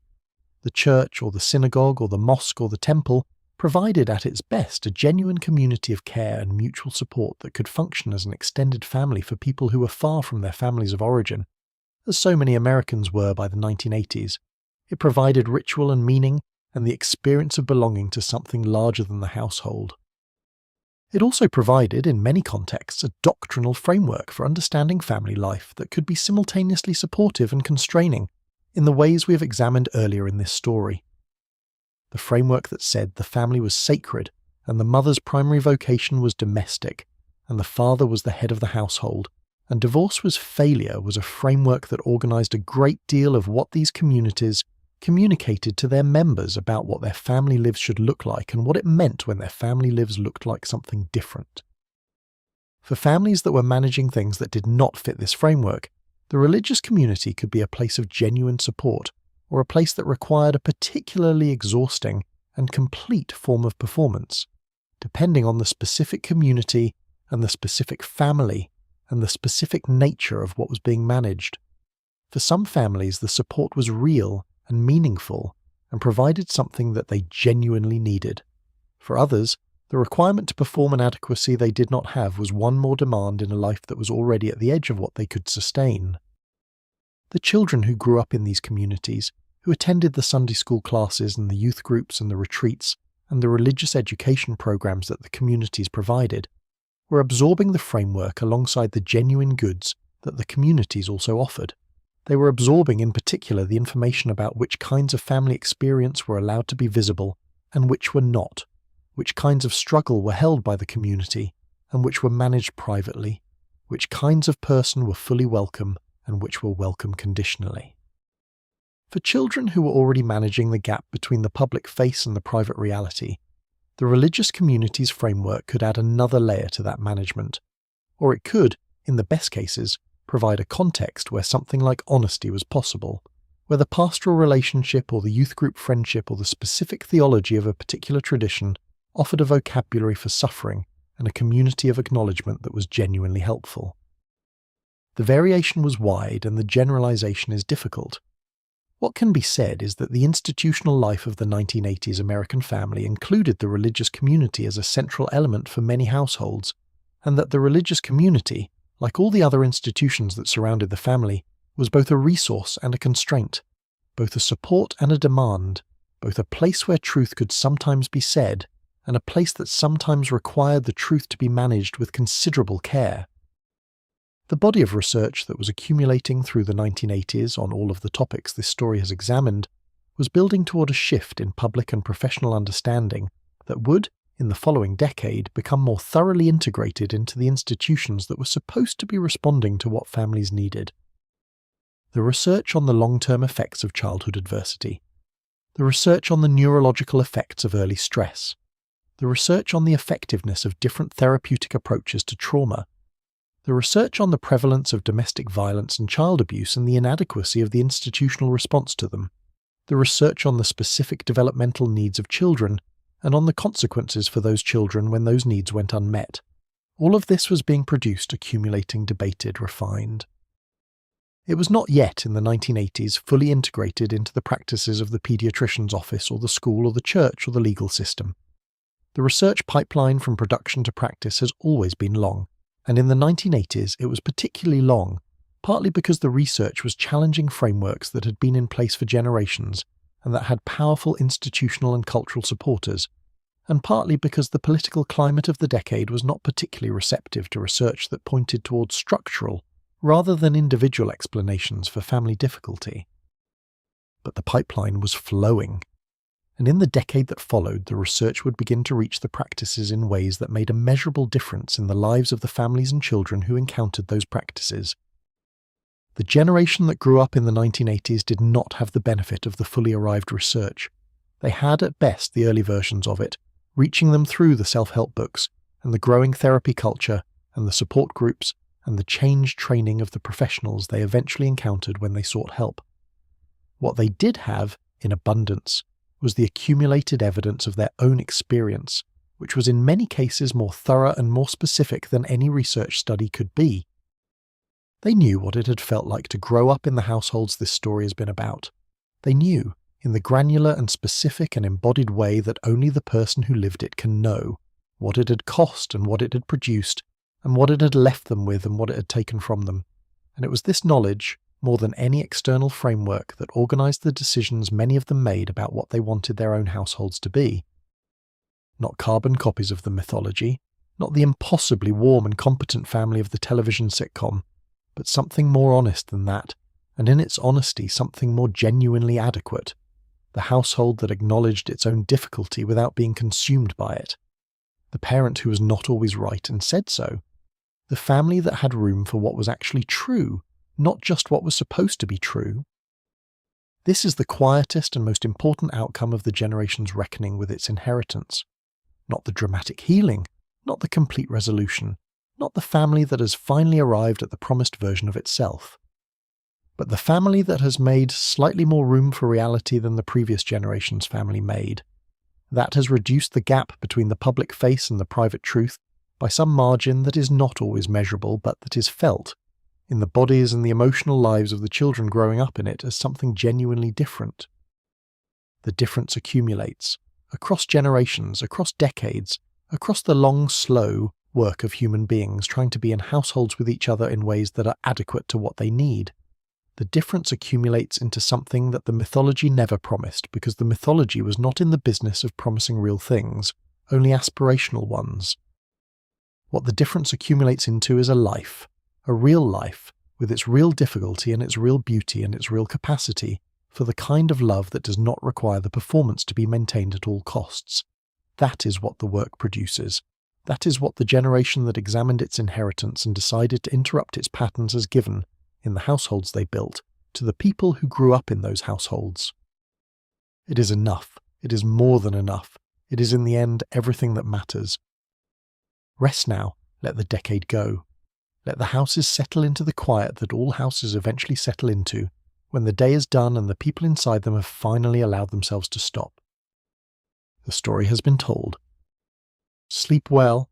The church or the synagogue or the mosque or the temple provided at its best a genuine community of care and mutual support that could function as an extended family for people who were far from their families of origin, as so many Americans were by the 1980s. It provided ritual and meaning and the experience of belonging to something larger than the household. It also provided, in many contexts, a doctrinal framework for understanding family life that could be simultaneously supportive and constraining in the ways we have examined earlier in this story. The framework that said the family was sacred and the mother's primary vocation was domestic, and the father was the head of the household, and divorce was failure, was a framework that organised a great deal of what these communities communicated to their members about what their family lives should look like and what it meant when their family lives looked like something different. For families that were managing things that did not fit this framework, the religious community could be a place of genuine support, or a place that required a particularly exhausting and complete form of performance, depending on the specific community and the specific family and the specific nature of what was being managed. For some families, the support was real and meaningful and provided something that they genuinely needed. For others, the requirement to perform an adequacy they did not have was one more demand in a life that was already at the edge of what they could sustain. The children who grew up in these communities, who attended the Sunday school classes and the youth groups and the retreats and the religious education programs that the communities provided, were absorbing the framework alongside the genuine goods that the communities also offered. They were absorbing in particular the information about which kinds of family experience were allowed to be visible and which were not, which kinds of struggle were held by the community and which were managed privately, which kinds of person were fully welcome and which were welcome conditionally. For children who were already managing the gap between the public face and the private reality, the religious community's framework could add another layer to that management, or it could, in the best cases, provide a context where something like honesty was possible, where the pastoral relationship or the youth group friendship or the specific theology of a particular tradition offered a vocabulary for suffering and a community of acknowledgement that was genuinely helpful. The variation was wide and the generalization is difficult. What can be said is that the institutional life of the 1980s American family included the religious community as a central element for many households, and that the religious community, like all the other institutions that surrounded the family, was both a resource and a constraint, both a support and a demand, both a place where truth could sometimes be said, and a place that sometimes required the truth to be managed with considerable care. The body of research that was accumulating through the 1980s on all of the topics this story has examined was building toward a shift in public and professional understanding that would, in the following decade, become more thoroughly integrated into the institutions that were supposed to be responding to what families needed. The research on the long-term effects of childhood adversity, the research on the neurological effects of early stress, the research on the effectiveness of different therapeutic approaches to trauma, the research on the prevalence of domestic violence and child abuse and the inadequacy of the institutional response to them, the research on the specific developmental needs of children and on the consequences for those children when those needs went unmet. All of this was being produced, accumulating, debated, refined. It was not yet in the 1980s fully integrated into the practices of the paediatrician's office or the school or the church or the legal system. The research pipeline from production to practice has always been long, and in the 1980s it was particularly long, partly because the research was challenging frameworks that had been in place for generations and that had powerful institutional and cultural supporters, and partly because the political climate of the decade was not particularly receptive to research that pointed towards structural, rather than individual explanations for family difficulty. But the pipeline was flowing, and in the decade that followed, the research would begin to reach the practices in ways that made a measurable difference in the lives of the families and children who encountered those practices. The generation that grew up in the 1980s did not have the benefit of the fully arrived research. They had at best the early versions of it, reaching them through the self-help books and the growing therapy culture and the support groups and the change training of the professionals they eventually encountered when they sought help. What they did have, in abundance, was the accumulated evidence of their own experience, which was in many cases more thorough and more specific than any research study could be. They knew what it had felt like to grow up in the households this story has been about. They knew, in the granular and specific and embodied way that only the person who lived it can know, what it had cost and what it had produced, and what it had left them with and what it had taken from them. And it was this knowledge, more than any external framework, that organised the decisions many of them made about what they wanted their own households to be. Not carbon copies of the mythology, Not the impossibly warm and competent family of the television sitcom, but something more honest than that, and in its honesty something more genuinely adequate. The household that acknowledged its own difficulty without being consumed by it. The parent who was not always right and said so. The family that had room for what was actually true, not just what was supposed to be true. This is the quietest and most important outcome of the generation's reckoning with its inheritance. Not the dramatic healing, not the complete resolution, not the family that has finally arrived at the promised version of itself. But the family that has made slightly more room for reality than the previous generation's family made. That has reduced the gap between the public face and the private truth by some margin that is not always measurable but that is felt, in the bodies and the emotional lives of the children growing up in it, as something genuinely different. The difference accumulates, across generations, across decades, across the long, slow work of human beings trying to be in households with each other in ways that are adequate to what they need. The difference accumulates into something that the mythology never promised, because the mythology was not in the business of promising real things, only aspirational ones. What the difference accumulates into is a life, a real life, with its real difficulty and its real beauty and its real capacity, for the kind of love that does not require the performance to be maintained at all costs. That is what the work produces. That is what the generation that examined its inheritance and decided to interrupt its patterns has given, in the households they built, to the people who grew up in those households. It is enough. It is more than enough. It is in the end everything that matters. Rest now. Let the decade go. Let the houses settle into the quiet that all houses eventually settle into, when the day is done and the people inside them have finally allowed themselves to stop. The story has been told. Sleep well.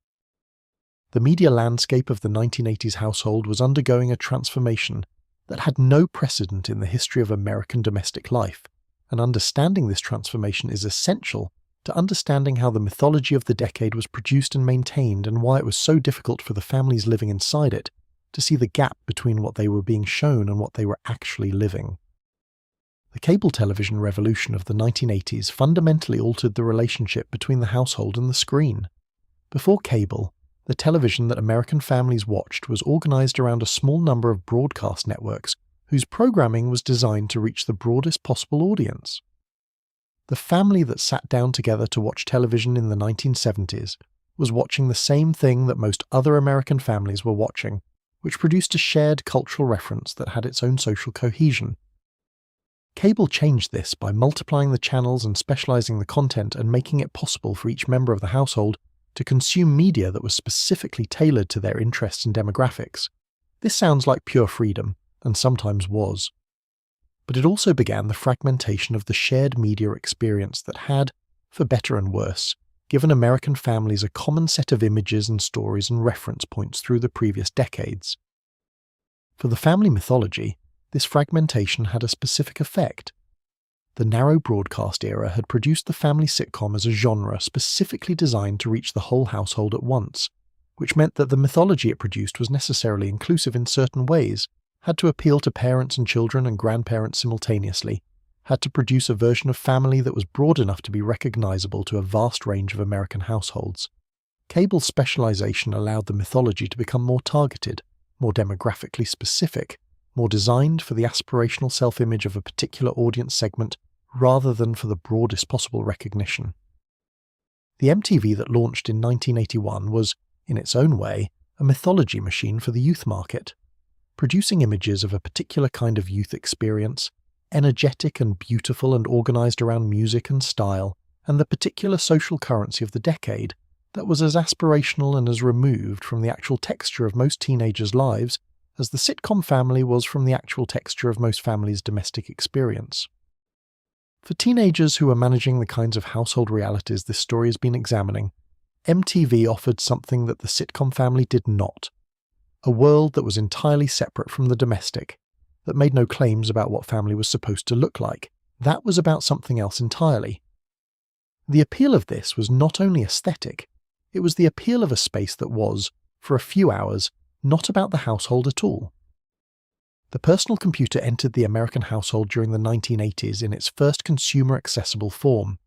The media landscape of the 1980s household was undergoing a transformation that had no precedent in the history of American domestic life, and understanding this transformation is essential to understanding how the mythology of the decade was produced and maintained, and why it was so difficult for the families living inside it to see the gap between what they were being shown and what they were actually living. The cable television revolution of the 1980s fundamentally altered the relationship between the household and the screen. Before cable, the television that American families watched was organized around a small number of broadcast networks whose programming was designed to reach the broadest possible audience. The family that sat down together to watch television in the 1970s was watching the same thing that most other American families were watching, which produced a shared cultural reference that had its own social cohesion. Cable changed this by multiplying the channels and specializing the content and making it possible for each member of the household to consume media that was specifically tailored to their interests and demographics. This sounds like pure freedom, and sometimes was. But it also began the fragmentation of the shared media experience that had, for better and worse, given American families a common set of images and stories and reference points through the previous decades. For the family mythology, this fragmentation had a specific effect. The narrow broadcast era had produced the family sitcom as a genre specifically designed to reach the whole household at once, which meant that the mythology it produced was necessarily inclusive in certain ways, had to appeal to parents and children and grandparents simultaneously, had to produce a version of family that was broad enough to be recognizable to a vast range of American households. Cable's specialization allowed the mythology to become more targeted, more demographically specific, more designed for the aspirational self-image of a particular audience segment rather than for the broadest possible recognition. The MTV that launched in 1981 was, in its own way, a mythology machine for the youth market, producing images of a particular kind of youth experience, energetic and beautiful and organized around music and style, and the particular social currency of the decade that was as aspirational and as removed from the actual texture of most teenagers' lives as the sitcom family was from the actual texture of most families' domestic experience. For teenagers who are managing the kinds of household realities this story has been examining, MTV offered something that the sitcom family did not. A world that was entirely separate from the domestic, that made no claims about what family was supposed to look like. That was about something else entirely. The appeal of this was not only aesthetic, it was the appeal of a space that was, for a few hours, not about the household at all. The personal computer entered the American household during the 1980s in its first consumer-accessible form.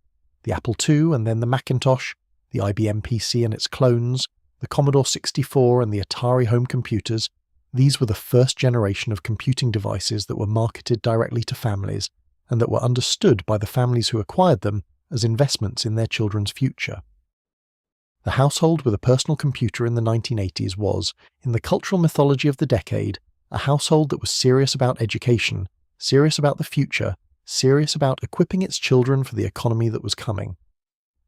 The Apple II and then the Macintosh, the IBM PC and its clones, The Commodore 64 and the Atari home computers, these were the first generation of computing devices that were marketed directly to families and that were understood by the families who acquired them as investments in their children's future. The household with a personal computer in the 1980s was, in the cultural mythology of the decade, a household that was serious about education, serious about the future, serious about equipping its children for the economy that was coming.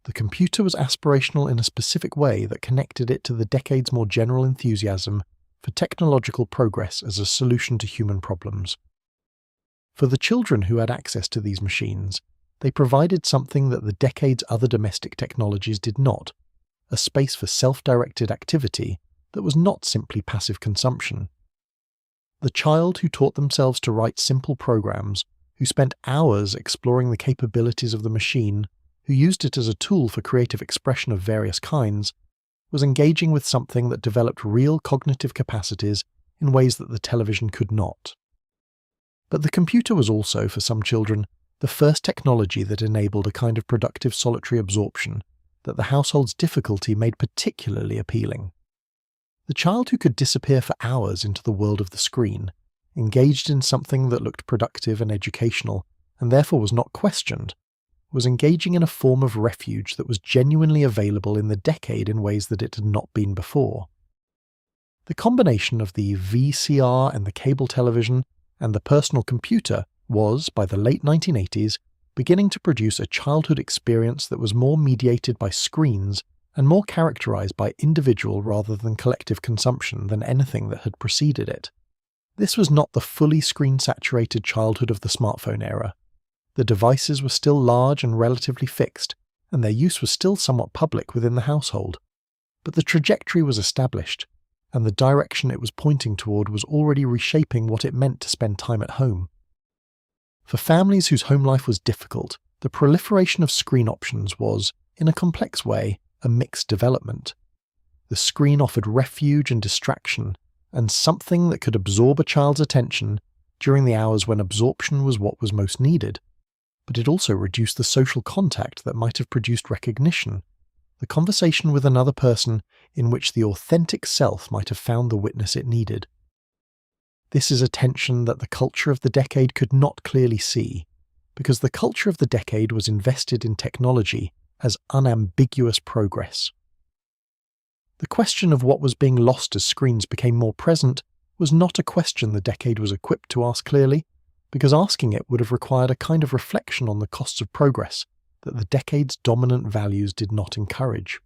The computer was aspirational in a specific way that connected it to the decade's more general enthusiasm for technological progress as a solution to human problems. For the children who had access to these machines, they provided something that the decade's other domestic technologies did not, a space for self-directed activity that was not simply passive consumption. The child who taught themselves to write simple programs, who spent hours exploring the capabilities of the machine, who used it as a tool for creative expression of various kinds, was engaging with something that developed real cognitive capacities in ways that the television could not. But the computer was also, for some children, the first technology that enabled a kind of productive solitary absorption that the household's difficulty made particularly appealing. The child who could disappear for hours into the world of the screen, engaged in something that looked productive and educational, and therefore was not questioned, was engaging in a form of refuge that was genuinely available in the decade in ways that it had not been before. The combination of the VCR and the cable television and the personal computer was, by the late 1980s, beginning to produce a childhood experience that was more mediated by screens and more characterized by individual rather than collective consumption than anything that had preceded it. This was not the fully screen-saturated childhood of the smartphone era. The devices were still large and relatively fixed, and their use was still somewhat public within the household. But the trajectory was established, and the direction it was pointing toward was already reshaping what it meant to spend time at home. For families whose home life was difficult, the proliferation of screen options was, in a complex way, a mixed development. The screen offered refuge and distraction, and something that could absorb a child's attention during the hours when absorption was what was most needed. But it also reduced the social contact that might have produced recognition, the conversation with another person in which the authentic self might have found the witness it needed. This is a tension that the culture of the decade could not clearly see, because the culture of the decade was invested in technology as unambiguous progress. The question of what was being lost as screens became more present was not a question the decade was equipped to ask clearly, because asking it would have required a kind of reflection on the costs of progress that the decade's dominant values did not encourage.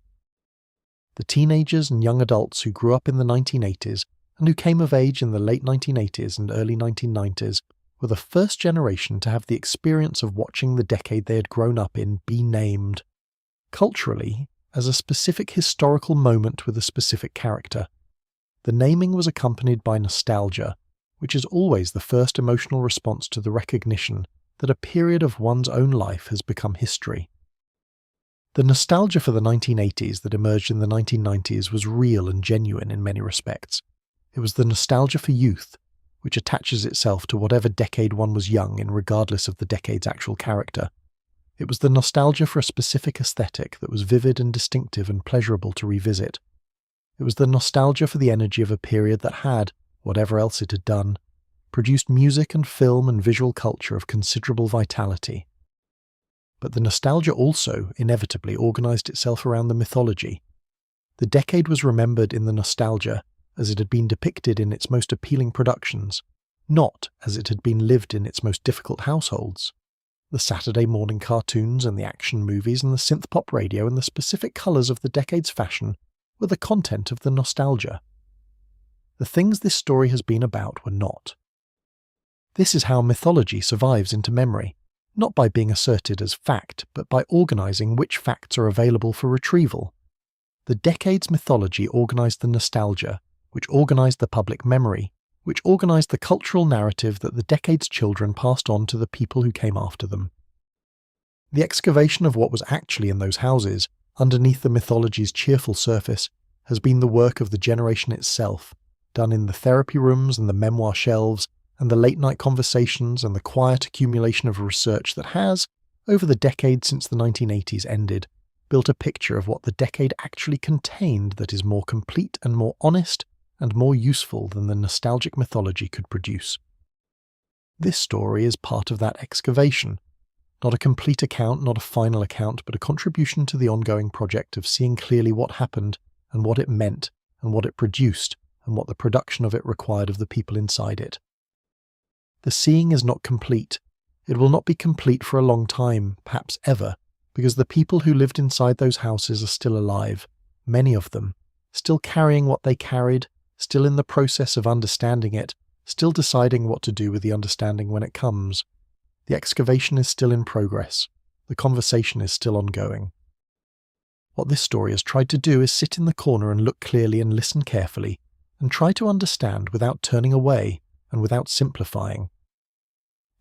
The teenagers and young adults who grew up in the 1980s and who came of age in the late 1980s and early 1990s were the first generation to have the experience of watching the decade they had grown up in be named, culturally, as a specific historical moment with a specific character. The naming was accompanied by nostalgia, which is always the first emotional response to the recognition that a period of one's own life has become history. The nostalgia for the 1980s that emerged in the 1990s was real and genuine in many respects. It was the nostalgia for youth, which attaches itself to whatever decade one was young in regardless of the decade's actual character. It was the nostalgia for a specific aesthetic that was vivid and distinctive and pleasurable to revisit. It was the nostalgia for the energy of a period that had, whatever else it had done, produced music and film and visual culture of considerable vitality. But the nostalgia also, inevitably, organized itself around the mythology. The decade was remembered in the nostalgia as it had been depicted in its most appealing productions, not as it had been lived in its most difficult households. The Saturday morning cartoons and the action movies and the synth-pop radio and the specific colours of the decade's fashion were the content of the nostalgia. The things this story has been about were not. This is how mythology survives into memory, not by being asserted as fact, but by organising which facts are available for retrieval. The decade's mythology organised the nostalgia, which organised the public memory, which organised the cultural narrative that the decade's children passed on to the people who came after them. The excavation of what was actually in those houses, underneath the mythology's cheerful surface, has been the work of the generation itself, done in the therapy rooms and the memoir shelves, and the late-night conversations and the quiet accumulation of research that has, over the decade since the 1980s ended, built a picture of what the decade actually contained that is more complete and more honest and more useful than the nostalgic mythology could produce. This story is part of that excavation. Not a complete account, not a final account, but a contribution to the ongoing project of seeing clearly what happened and what it meant and what it produced and what the production of it required of the people inside it. The seeing is not complete. It will not be complete for a long time, perhaps ever, because the people who lived inside those houses are still alive, many of them, still carrying what they carried, still in the process of understanding it, still deciding what to do with the understanding when it comes. The excavation is still in progress. The conversation is still ongoing. What this story has tried to do is sit in the corner and look clearly and listen carefully, and try to understand without turning away and without simplifying.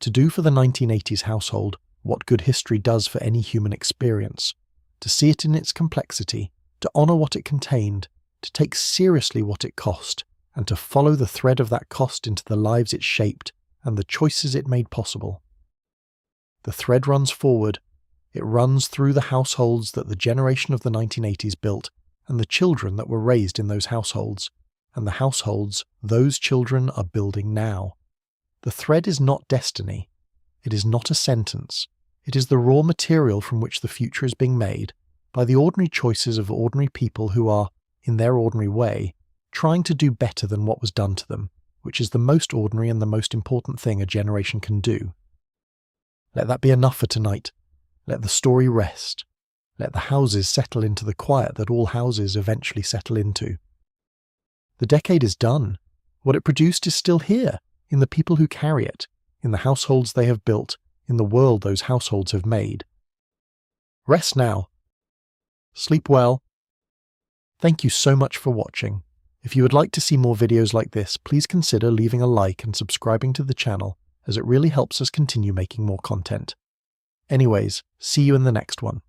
To do for the 1980s household what good history does for any human experience, to see it in its complexity, to honour what it contained, to take seriously what it cost, and to follow the thread of that cost into the lives it shaped and the choices it made possible. The thread runs forward. It runs through the households that the generation of the 1980s built and the children that were raised in those households, and the households those children are building now. The thread is not destiny. It is not a sentence. It is the raw material from which the future is being made by the ordinary choices of ordinary people who are, in their ordinary way, trying to do better than what was done to them, which is the most ordinary and the most important thing a generation can do. Let that be enough for tonight. Let the story rest. Let the houses settle into the quiet that all houses eventually settle into. The decade is done. What it produced is still here, in the people who carry it, in the households they have built, in the world those households have made. Rest now. Sleep well. Thank you so much for watching. If you would like to see more videos like this, please consider leaving a like and subscribing to the channel, as it really helps us continue making more content. Anyways, see you in the next one.